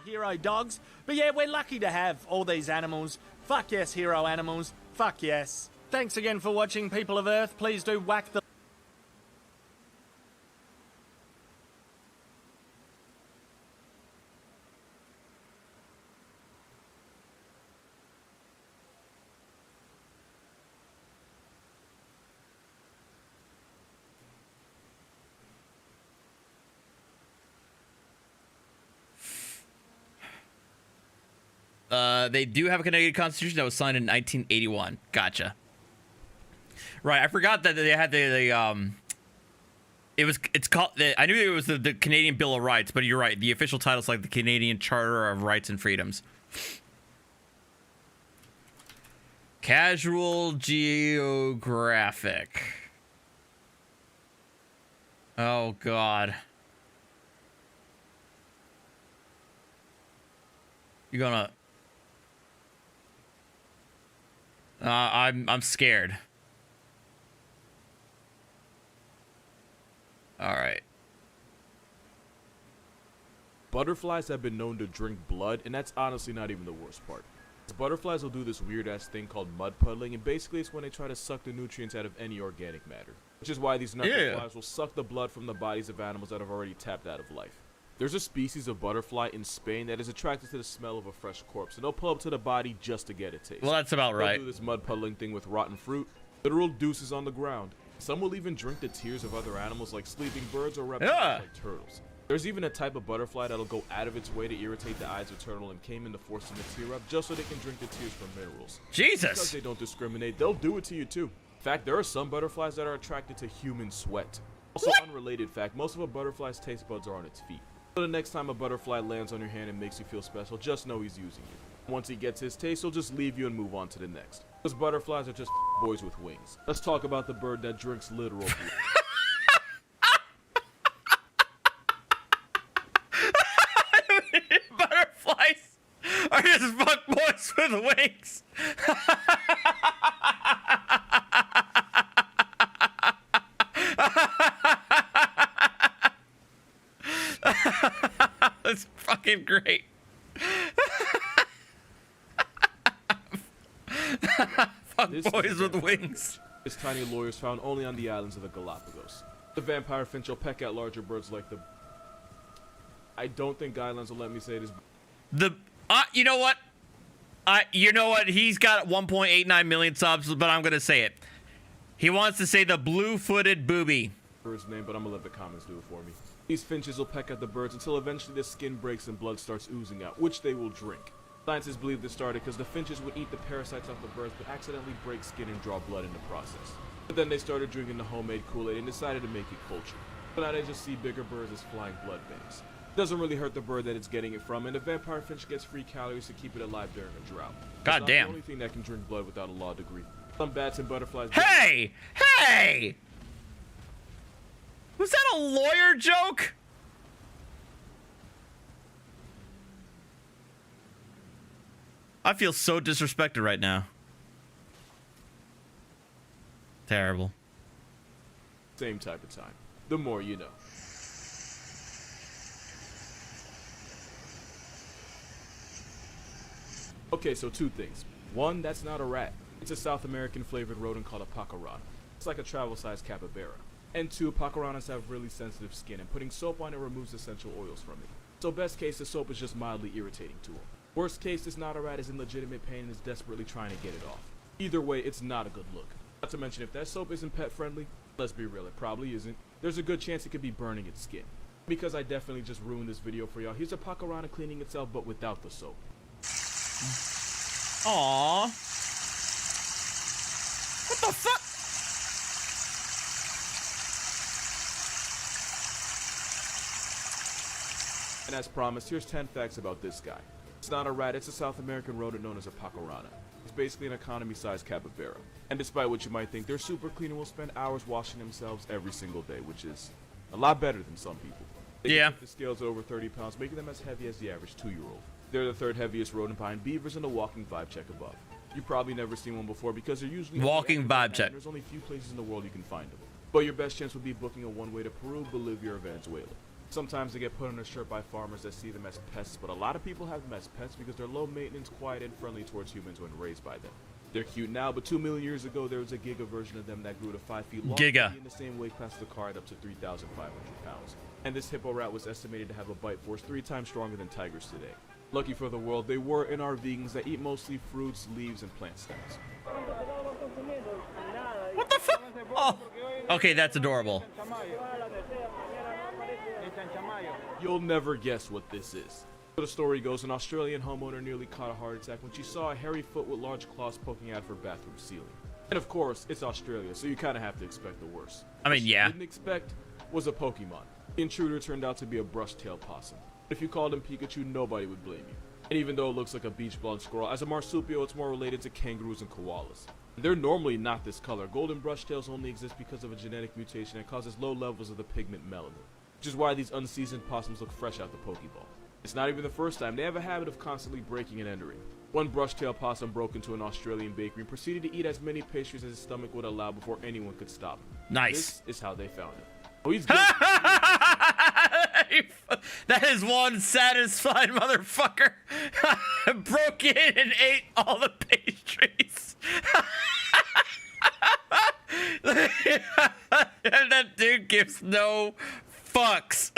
hero dogs. But yeah, we're lucky to have all these animals. Fuck yes, hero animals. Fuck yes. Thanks again for watching, people of Earth. Please do whack the... They do have a Canadian Constitution that was signed in 1981. Gotcha. Right, I forgot that they had it's called. I knew it was the Canadian Bill of Rights, but you're right. The official title is like the Canadian Charter of Rights and Freedoms. Casual Geographic. Oh God. You're gonna. I'm scared. All right. Butterflies have been known to drink blood, and that's honestly not even the worst part. Butterflies will do this weird-ass thing called mud puddling, and basically it's when they try to suck the nutrients out of any organic matter. Which is why these knuckleflies will suck the blood from the bodies of animals that have already tapped out of life. There's a species of butterfly in Spain that is attracted to the smell of a fresh corpse, and they'll pull up to the body just to get a taste. Well, that's about right. They'll do this mud puddling thing with rotten fruit, literal deuces on the ground. Some will even drink the tears of other animals like sleeping birds or reptiles like turtles. There's even a type of butterfly that'll go out of its way to irritate the eyes of turtle and came into forcing the tear up just so they can drink the tears from minerals. Jesus! Because they don't discriminate, they'll do it to you too. In fact, there are some butterflies that are attracted to human sweat. Also, unrelated fact, most of a butterfly's taste buds are on its feet. So the next time a butterfly lands on your hand and makes you feel special, just know he's using you. Once he gets his taste, he'll just leave you and move on to the next. Because butterflies are just boys with wings. Let's talk about the bird that drinks literal blood. Butterflies are just fuck boys with wings. That's fucking great. Fuck boys with wings. This tiny lure is found only on the islands of the Galapagos. The vampire finch will peck at larger birds like the... I don't think guidelines will let me say this. You know what? You know what? He's got 1.89 million subs, but I'm gonna say it. He wants to say the blue-footed booby. Bird's name, but I'm gonna let the comments do it for me. These finches will peck at the birds until eventually the skin breaks and blood starts oozing out, which they will drink. Scientists believe this started because the finches would eat the parasites off the birds but accidentally break skin and draw blood in the process. But then they started drinking the homemade Kool-Aid and decided to make it culture. But now they just see bigger birds as flying blood banks. It doesn't really hurt the bird that it's getting it from, and the vampire finch gets free calories to keep it alive during a drought. God It's damn. not the only thing that can drink blood without a law degree. Some bats and butterflies... Hey! Hey! Was that a lawyer joke? I feel so disrespected right now. Terrible. Same type of time. The more you know. Okay, so 2 things. 1, that's not a rat. It's a South American flavored rodent called a pacarana. It's like a travel-sized capybara. And 2, pacaranas have really sensitive skin, and putting soap on it removes essential oils from it. So best case, the soap is just mildly irritating to them. Worst case, this not a rat is in legitimate pain and is desperately trying to get it off. Either way, it's not a good look. Not to mention, if that soap isn't pet friendly, let's be real, it probably isn't. There's a good chance it could be burning its skin. Because I definitely just ruined this video for y'all, here's a pacarana cleaning itself but without the soap. Aww. What the fuck? And as promised, here's 10 facts about this guy. It's not a rat, it's a South American rodent known as a pacarana. It's basically an economy-sized capybara. And despite what you might think, they're super clean and will spend hours washing themselves every single day, which is a lot better than some people. They yeah. The scales are over 30 pounds, making them as heavy as the average 2-year-old. They're the 3rd heaviest rodent behind beavers and the walking vibe check above. You've probably never seen one before because they're usually walking vibe check. There's only a few places in the world you can find them. But your best chance would be booking a one-way to Peru, Bolivia, or Venezuela. Sometimes they get put on a shirt by farmers that see them as pests, but a lot of people have them as pets because they're low maintenance, quiet, and friendly towards humans when raised by them. They're cute now, but 2 million years ago there was a giga version of them that grew to 5 feet long, Giga. in the same weight class as the car at up to 3,500 pounds. And this hippo rat was estimated to have a bite force 3 times stronger than tigers today. Lucky for the world, they were and are vegans that eat mostly fruits, leaves, and plant stems. What the fuck? Oh, okay, that's adorable. You'll never guess what this is. So the story goes, an Australian homeowner nearly caught a heart attack when she saw a hairy foot with large claws poking out of her bathroom ceiling. And of course, it's Australia, so you kind of have to expect the worst. I mean, yeah. What she didn't expect was a Pokemon. The intruder turned out to be a brush-tailed possum. If you called him Pikachu, nobody would blame you. And even though it looks like a beach-blonde squirrel, as a marsupial, it's more related to kangaroos and koalas. They're normally not this color. Golden brush-tails only exist because of a genetic mutation that causes low levels of the pigment melanin, which is why these unseasoned possums look fresh out the Pokeball. It's not even the first time. They have a habit of constantly breaking and entering. One brush-tailed possum broke into an Australian bakery and proceeded to eat as many pastries as his stomach would allow before anyone could stop him. Nice. This is how they found him. Oh, he's good. That is one satisfied motherfucker. Broke in and ate all the pastries. And that dude gives no fucks.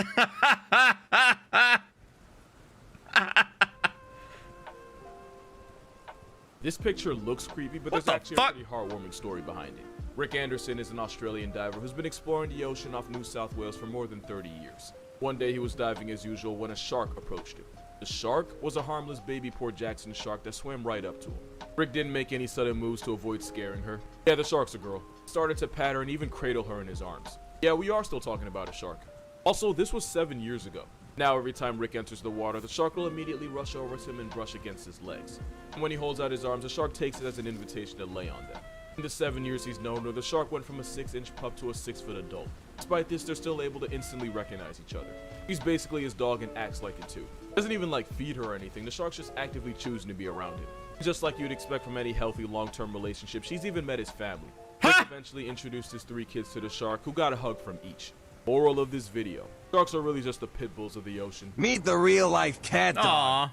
This picture looks creepy, but there's actually a pretty heartwarming story behind it. Rick Anderson is an Australian diver who's been exploring the ocean off New South Wales for more than 30 years. One day he was diving as usual when a shark approached him. The shark was a harmless baby Port Jackson shark that swam right up to him. Rick didn't make any sudden moves to avoid scaring her. Yeah, the shark's a girl. Started to pat her and even cradle her in his arms. Yeah, we are still talking about a shark. Also, this was 7 years ago. Now every time Rick enters the water, the shark will immediately rush over to him and brush against his legs. And when he holds out his arms, the shark takes it as an invitation to lay on them. In the 7 years he's known her, the shark went from a 6-inch pup to a 6-foot adult. Despite this, they're still able to instantly recognize each other. He's basically his dog and acts like it too. Doesn't even like feed her or anything, the shark's just actively choosing to be around him. Just like you'd expect from any healthy long-term relationship, she's even met his family. Rick eventually introduced his 3 kids to the shark, who got a hug from each. Moral of this video: sharks are really just the pit bulls of the ocean. Meet the real-life cat dog.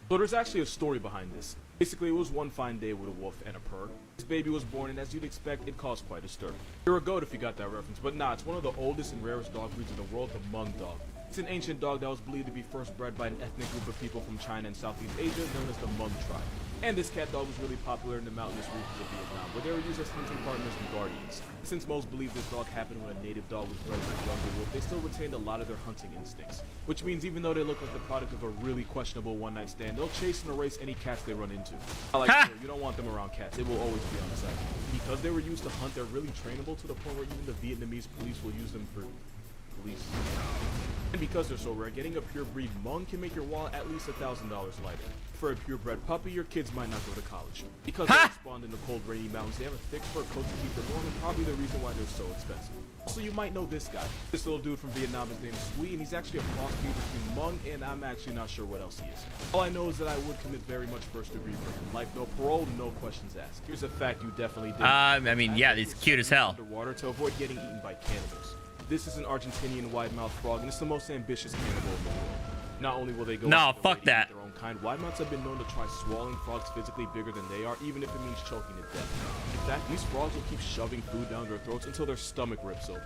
So there's actually a story behind this. Basically, it was one fine day with a wolf and a purr. This baby was born, and as you'd expect, it caused quite a stir. You're a goat if you got that reference, but nah, it's one of the oldest and rarest dog breeds in the world, the Hmong dog. It's an ancient dog that was believed to be first bred by an ethnic group of people from China and Southeast Asia known as the Hmong tribe. And this cat dog was really popular in the mountainous regions of Vietnam, where they were used as hunting partners and guardians. Since most believe this dog happened when a native dog was bred with a jungle wolf, they still retained a lot of their hunting instincts. Which means even though they look like the product of a really questionable one-night stand, they'll chase and erase any cats they run into. You don't want them around cats, it will always be on the side. Because they were used to hunt, they're really trainable to the point where even the Vietnamese police will use them for police. And because they're so rare, getting a purebred Hmong can make your wallet at least $1,000 lighter. For a purebred puppy, your kids might not go to college. Because they spawned in the cold, rainy mountains, they have a thick fur coat to keep them warm, and probably the reason why they're so expensive. Also, you might know this guy. This little dude from Vietnam is named Sui, and he's actually a crossbreed between Hmong, and I'm actually not sure what else he is. All I know is that I would commit very much first-degree murder. Life, no parole, no questions asked. Here's a fact you definitely did. I mean, yeah, he's cute as hell. Underwater to avoid getting eaten by cannibals. This is an Argentinian wide-mouthed frog, and it's the most ambitious cannibal in the world. Not only will they go no, fuck that. Their own kind, Wymounts have been known to try swallowing frogs physically bigger than they are, even if it means choking to death. In fact, these frogs will keep shoving food down their throats until their stomach rips open.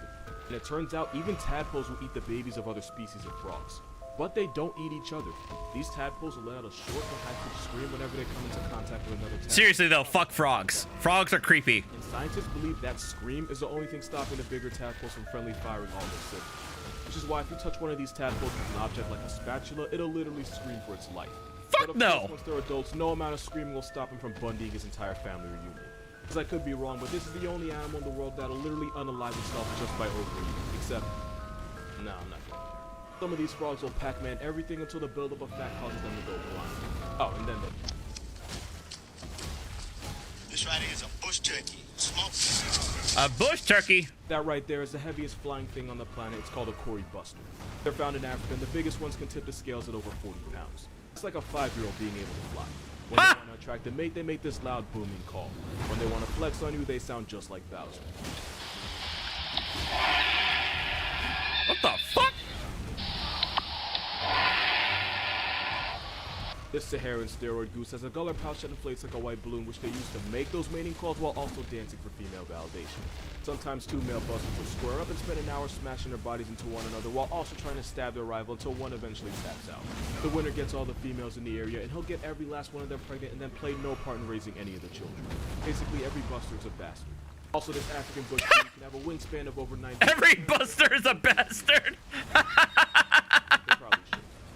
And it turns out even tadpoles will eat the babies of other species of frogs. But they don't eat each other. These tadpoles will let out a short and high-pitched scream whenever they come into contact with another tadpole. Seriously though, fuck frogs. Frogs are creepy. And scientists believe that scream is the only thing stopping the bigger tadpoles from friendly firing all their siblings. Which is why if you touch one of these tadpoles with an object like a spatula, it'll literally scream for its life. Fuck no! Once they're adults, no amount of screaming will stop him from bundying his entire family reunion. Because I could be wrong, but this is the only animal in the world that'll literally unalive itself just by overeating. Except, no, I'm not gonna. Some of these frogs will Pac-Man everything until the buildup of fat causes them to go blind. Oh, and then This right here is a bush turkey. Smoked. A bush turkey? That right there is the heaviest flying thing on the planet. It's called a Cory buster. They're found in Africa, and the biggest ones can tip the scales at over 40 pounds. It's like a 5-year-old being able to fly. When they want to attract a mate, they make this loud booming call. When they want to flex on you, they sound just like Bowser. What the fuck? This Saharan steroid goose has a gullet pouch that inflates like a white balloon, which they use to make those mating calls while also dancing for female validation. Sometimes two male busters will square up and spend an hour smashing their bodies into one another while also trying to stab their rival until one eventually taps out. The winner gets all the females in the area, and he'll get every last one of them pregnant and then play no part in raising any of the children. Basically, every buster is a bastard. Also, this African bush can have a wingspan of over 90. Every buster is a bastard!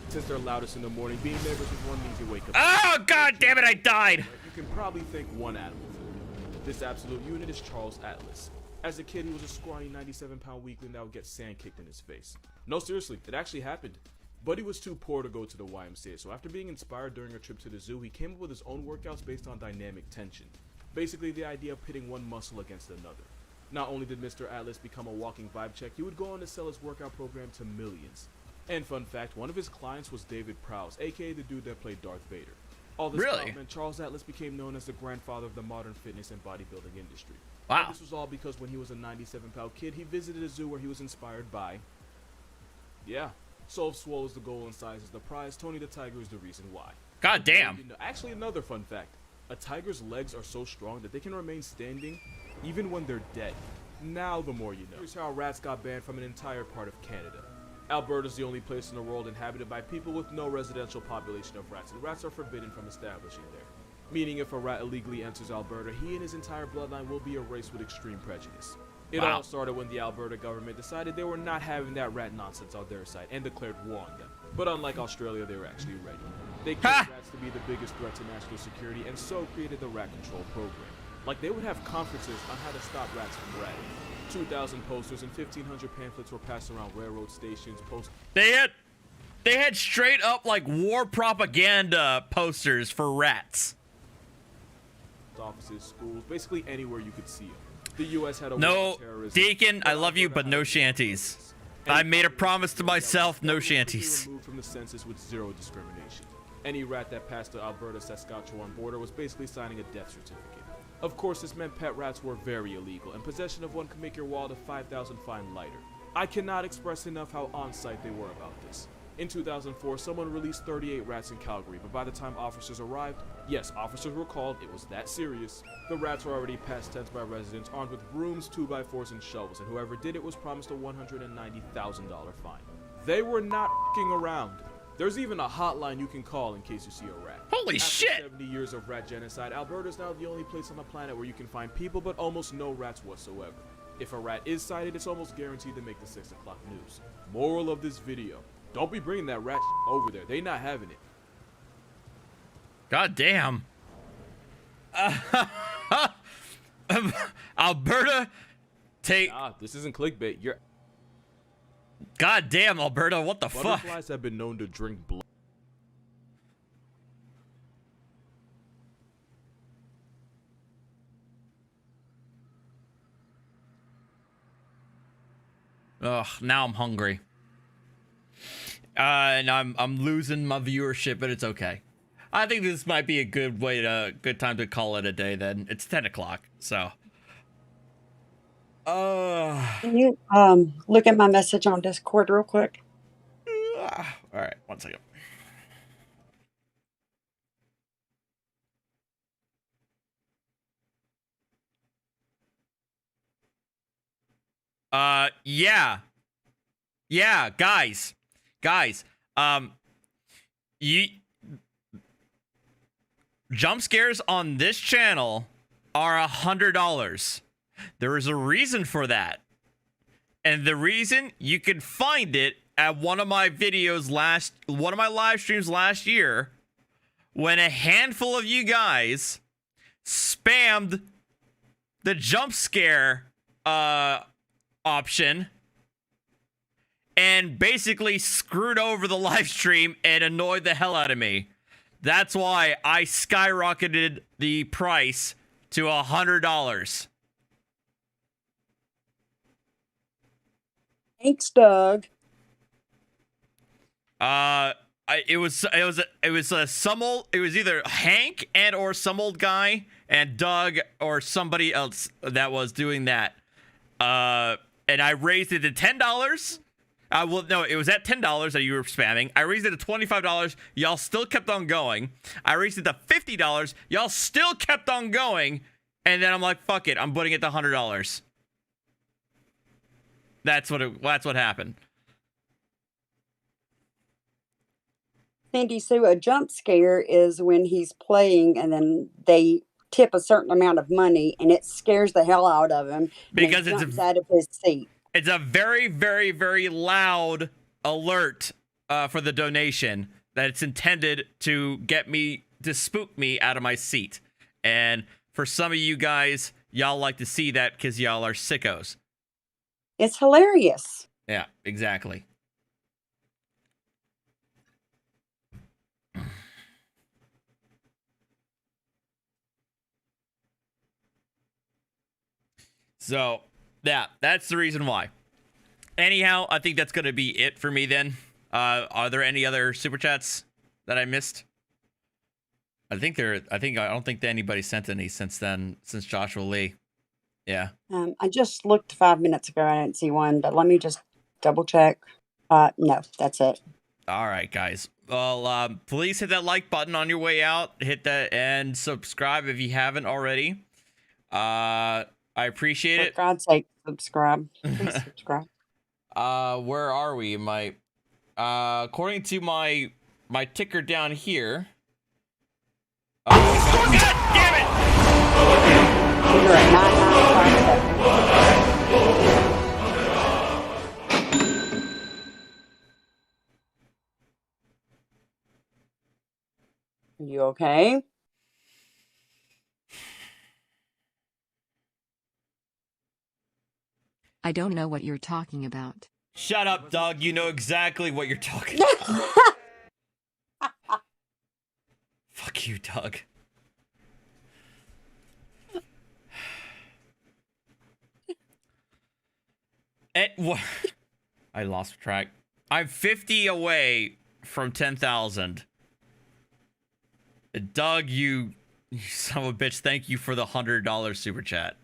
Since they're loudest in the morning, being neighbors with one means you wake up. Oh, god damn it, I died! You can probably think one animal for it. This absolute unit is Charles Atlas. As a kid, he was a scrawny 97-pound weakling that would get sand kicked in his face. No, seriously, it actually happened. Buddy was too poor to go to the YMCA, so after being inspired during a trip to the zoo, he came up with his own workouts based on dynamic tension. Basically, the idea of pitting one muscle against another. Not only did Mr. Atlas become a walking vibe check, he would go on to sell his workout program to millions. And fun fact, one of his clients was David Prowse, aka the dude that played Darth Vader. All this time, and Charles Atlas became known as the grandfather of the modern fitness and bodybuilding industry. Wow. And this was all because when he was a 97-pound kid, he visited a zoo where he was inspired by... Yeah. So if Swole is the goal and size is the prize, Tony the Tiger is the reason why. God damn. Actually, another fun fact. A tiger's legs are so strong that they can remain standing even when they're dead. Now the more you know. Here's how rats got banned from an entire part of Canada. Alberta is the only place in the world inhabited by people with no residential population of rats, and rats are forbidden from establishing there. Meaning if a rat illegally enters Alberta, he and his entire bloodline will be erased with extreme prejudice. It all started when the Alberta government decided they were not having that rat nonsense on their side and declared war on them. But unlike Australia, they were actually ready. They killed rats to be the biggest threat to national security and so created the Rat Control Program. Like they would have conferences on how to stop rats from ratting. 2,000 posters and 1,500 pamphlets were passed around railroad stations. They had straight up like war propaganda posters for rats. Offices, schools, basically anywhere you could see them. The U.S. had a no, Deacon, I love you, but no shanties. I made a promise to myself, no shanties. Removed from the census with zero discrimination. Any rat that passed the Alberta-Saskatchewan border was basically signing a death certificate. Of course, this meant pet rats were very illegal, and possession of one could make your wallet a 5,000 fine lighter. I cannot express enough how on-site they were about this. In 2004, someone released 38 rats in Calgary, but by the time officers arrived, yes, officers were called, it was that serious. The rats were already past tense by residents armed with brooms, 2x4s, and shovels, and whoever did it was promised a $190,000 fine. They were not f***ing around. There's even a hotline you can call in case you see a rat. Holy shit! After 70 years of rat genocide, Alberta is now the only place on the planet where you can find people but almost no rats whatsoever. If a rat is sighted, it's almost guaranteed to make the 6 o'clock news. Moral of this video, don't be bringing that rat over there. They not having it. God damn. Alberta, Nah, this isn't clickbait. You're... God damn, Alberta, what the fuck? Butterflies have been known to drink blood. Ugh, now I'm hungry. And I'm losing my viewership, but it's okay. I think this might be a good time to call it a day then. It's 10 o'clock, so. Can you look at my message on Discord real quick? All right, one second. Yeah, guys, jump scares on this channel are $100. There is a reason for that, and the reason you can find it at one of my live streams last year, when a handful of you guys spammed the jump scare option and basically screwed over the live stream and annoyed the hell out of me. That's why I skyrocketed the price to $100. Thanks, Doug. It was either Hank and or some old guy and Doug or somebody else that was doing that. And I raised it to $10. Well, no, it was at $10 that you were spamming. I raised it to $25. Y'all still kept on going. I raised it to $50. Y'all still kept on going. And then I'm like, fuck it. I'm putting it to $100. That's what happened. Cindy Sue, a jump scare is when he's playing and then they tip a certain amount of money and it scares the hell out of him because he jumps out of his seat. It's a very, very, very loud alert for the donation that it's intended to get me, to spook me out of my seat. And for some of you guys, y'all like to see that because y'all are sickos. It's hilarious. Yeah, exactly. So, yeah, that's the reason why. Anyhow, I think that's going to be it for me then. Are there any other super chats that I missed? I don't think that anybody sent any since then, since Joshua Lee. Yeah. I just looked 5 minutes ago. I didn't see one, but let me just double check. No, that's it. All right, guys. Well, please hit that like button on your way out. Hit that and subscribe if you haven't already. I appreciate it. For God's sake, subscribe. Please subscribe. Where are we? According to my ticker down here. Oh, God damn it! You're at 9957. You okay? I don't know what you're talking about. Shut up, Doug. You know exactly what you're talking about. Fuck you, Doug. I lost track. I'm 50 away from 10,000. Doug, you son of a bitch, thank you for the $100 super chat.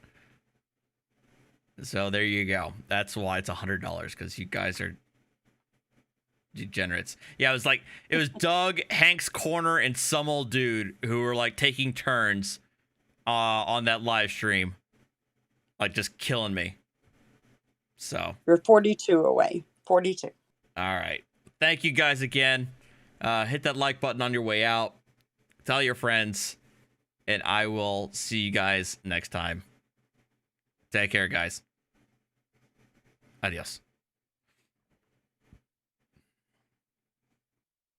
So there you go. That's why it's $100, because you guys are degenerates. Yeah, it was Doug, Hank's Corner, and some old dude who were like taking turns on that live stream, like just killing me. So you're 42 away. 42. All right. Thank you guys again. Hit that like button on your way out. Tell your friends, and I will see you guys next time. Take care, guys. Adios.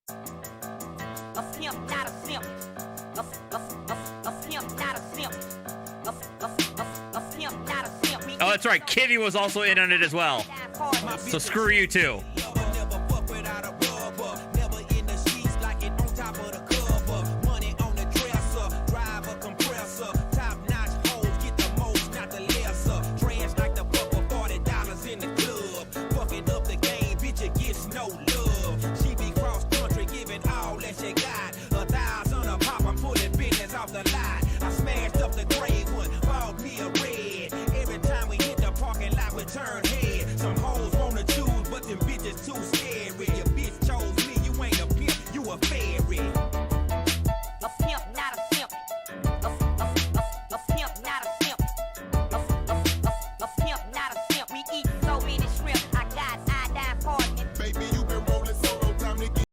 A pimp, not a simp. A pimp, not a simp. A pimp, not a simp. Oh, that's right. Kitty was also in on it as well. So screw you too. Turn head. Some hoes wanna choose, but them bitches too scared.